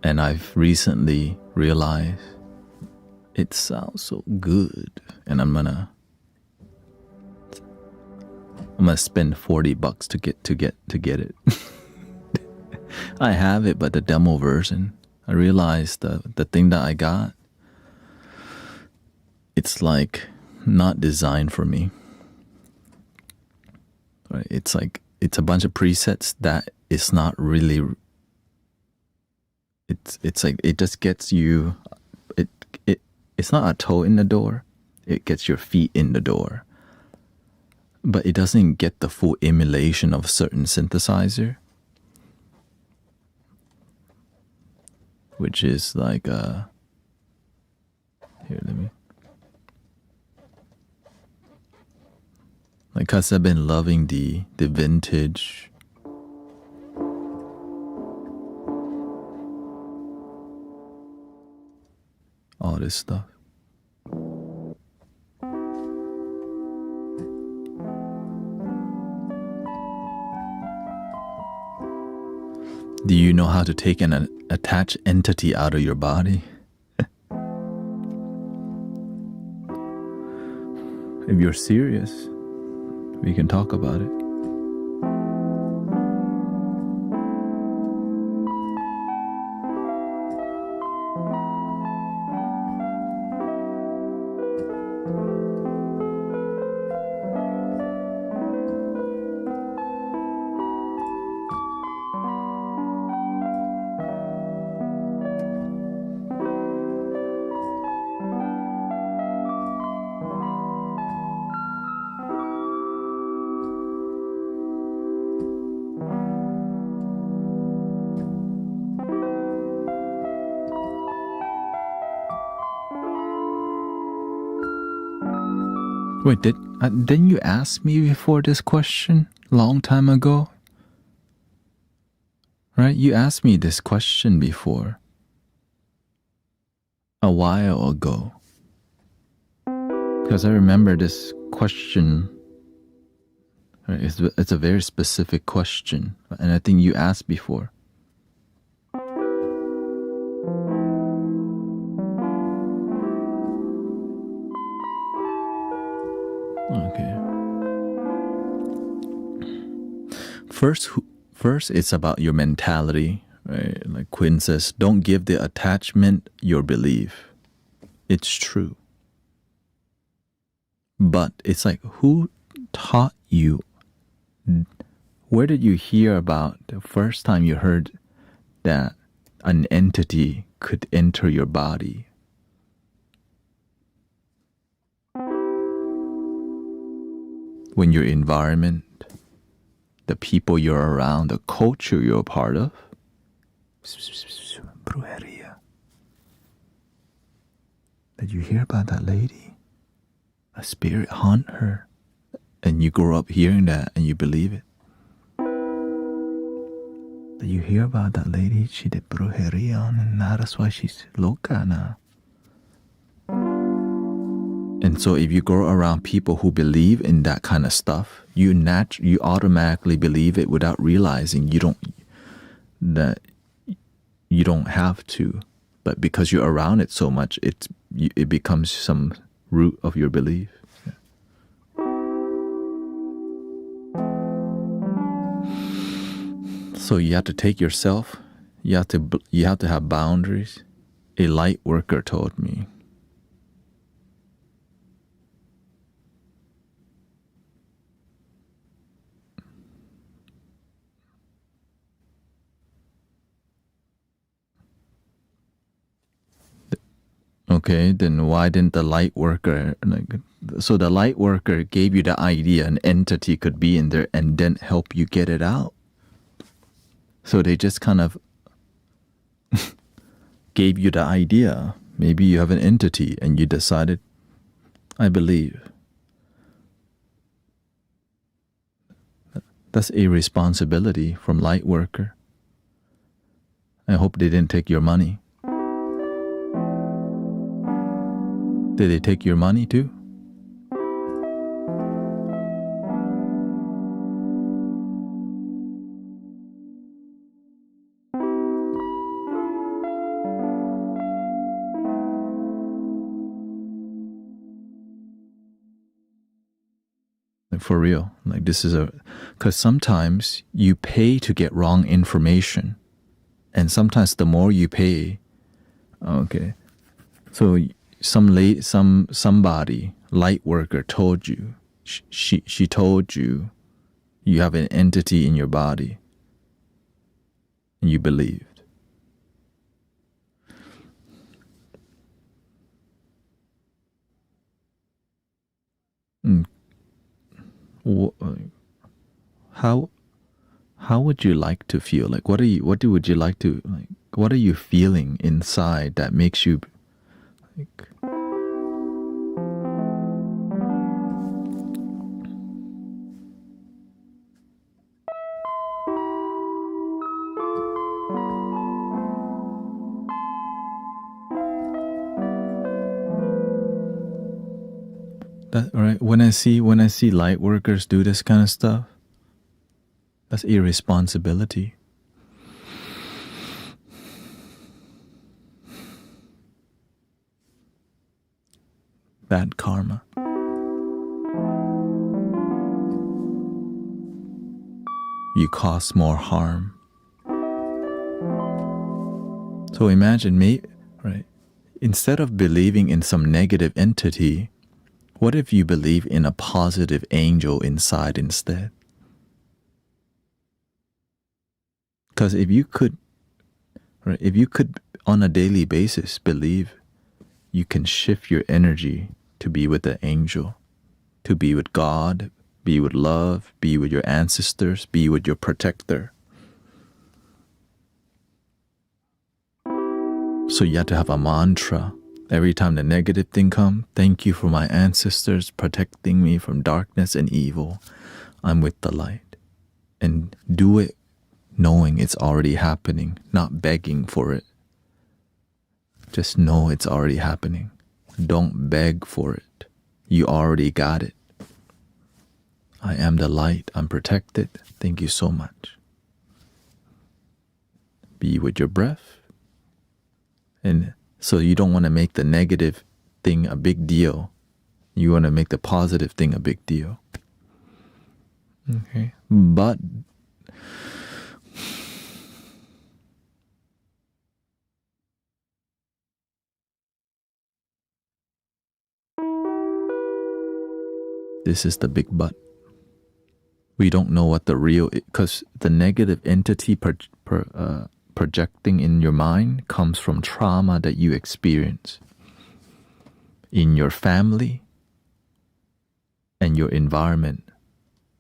And I've recently realized it sounds so good. And I'm gonna spend $40 to get it. I have it, but the demo version. I realized the thing that I got, it's like not designed for me. Right? It's like it's a bunch of presets that it's not really. It's like it just gets you. It's not a toe in the door. It gets your feet in the door. But it doesn't get the full emulation of a certain synthesizer, which is like here. Let me. Like, cause I've been loving the vintage. All this stuff. Do you know how to take an attached entity out of your body? If you're serious, we can talk about it. Wait, didn't you ask me before this question long time ago? Right? You asked me this question before. A while ago. Because I remember this question. Right? It's a very specific question. And I think you asked before. Okay. First, it's about your mentality, right? Like Quinn says, don't give the attachment your belief. It's true. But it's like, who taught you? Where did you hear about the first time you heard that an entity could enter your body? When your environment, the people you're around, the culture you're a part of. Did you hear about that lady? A spirit haunt her. And you grow up hearing that and you believe it. Did you hear about that lady? She did brujeria and that's why she's loca now. And so if you grow around people who believe in that kind of stuff, you automatically believe it without realizing you don't have to. But because you're around it so much, it becomes some root of your belief. Yeah. So you have to take yourself. You have to have boundaries. A light worker told me. Okay, then why didn't the light worker, so the light worker gave you the idea an entity could be in there and then help you get it out. So they just kind of gave you the idea. Maybe you have an entity and you decided, I believe. That's a responsibility from light worker. I hope they didn't take your money. Did they take your money too? Like for real. Like this is because sometimes you pay to get wrong information. And sometimes the more you pay, okay. So somebody, light worker told you, she told you you have an entity in your body and you believed. How would you like to feel? Like what would you like to, like what are you feeling inside that makes you like that, right? When I see light workers do this kind of stuff, that's irresponsibility. Bad karma. You cause more harm. So imagine me, right? Instead of believing in some negative entity, what if you believe in a positive angel inside instead? Because if you could on a daily basis believe, you can shift your energy to be with the angel, to be with God, be with love, be with your ancestors, be with your protector. So you have to have a mantra Every time the negative thing comes, thank you for my ancestors protecting me from darkness and evil. I'm with the light. And do it knowing it's already happening, not begging for it. Just know it's already happening. Don't beg for it. You already got it. I am the light. I'm protected. Thank you so much. Be with your breath. And so you don't want to make the negative thing a big deal. You want to make the positive thing a big deal. Okay. But this is the big but. We don't know what the real, because the negative entity projecting in your mind comes from trauma that you experience in your family and your environment.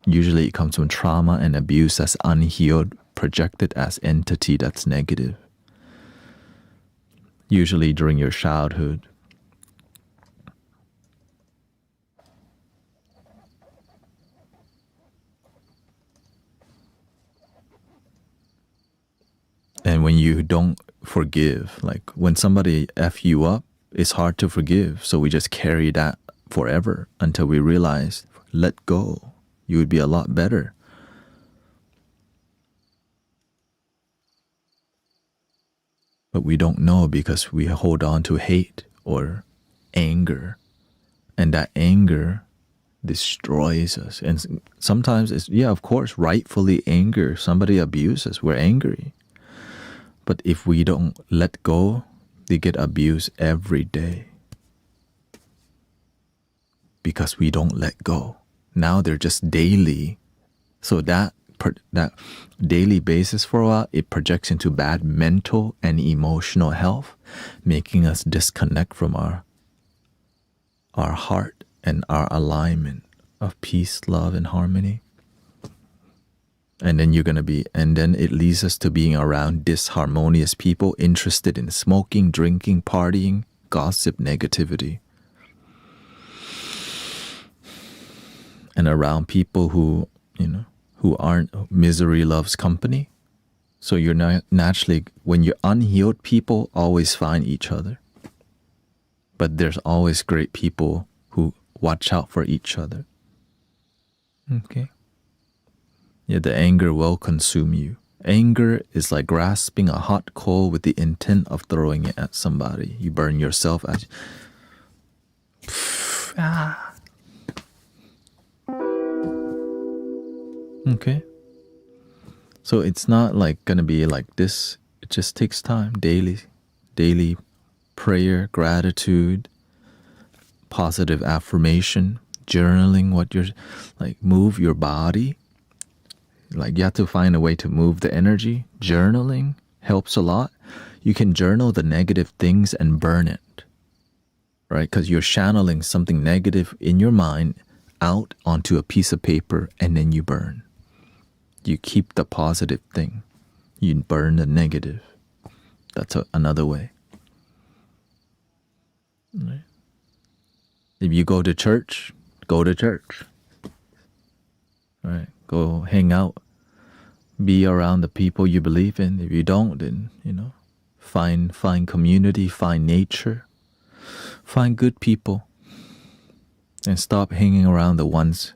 Usually it comes from trauma and abuse that's unhealed, projected as entity that's negative. Usually during your childhood. And when you don't forgive, like when somebody F you up, it's hard to forgive. So we just carry that forever until we realize, let go. You would be a lot better. But we don't know because we hold on to hate or anger. And that anger destroys us. And sometimes it's, yeah, of course, rightfully anger. Somebody abuses, we're angry. But if we don't let go, they get abused every day. Because we don't let go. Now they're just daily. So that daily basis for a while, it projects into bad mental and emotional health, making us disconnect from our heart and our alignment of peace, love, and harmony. And then then it leads us to being around disharmonious people interested in smoking, drinking, partying, gossip, negativity. And around people who aren't, misery loves company. So you're not naturally, when you're unhealed, people always find each other. But there's always great people who watch out for each other. Okay. Yeah, the anger will consume you. Anger is like grasping a hot coal with the intent of throwing it at somebody. You burn yourself as Okay. So it's not like gonna be like this. It just takes time. Daily prayer, gratitude, positive affirmation, journaling what you're like, move your body. Like you have to find a way to move the energy. Journaling helps a lot. You can journal the negative things and burn it, right? Because you're channeling something negative in your mind out onto a piece of paper and then you burn. You keep the positive thing. You burn the negative. That's another way. Right? If you go to church, go to church. Right? Go hang out. Be around the people you believe in. If you don't, then, find community, find nature, find good people, and stop hanging around the ones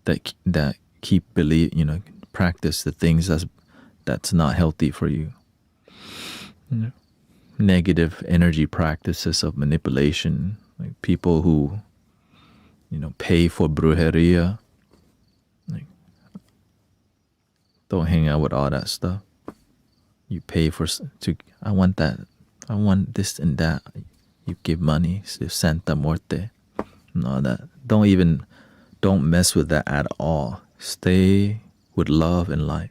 that keep practice the things that's not healthy for you. Negative energy practices of manipulation, like people who, pay for brujeria. Don't hang out with all that stuff. You pay I want that. I want this and that. You give money to Santa Muerte and all that. Don't mess with that at all. Stay with love and light.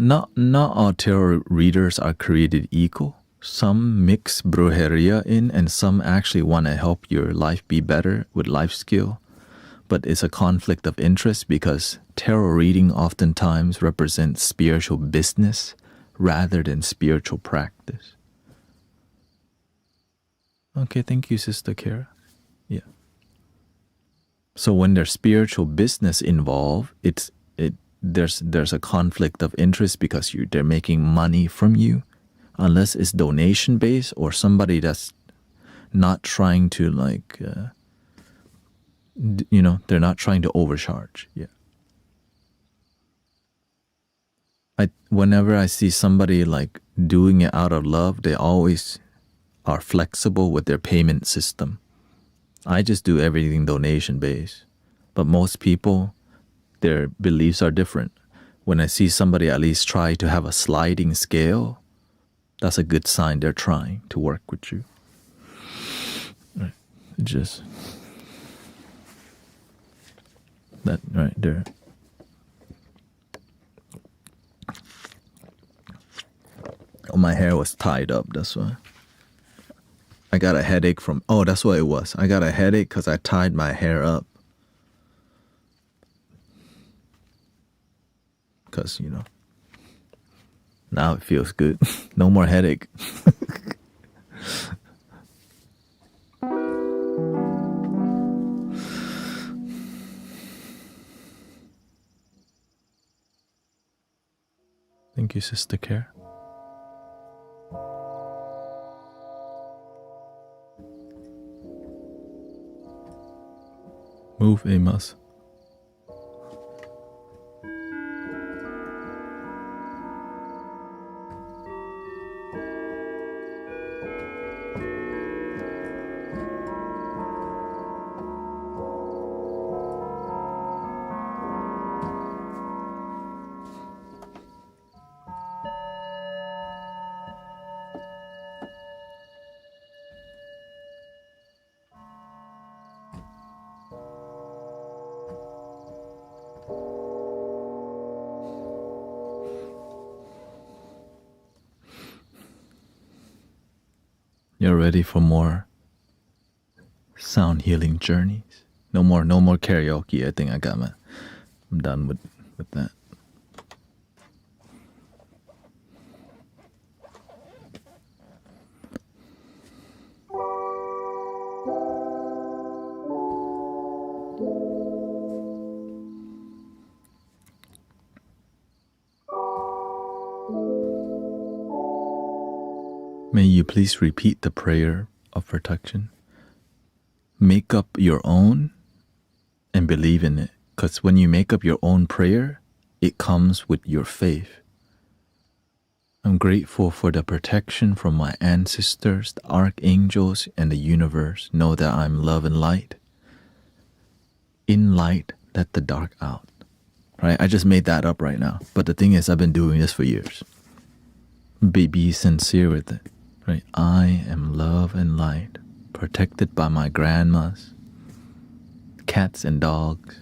Not all tarot readers are created equal. some mix brujeria in, and some actually want to help your life be better with life skill. But it's a conflict of interest because tarot reading oftentimes represents spiritual business rather than spiritual practice. Okay, thank you, Sister Kara. Yeah. So when there's spiritual business involved, there's a conflict of interest because they're making money from you, unless it's donation based or somebody that's not trying to they're not trying to overcharge. Yeah. Whenever I see somebody like doing it out of love, they always are flexible with their payment system. I just do everything donation based, but most people, their beliefs are different. When I see somebody at least try to have a sliding scale, that's a good sign they're trying to work with you. Right. Just that right there. Oh, my hair was tied up, that's why. I got a headache from, that's what it was. I got a headache because I tied my hair up. Because, now it feels good. No more headache. Thank you, Sister Care. Move, Amos. You're ready for more sound healing journeys? No more karaoke. I think I'm done with that. May you please repeat the prayer of protection. Make up your own and believe in it. Because when you make up your own prayer, it comes with your faith. I'm grateful for the protection from my ancestors, the archangels, and the universe. Know that I'm love and light. In light, let the dark out. Right? I just made that up right now. But the thing is, I've been doing this for years. Be sincere with it. Right? I am love and light, protected by my grandmas, cats and dogs.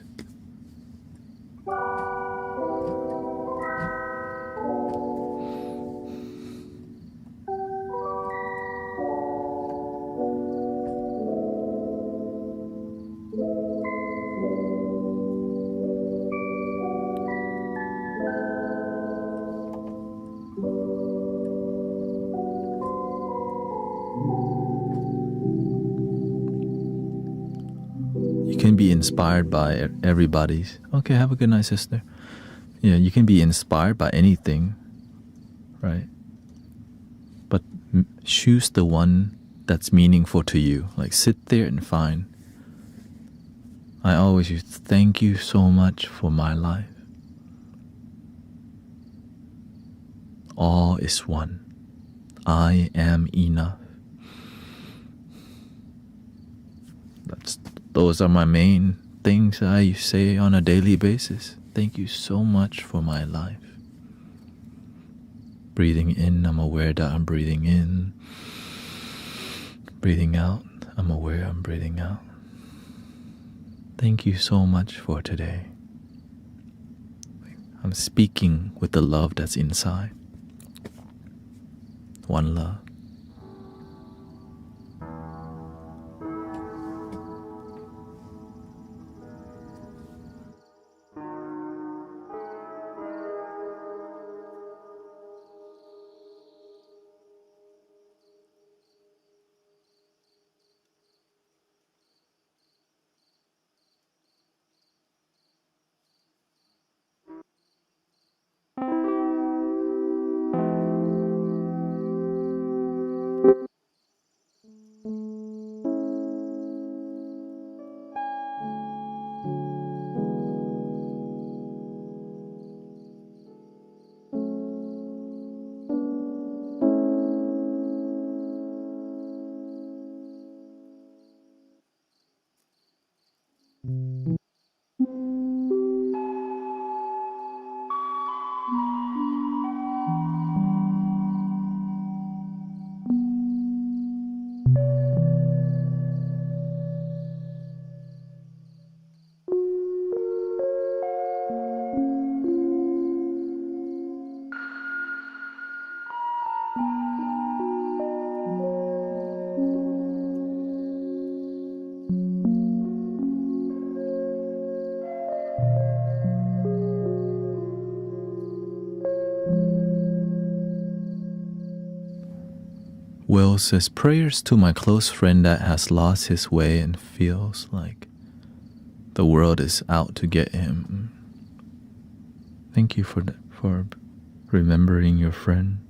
Can be inspired by everybody's. Okay, have a good night, sister. Yeah, you can be inspired by anything, right? But choose the one that's meaningful to you. Like, sit there and find. I always use, thank you so much for my life. All is one. I am enough. Those are my main things I say on a daily basis. Thank you so much for my life. Breathing in, I'm aware that I'm breathing in. Breathing out, I'm aware I'm breathing out. Thank you so much for today. I'm speaking with the love that's inside. One love. Will says, prayers to my close friend that has lost his way and feels like the world is out to get him. Thank you for remembering your friend.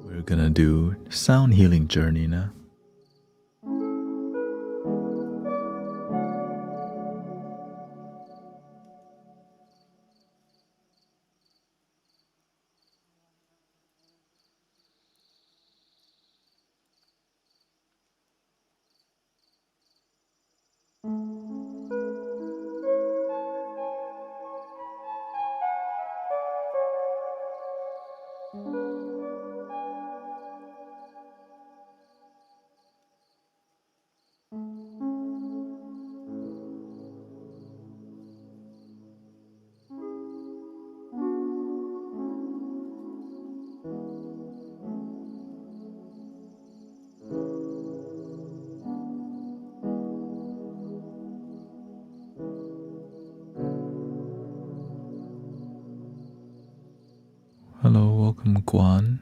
We're gonna do sound healing journey now. Hello, welcome Guan.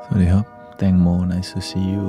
สวัสดีครับแตงโม nice to see you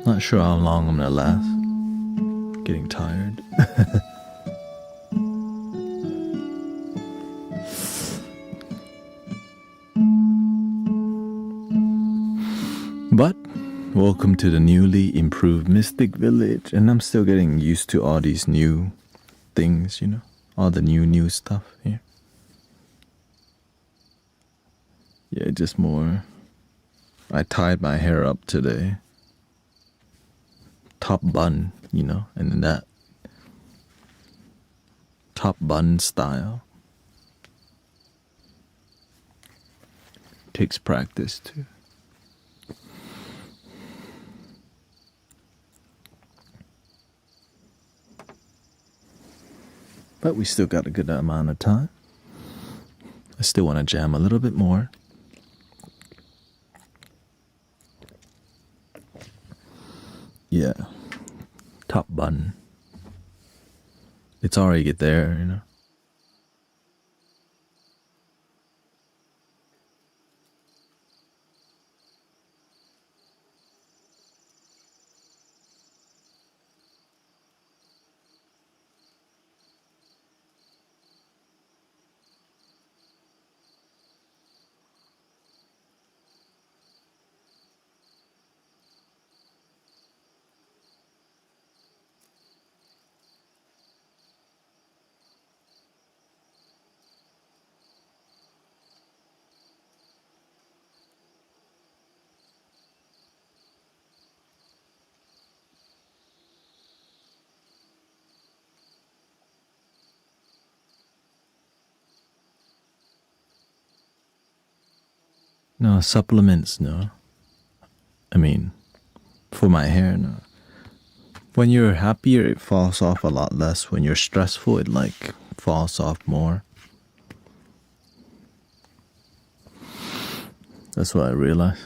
Not sure how long I'm gonna last. Getting tired. But welcome to the newly improved Mystic Village, and I'm still getting used to all these new things, all the new stuff here. Yeah, just more. I tied my hair up today. Top bun, and then that top bun style takes practice too. But we still got a good amount of time. I still want to jam a little bit more. Yeah, top bun. It's already there, No, supplements, no. I mean, for my hair, no. When you're happier, it falls off a lot less. When you're stressful, it falls off more. That's what I realized.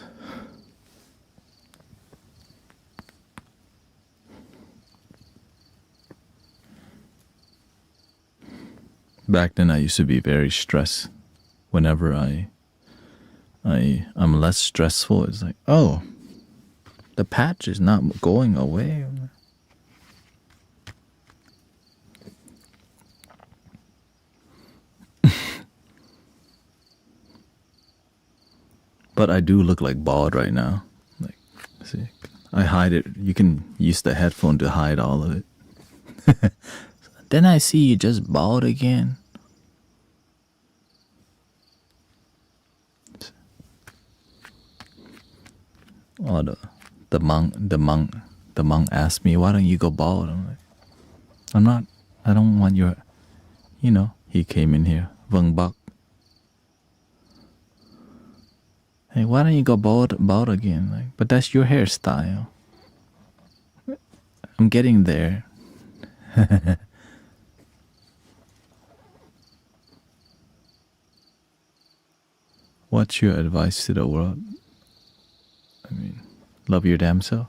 Back then, I used to be very stressed. Whenever I'm less stressful, it's like, oh, the patch is not going away. But I do look like bald right now. See, I hide it. You can use the headphone to hide all of it. Then I see you just bald again. Oh, the monk asked me, why don't you go bald? I'm like, I don't want your, he came in here, Vâng Bak. Hey, why don't you go bald again? But that's your hairstyle. I'm getting there. What's your advice to the world? I mean, love your damn self.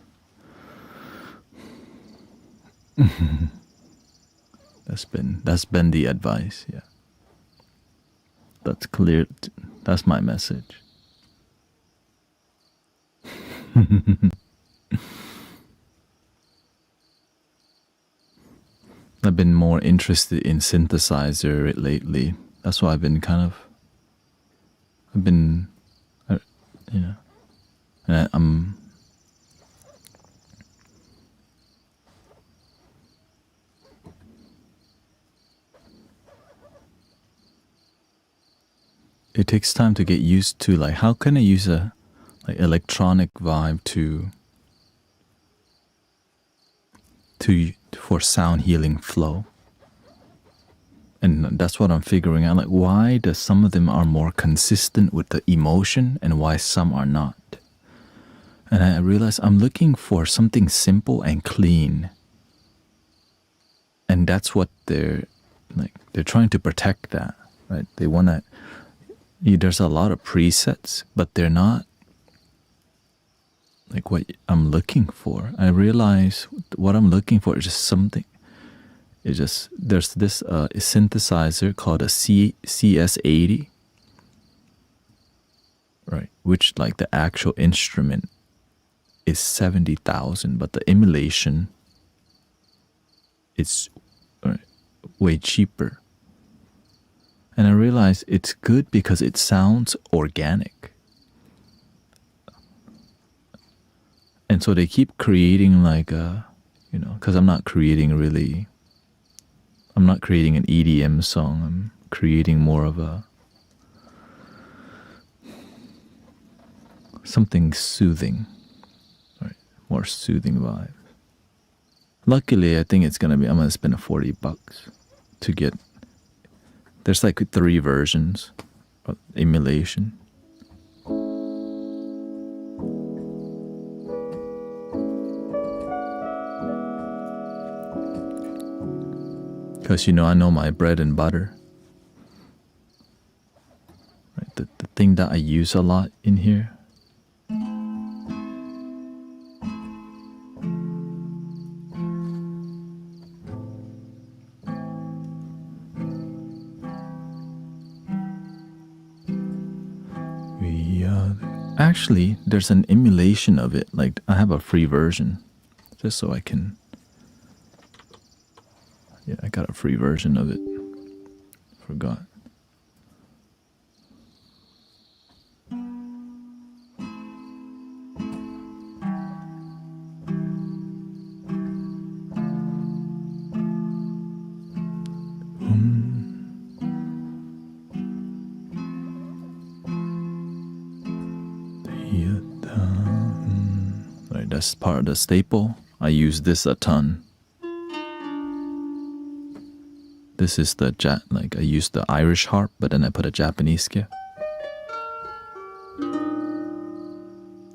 That's been the advice, yeah. That's clear. That's my message. I've been more interested in synthesizer lately. That's why I've been and I'm it takes time to get used to how can I use a electronic vibe for sound healing flow. And that's what I'm figuring out. Why does some of them are more consistent with the emotion and why some are not? And I realize I'm looking for something simple and clean. And that's what they're trying to protect that, right? They want to, there's a lot of presets, but they're not what I'm looking for. I realize what I'm looking for is just something. It's just, there's this synthesizer called a CS80, right? Which the actual instrument is 70,000, but the emulation is way cheaper. And I realized it's good because it sounds organic. And so they keep creating like a, because I'm not creating an EDM song. I'm creating more of something soothing, right? More soothing vibe. Luckily, I think I'm gonna spend $40 to get. There's like 3 versions of emulation. Because, I know my bread and butter. Right? The thing that I use a lot in here. Actually, there's an emulation of it. Like, I have a free version. Just so I can... Yeah, I got a free version of it. Forgot. Right, that's part of the staple. I use this a ton. This is the I use the Irish harp, but then I put a Japanese scale.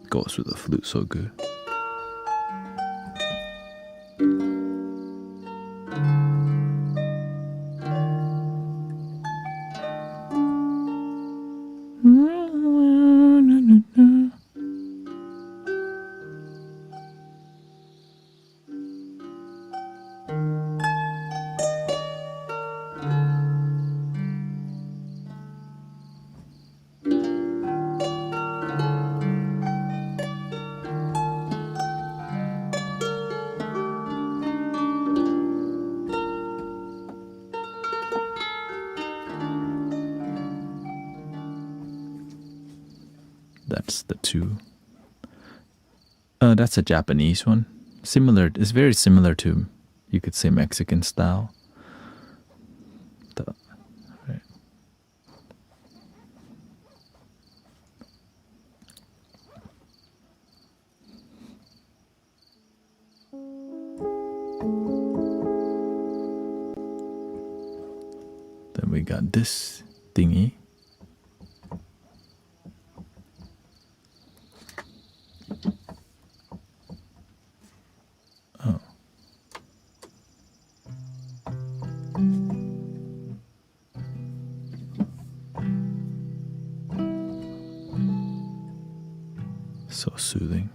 Goes with the flute so good. That's the 2. That's a Japanese one. Similar. It's very similar to, you could say, Mexican style. Right. Then we got this thingy. So soothing.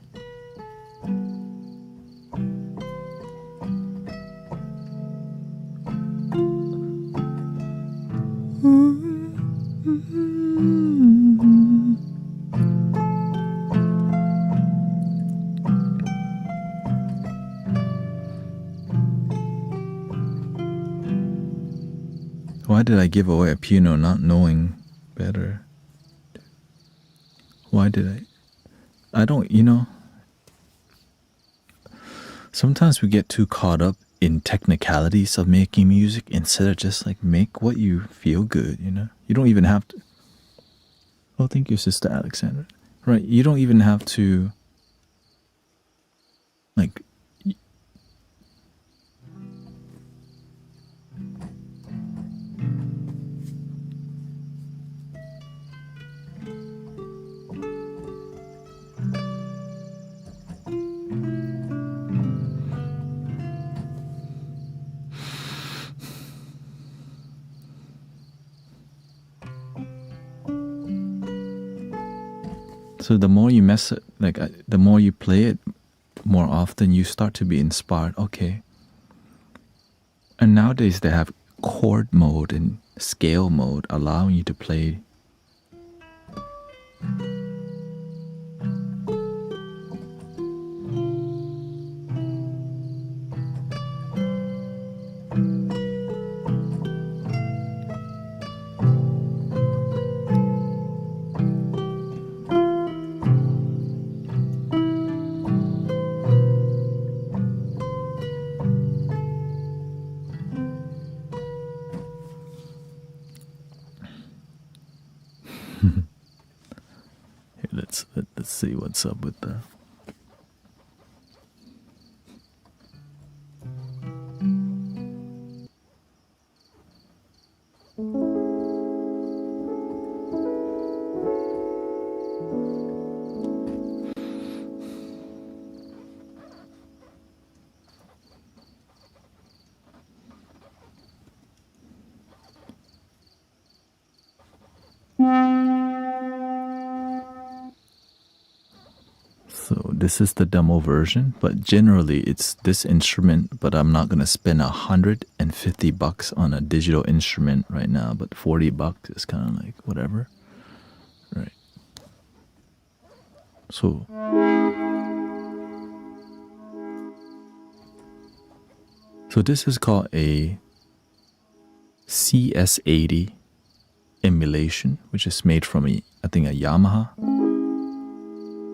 Why did I give away a piano not knowing better? Why did I don't, sometimes we get too caught up in technicalities of making music instead of just like make what you feel good, You don't even have to. Oh, thank you, Sister Alexandra. Right, you don't even have to like So the more you the more you play it, more often you start to be inspired. Okay. And nowadays they have chord mode and scale mode allowing you to play. let's see what's up with that. So this is the demo version, but generally it's this instrument, but I'm not gonna spend $150 on a digital instrument right now, but $40 is kind of like whatever, right? So this is called a CS80 emulation, which is made from I think a Yamaha.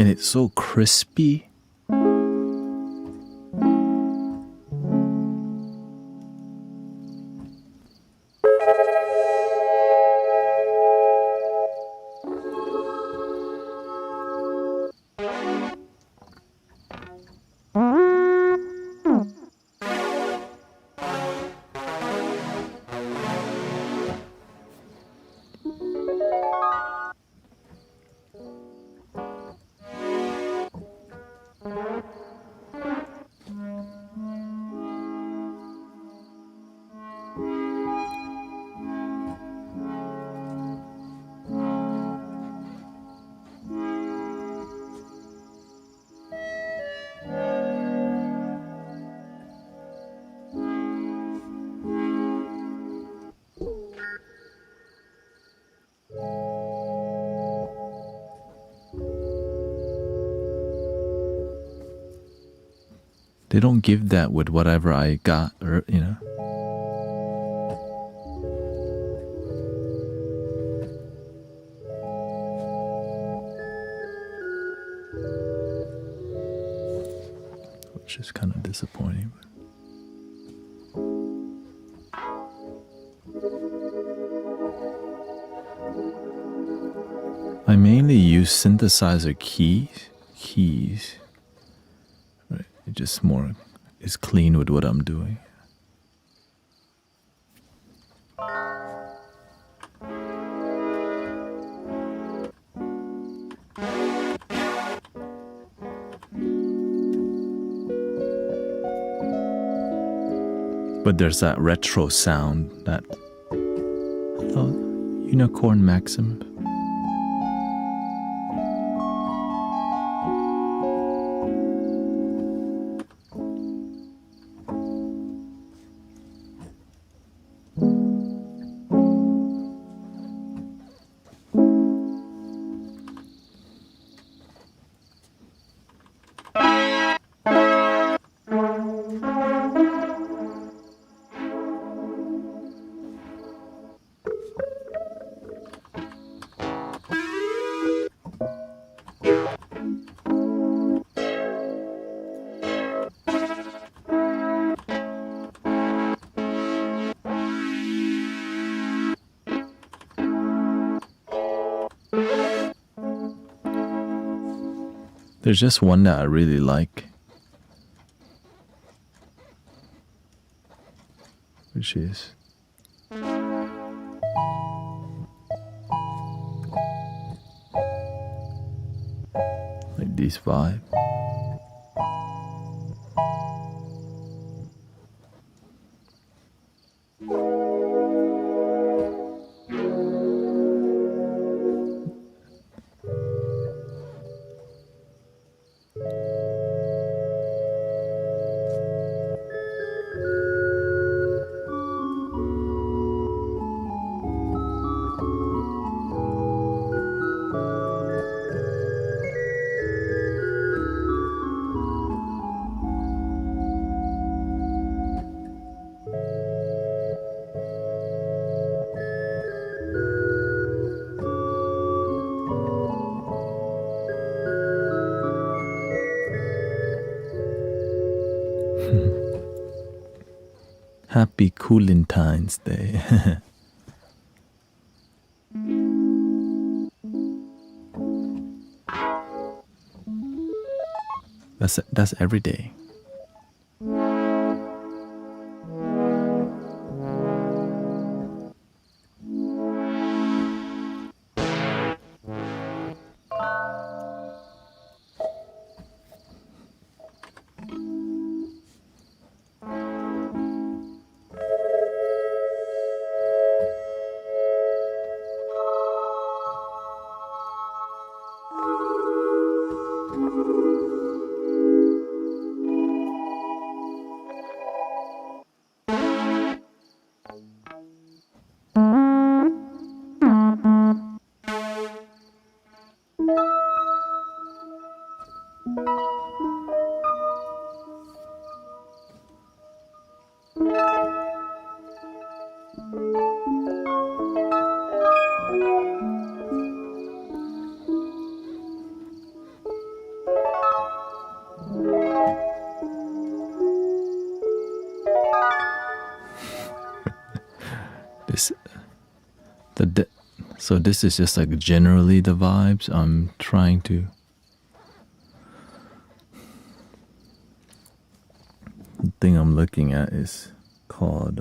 And it's so crispy. They don't give that with whatever I got, or you know. Which is kind of disappointing. I mainly use synthesizer keys. Right, it just more is clean with what I'm doing. But there's that retro sound, that unicorn maxim. There's just one that I really like, which is like this vibe. Happy Valentine's Day. That's every day. This so this is just like generally the vibes I'm trying to. The thing I'm looking at is called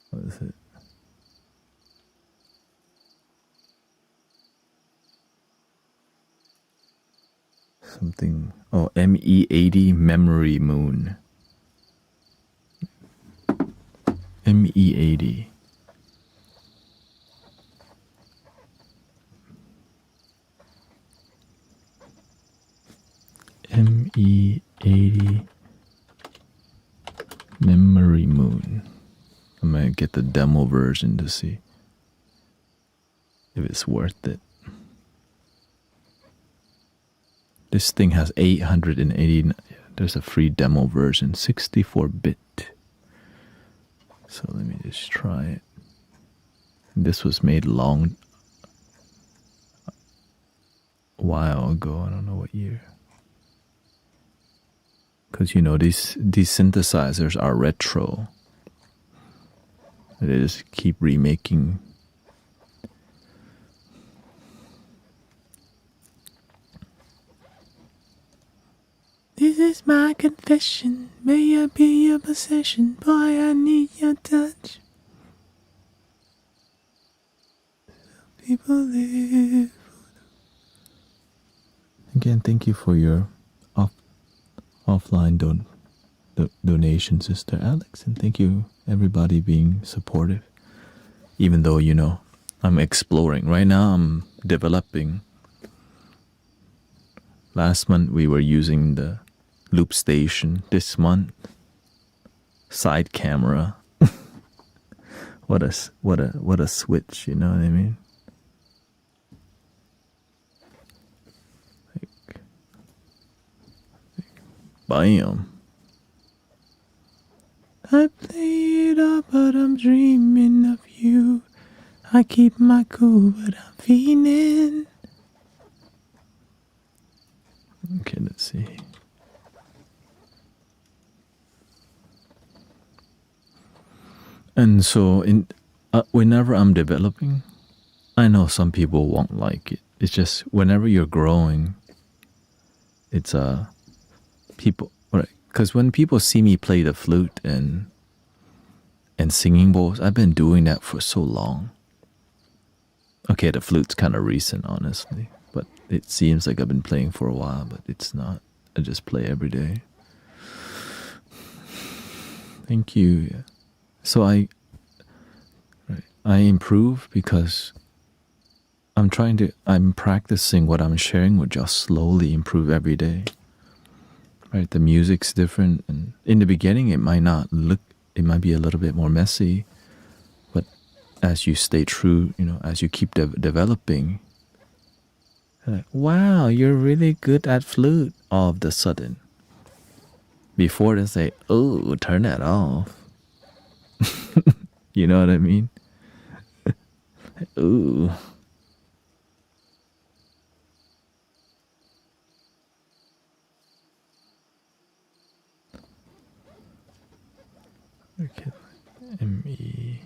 what is it? Something. Oh, ME80 Memory Moon. ME80. ME80 Memory Moon. I might get the demo version to see if it's worth it. This thing has 880. There's a free demo version, 64-bit. So let me just try it. This was made long while ago. I don't know what year. Because you know these synthesizers are retro. They just keep remaking. This is my confession. May I be your possession? Boy, I need your touch. People live. Again, thank you for your offline donation, Sister Alex, and thank you everybody being supportive. Even though, you know, I'm exploring. Right now I'm developing. Last month we were using the loop station. This month, side camera. what a switch, you know what I mean? Bam. I play it up, but I'm dreaming of you. I keep my cool, but I'm feeling. Okay, let's see. And so, whenever I'm developing, I know some people won't like it. It's just whenever you're growing, it's people, right? Because when people see me play the flute and singing bowls, I've been doing that for so long. Okay, the flute's kind of recent, honestly, but it seems like I've been playing for a while, but it's not. I just play every day. Thank you. So I improve because I'm practicing what I'm sharing, which I'll slowly improve every day. Right, the music's different, and in the beginning it might be a little bit more messy, but as you stay true, you know, as you keep developing, like, wow, you're really good at flute all of the sudden. Before they say, oh, turn that off. You know what I mean? Ooh. Okay, ME.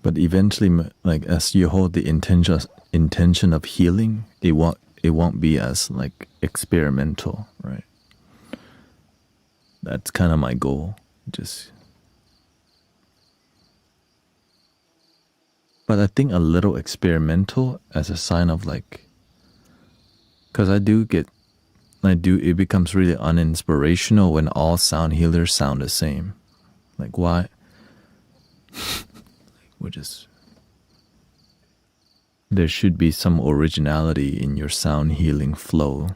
But eventually, like as you hold the intention of healing, it won't be as like experimental, right? That's kind of my goal. But I think a little experimental as a sign of like, because it becomes really uninspirational when all sound healers sound the same. Like why? There should be some originality in your sound healing flow.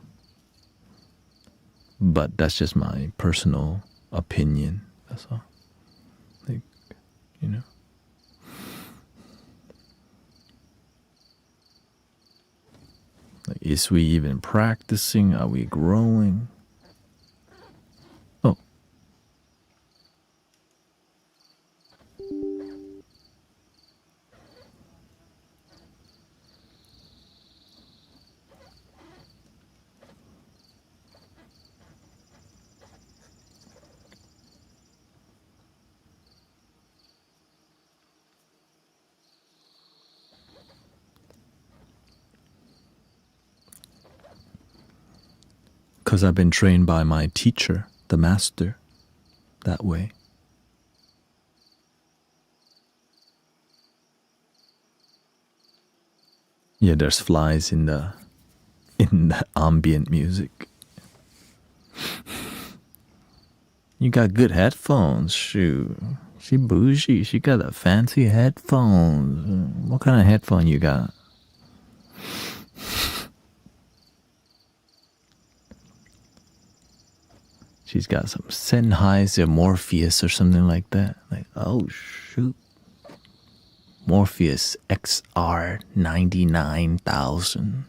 But that's just my personal opinion. That's all. Like, you know. Like, is we even practicing? Are we growing? Oh. Because I've been trained by my teacher, the master, that way. Yeah, there's flies in the ambient music. You got good headphones, shoot. She bougie. She got a fancy headphones. What kind of headphone you got? She's got some Sennheiser Morpheus or something like that. Like, oh shoot. Morpheus XR 99,000.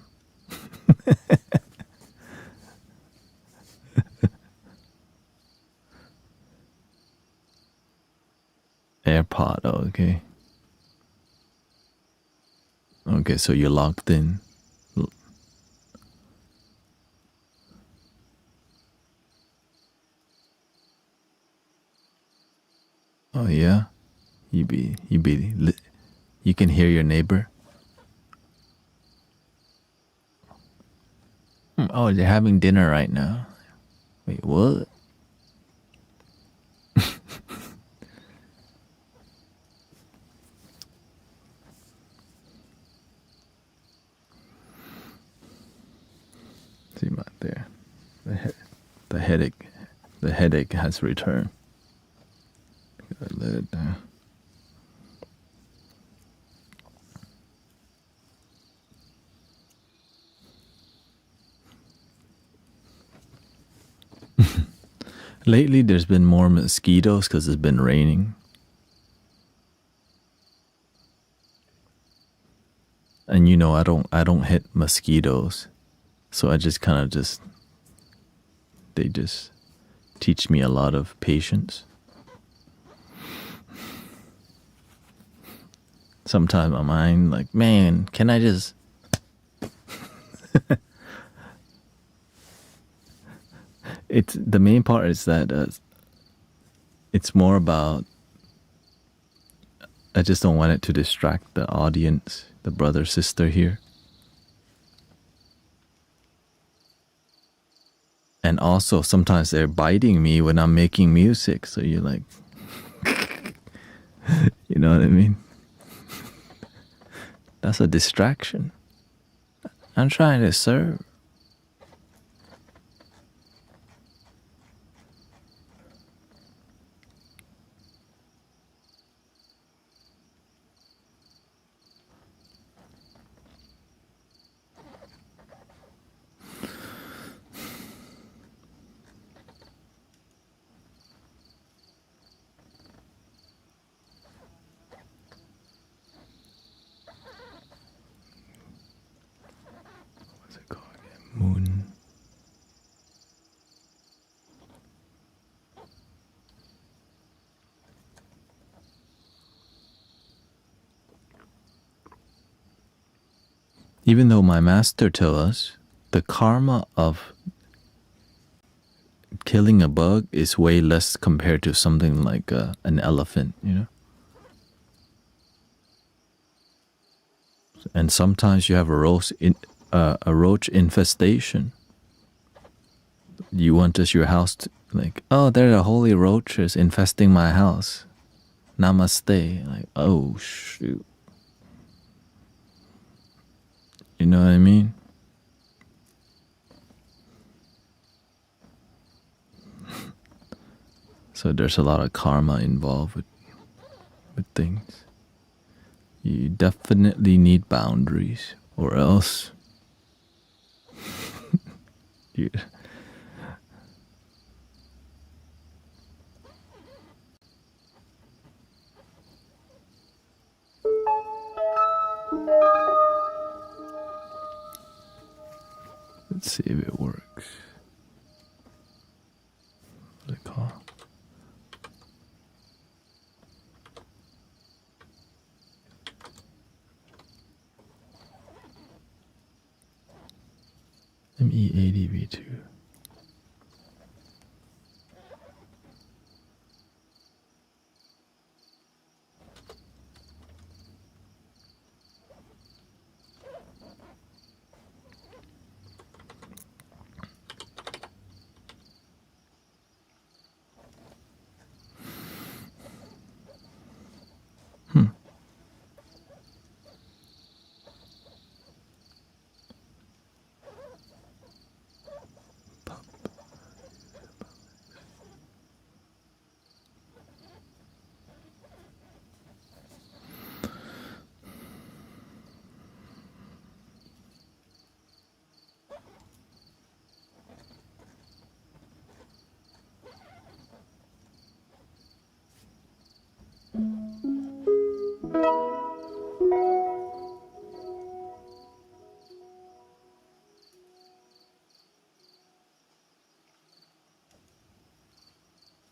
AirPod, okay. Okay, so you're locked in. Oh yeah, you can hear your neighbor. Oh, they're having dinner right now. Wait, what? See right there, the headache has returned. Gotta let it down. Lately, there's been more mosquitoes because it's been raining. And you know, I don't hit mosquitoes, so I just kind of they just teach me a lot of patience. Sometimes my mind like, man, can I just it's the main part is that it's more about I just don't want it to distract the audience, the brother sister here. And also sometimes they're biting me when I'm making music, so you're like you know what I mean? That's a distraction. I'm trying to serve. Moon. Even though my master tells us the karma of killing a bug is way less compared to something like an elephant, you know? And sometimes you have a roach infestation. You want just your house to, like, oh, there are holy roaches infesting my house. Namaste. Like, oh, shoot. You know what I mean? So there's a lot of karma involved with things. You definitely need boundaries, or else you, let's see if it works. What's it called? ME80V2.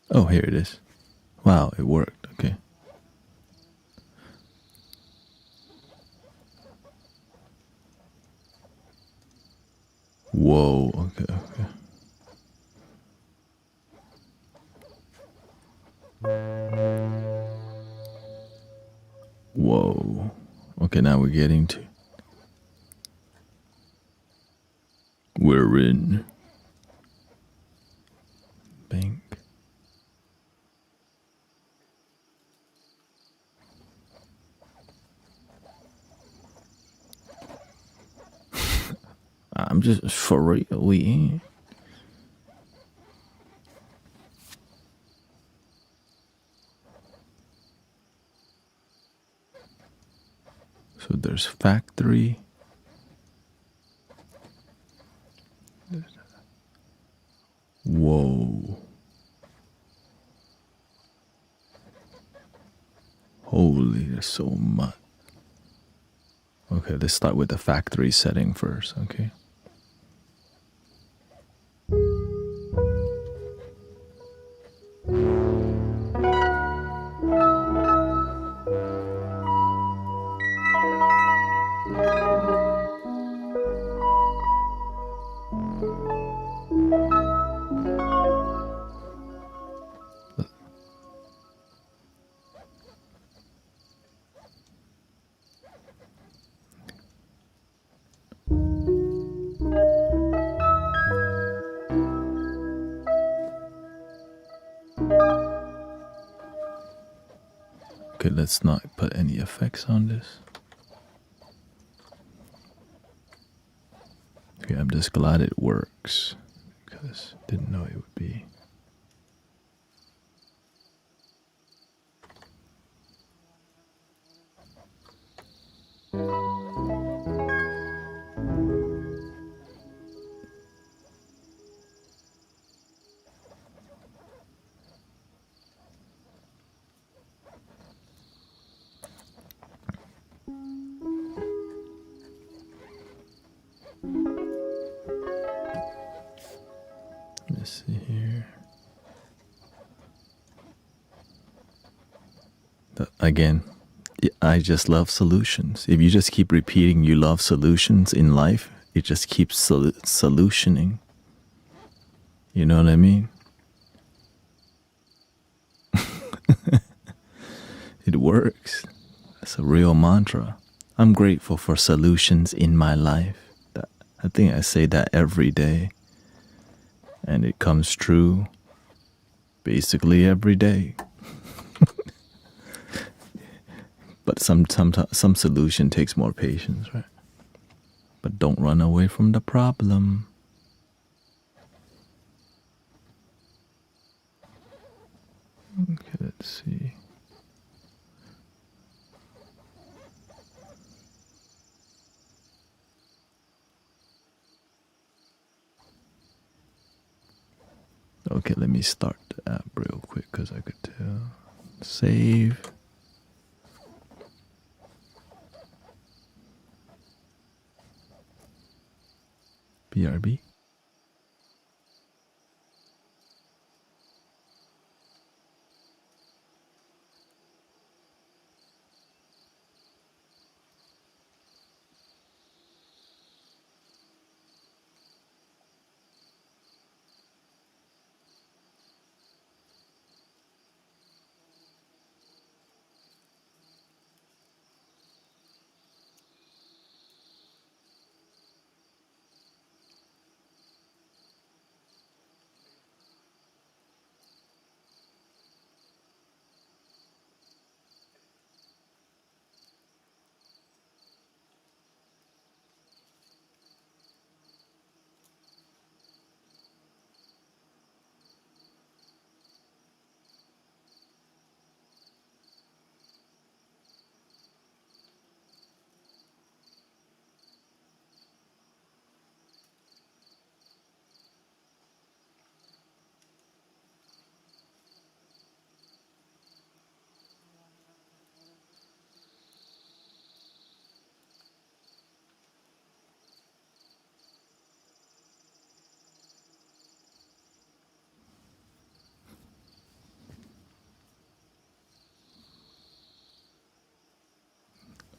Oh, here it is. Wow, it worked. Okay. Whoa. Okay. Whoa. Okay, now we're getting to. We're in. Bank. I'm just for real. We in. So there's factory. Whoa. Holy, there's so much. Okay, let's start with the factory setting first, okay? Okay, let's not put any effects on this. Okay, I'm just glad it works because didn't know it would be. Let's see here. Again, I just love solutions. If you just keep repeating you love solutions in life, it just keeps solutioning. You know what I mean? It works. It's a real mantra. I'm grateful for solutions in my life. I think I say that every day, and it comes true basically every day. But some solution takes more patience, right? But don't run away from the problem. Okay, let's see. Okay, let me start the app real quick because I could tell. Save. BRB.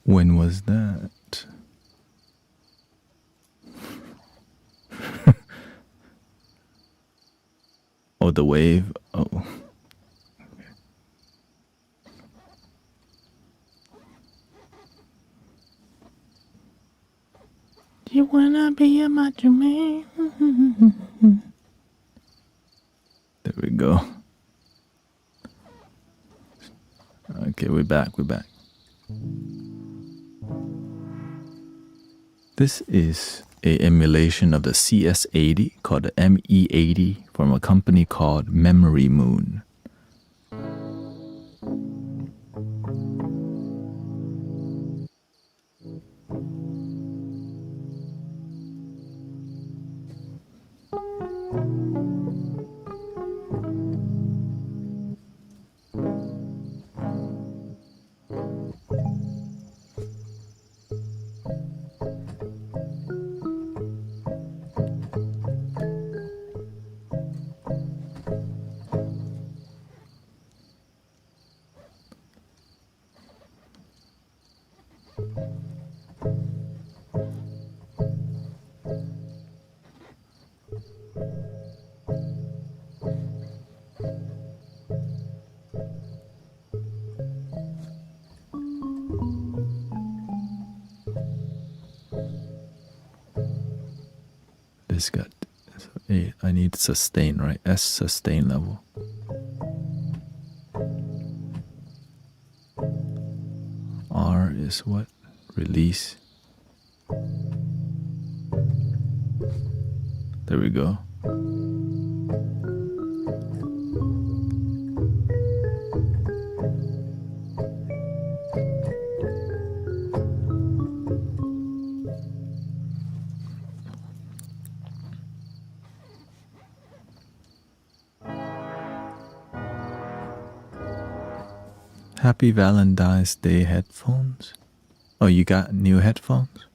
When was that? Oh, the wave. Oh. You wanna be a macho man? There we go. Okay, we're back. This is a emulation of the CS80 called the ME80 from a company called Memory Moon. This got A. I need sustain, right? S sustain level. R is what? Release. There we go. Happy Valentine's Day headphones. Oh, you got new headphones?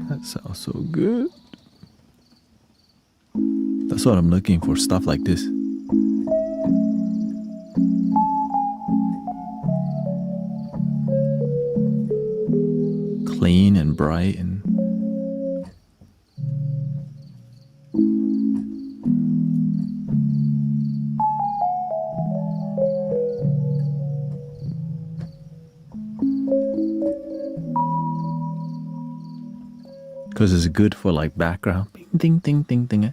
That sounds so good. That's what I'm looking for, stuff like this. Clean and bright and Because it's good for like background. Ding, ding, ding, ding.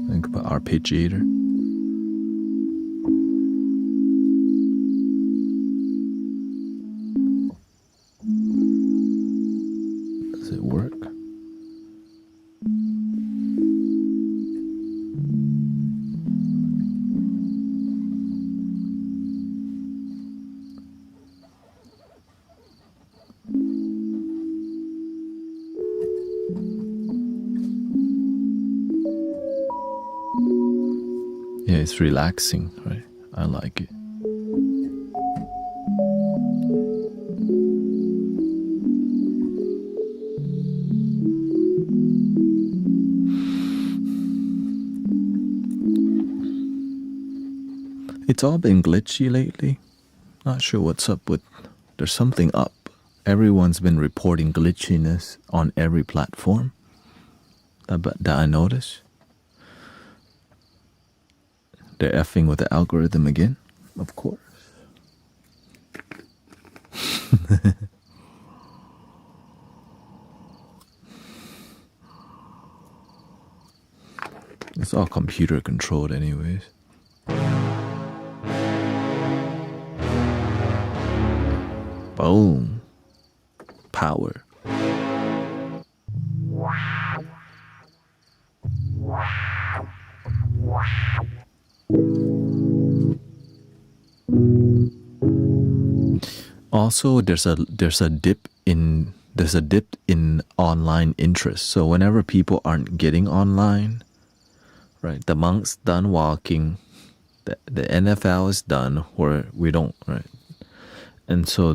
Think about arpeggiator. Does it work? Yeah, it's relaxing, right? I like it. It's all been glitchy lately. Not sure what's up with. There's something up. Everyone's been reporting glitchiness on every platform that I notice. They're effing with the algorithm again, of course. It's all computer controlled anyways. Boom. Power. Also, there's a dip in online interest. So whenever people aren't getting online, right? The monk's done walking, the NFL is done, where we don't, right? And so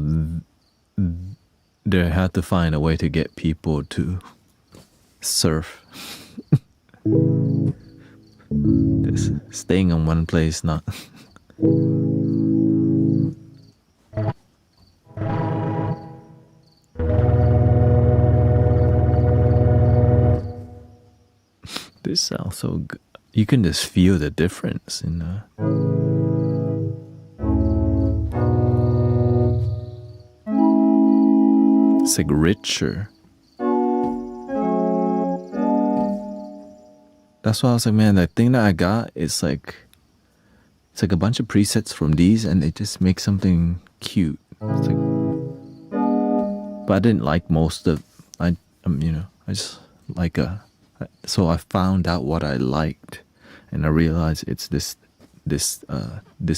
they had to find a way to get people to surf. Just staying in one place, not. This sounds so good. You can just feel the difference in the. It's like richer. That's why I was like, man, the thing that I got is like, it's like a bunch of presets from these, and they just make something cute. It's like, but I didn't like most of. I just like a. So I found out what I liked, and I realized it's this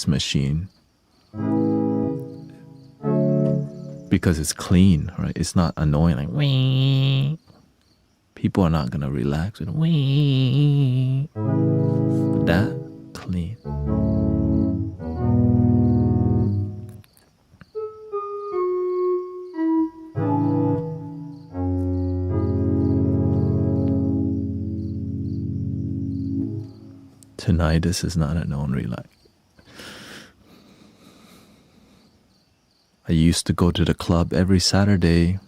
machine. Because it's clean, right? It's not annoying, like wee. People are not gonna relax with wee. But that clean. Tinnitus is not a known relax. I used to go to the club every Saturday,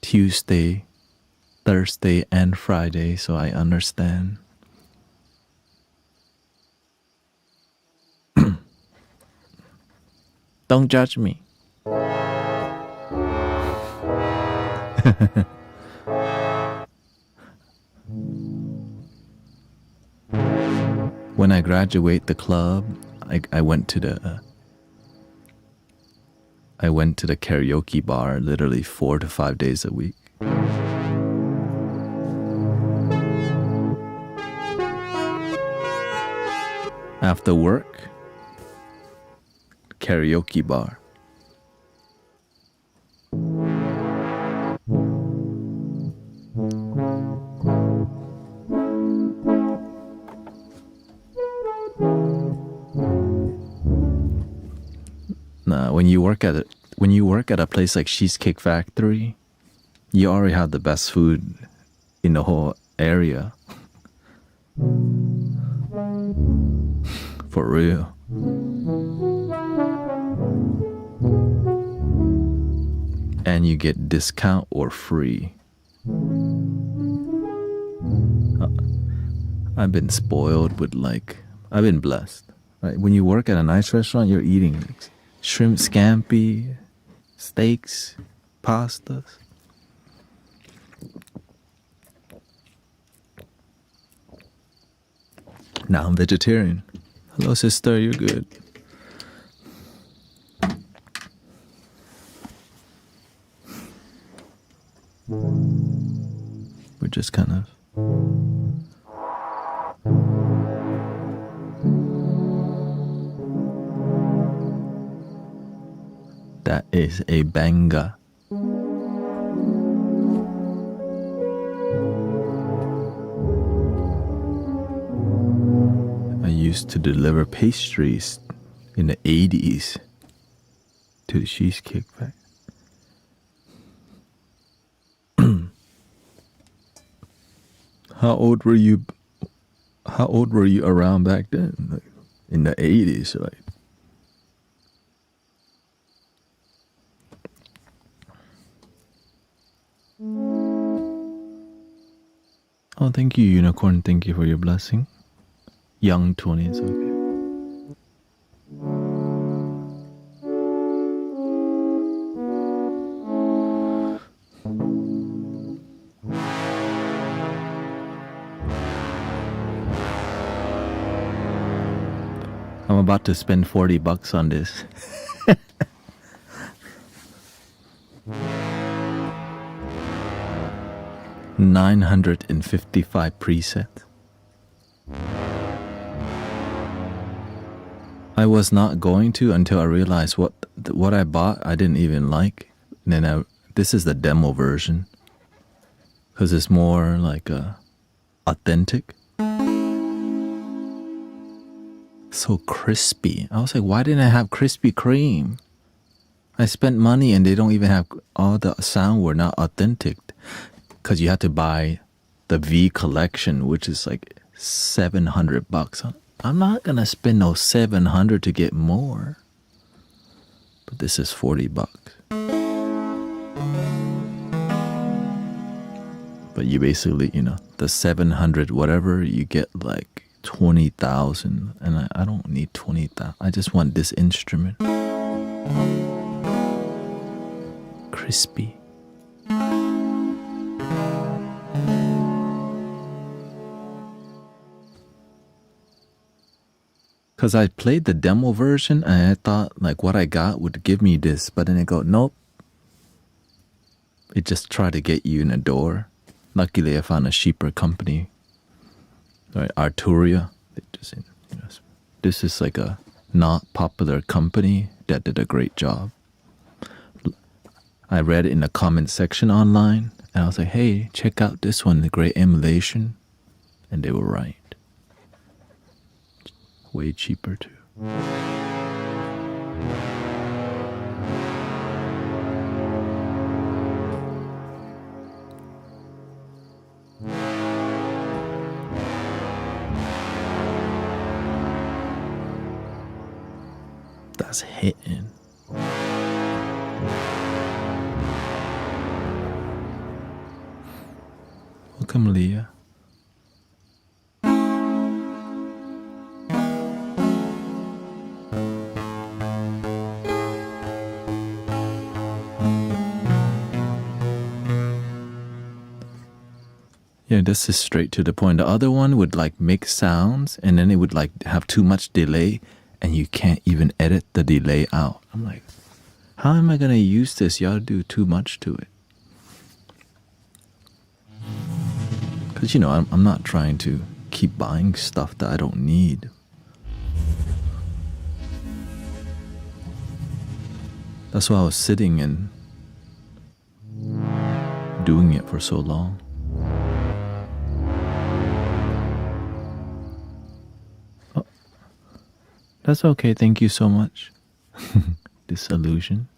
Tuesday, Thursday, and Friday, so I understand. Don't judge me. When I graduate the club, I went to the karaoke bar literally 4 to 5 days a week. After work, karaoke bar. When when you work at a place like Cheesecake Factory, you already have the best food in the whole area. For real. And you get discount or free. I've been spoiled with I've been blessed. Right? When you work at a nice restaurant, you're eating shrimp scampi, steaks, pastas. Now I'm vegetarian. Hello, sister, you're good. We're just kind of that is a banga. I used to deliver pastries in the 80s to the Cheesecake Factory. How old were you around back then? In the 80s, right? Oh, thank you, Unicorn. Thank you for your blessing. Young 20s, okay. I'm about to spend $40 on this. $955 presets. I was not going to until I realized what I bought I didn't even like. And then this is the demo version because it's more like authentic. So crispy. I was like, why didn't I have Krispy Kreme? I spent money and they don't even have, all the sound were not authentic because you had to buy the V collection, which is like $700. I'm not gonna spend no $700 to get more. But this is $40. But you basically, the 700 whatever, you get like 20,000, and I don't need 20,000. I just want this instrument. Crispy. Because I played the demo version and I thought like what I got would give me this, but then it go, nope. It just tried to get you in a door. Luckily I found a cheaper company. Right, Arturia. This is like a not popular company that did a great job. I read it in the comment section online and I was like, hey, check out this one, the great emulation. And they were right. Way cheaper too. That's hitting. Welcome, Leah. Yeah, this is straight to the point. The other one would like make sounds and then it would like have too much delay and you can't even edit the delay out. I'm like, how am I going to use this? Y'all do too much to it. Because, I'm not trying to keep buying stuff that I don't need. That's why I was sitting and doing it for so long. Oh, that's okay. Thank you so much. Disillusion.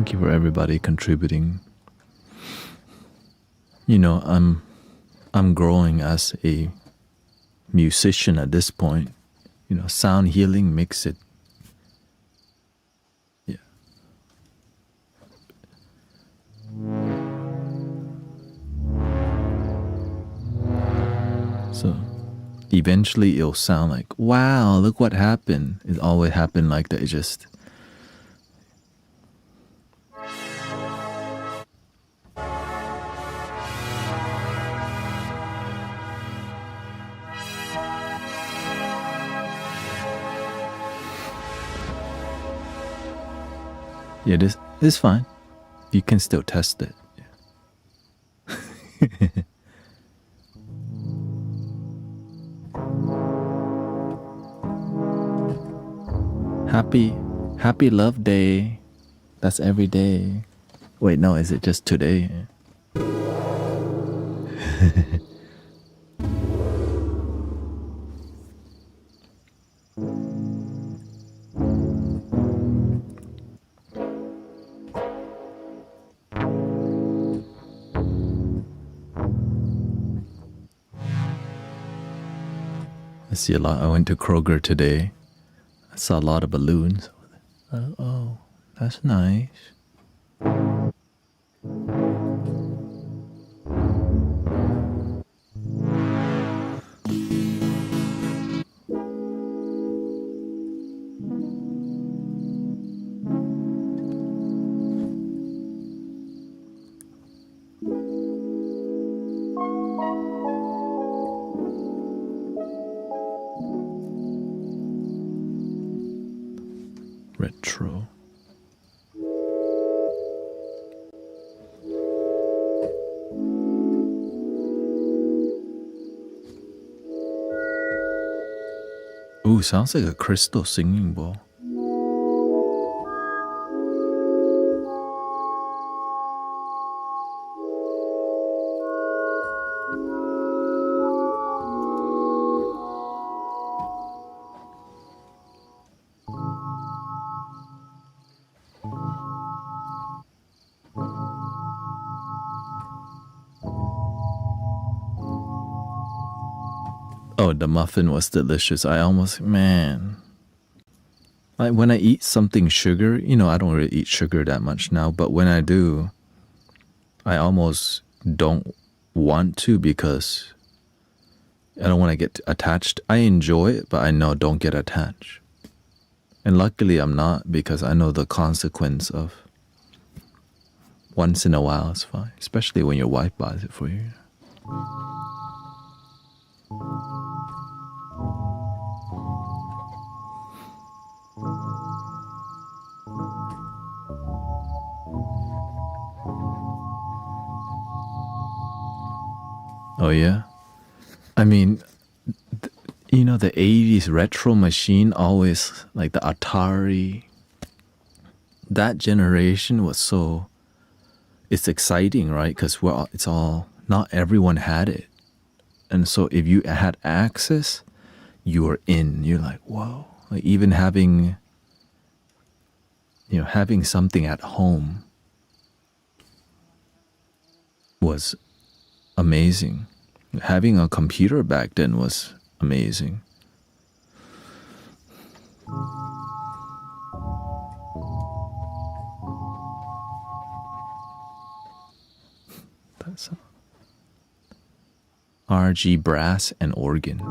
Thank you for everybody contributing. You know, I'm growing as a musician at this point. You know, sound healing makes it. Yeah. So eventually it'll sound like, wow, look what happened. It always happened like that. It just. Yeah, this is fine. You can still test it. Yeah. Happy Love Day. That's every day. Wait, no, is it just today? I see a lot. I went to Kroger today. I saw a lot of balloons. Oh, that's nice. Retro. Ooh, sounds like a crystal singing bowl. Oh, the muffin was delicious. I almost, man. Like when I eat something sugar, you know, I don't really eat sugar that much now, but when I do, I almost don't want to because I don't want to get attached. I enjoy it, but I know don't get attached. And luckily I'm not because I know the consequence of once in a while is fine, especially when your wife buys it for you. Oh yeah? I mean, you know, the 80s retro machine always, like the Atari, that generation was so, it's exciting, right? Because it's all, not everyone had it. And so if you had access, you were in. You're like, whoa. Like even having, you know, having something at home was amazing. Having a computer back then was amazing. That's RG brass and organ.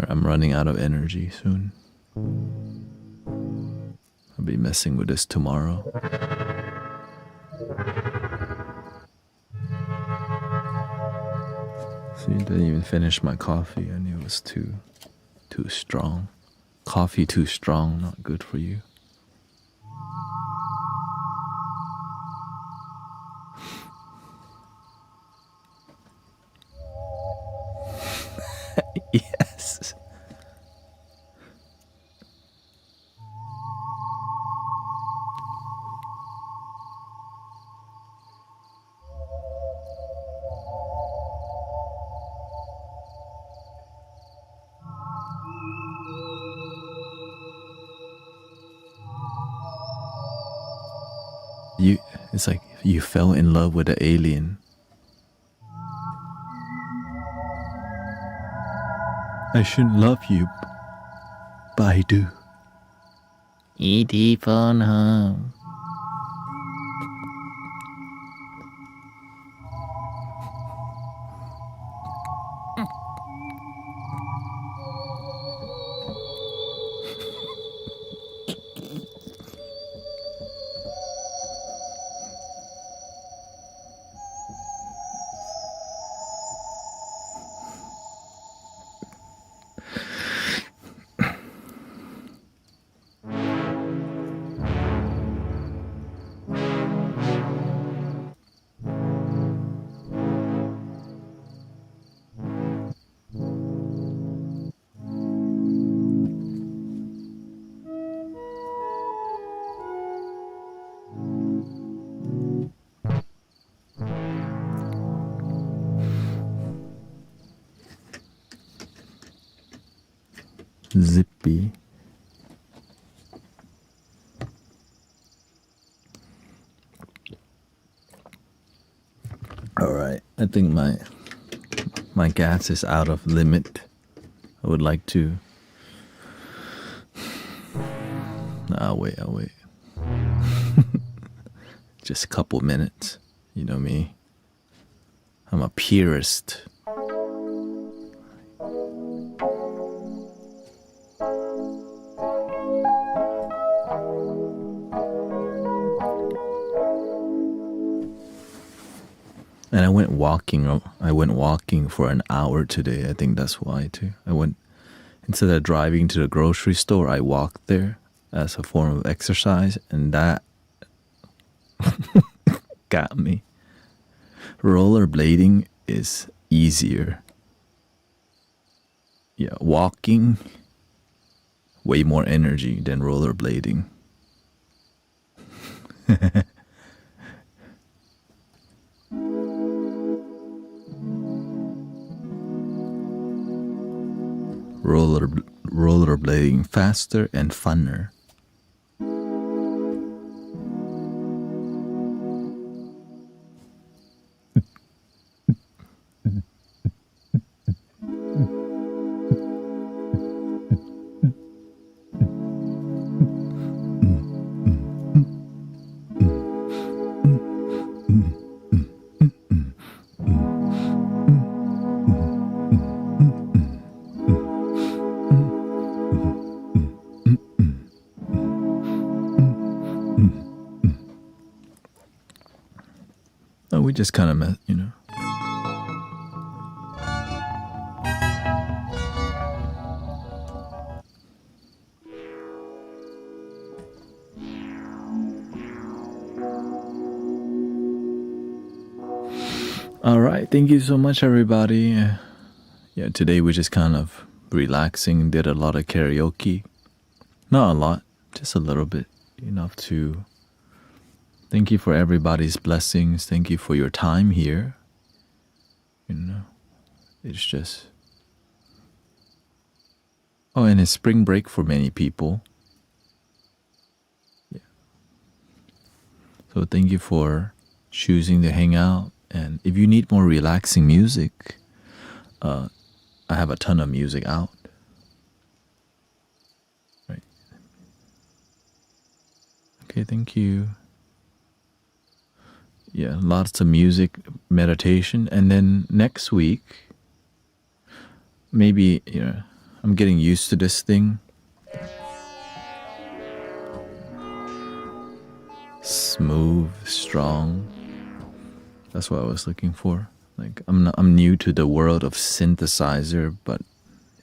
I'm running out of energy soon. I'll be messing with this tomorrow. See, I didn't even finish my coffee. I knew it was too strong. Coffee too strong, not good for you. It's like you fell in love with an alien. I shouldn't love you, but I do. E.T. phone home. Zippy. All right, I think my gas is out of limit. I would like to. I'll wait. Just a couple minutes. You know me. I'm a purist. And I went walking for an hour today. I think that's why too. Instead of driving to the grocery store, I walked there as a form of exercise, and that got me. Rollerblading is easier. Yeah, walking, way more energy than rollerblading. Rollerblading faster and funner. We just kind of met, you know. All right, thank you so much, everybody. Yeah, today we just kind of relaxing, did a lot of karaoke. Not a lot, just a little bit, enough to. Thank you for everybody's blessings. Thank you for your time here. You know, it's just. Oh, and it's spring break for many people. Yeah. So thank you for choosing to hang out. And if you need more relaxing music, I have a ton of music out. Right. Okay, thank you. Yeah, lots of music, meditation, and then next week, maybe, you know, I'm getting used to this thing. Smooth, strong. That's what I was looking for. Like I'm new to the world of synthesizer, but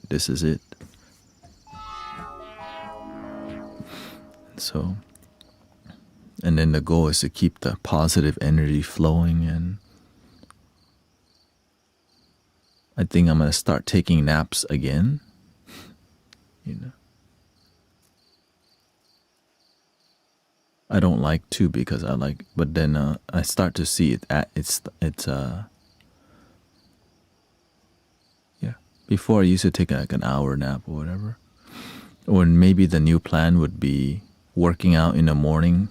this is it. So. And then the goal is to keep the positive energy flowing, and I think I'm going to start taking naps again. You know. I don't like to because I like, but then I start to see it at yeah. Before I used to take like an hour nap or whatever. Or maybe the new plan would be working out in the morning.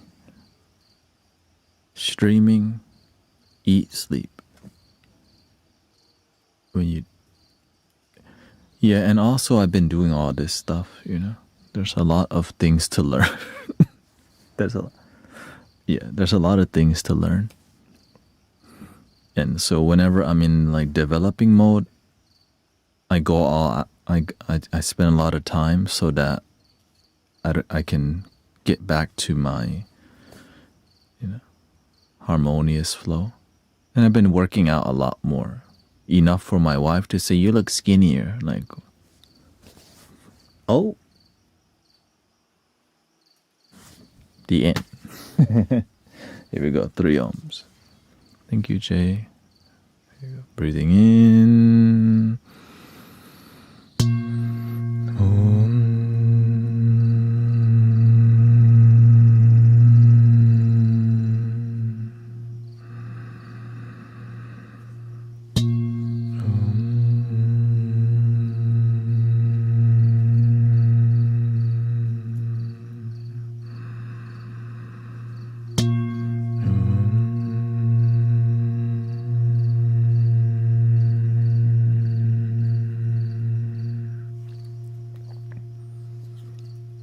streaming, eat, sleep. Yeah, and also I've been doing all this stuff, There's a lot of things to learn. there's a lot of things to learn. And so whenever I'm in like developing mode, I spend a lot of time so that I can get back to my harmonious flow. And I've been working out a lot more. Enough for my wife to say, you look skinnier. Like, oh. The end. Here we go. 3 ohms. Thank you, Jay. Here we go. Breathing in.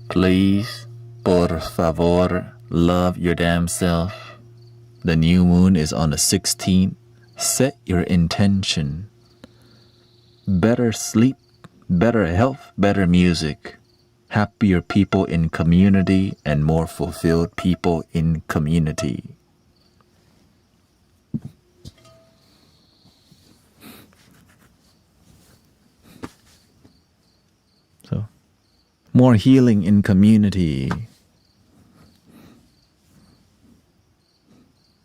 Please, por favor, love your damn self. The new moon is on the 16th. Set your intention. Better sleep, better health, better music. Happier people in community and more fulfilled people in community. So, more healing in community.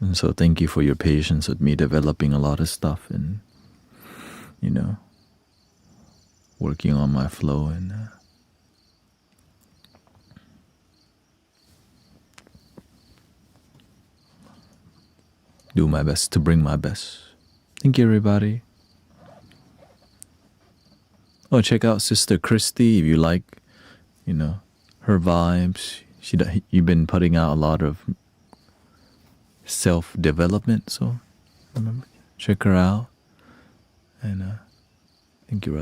And so thank you for your patience with me developing a lot of stuff and, working on my flow and do my best to bring my best. Thank you, everybody. Oh, check out Sister Christy if you like, her vibes. You've been putting out a lot of self-development, so remember, check her out. And thank you, brother.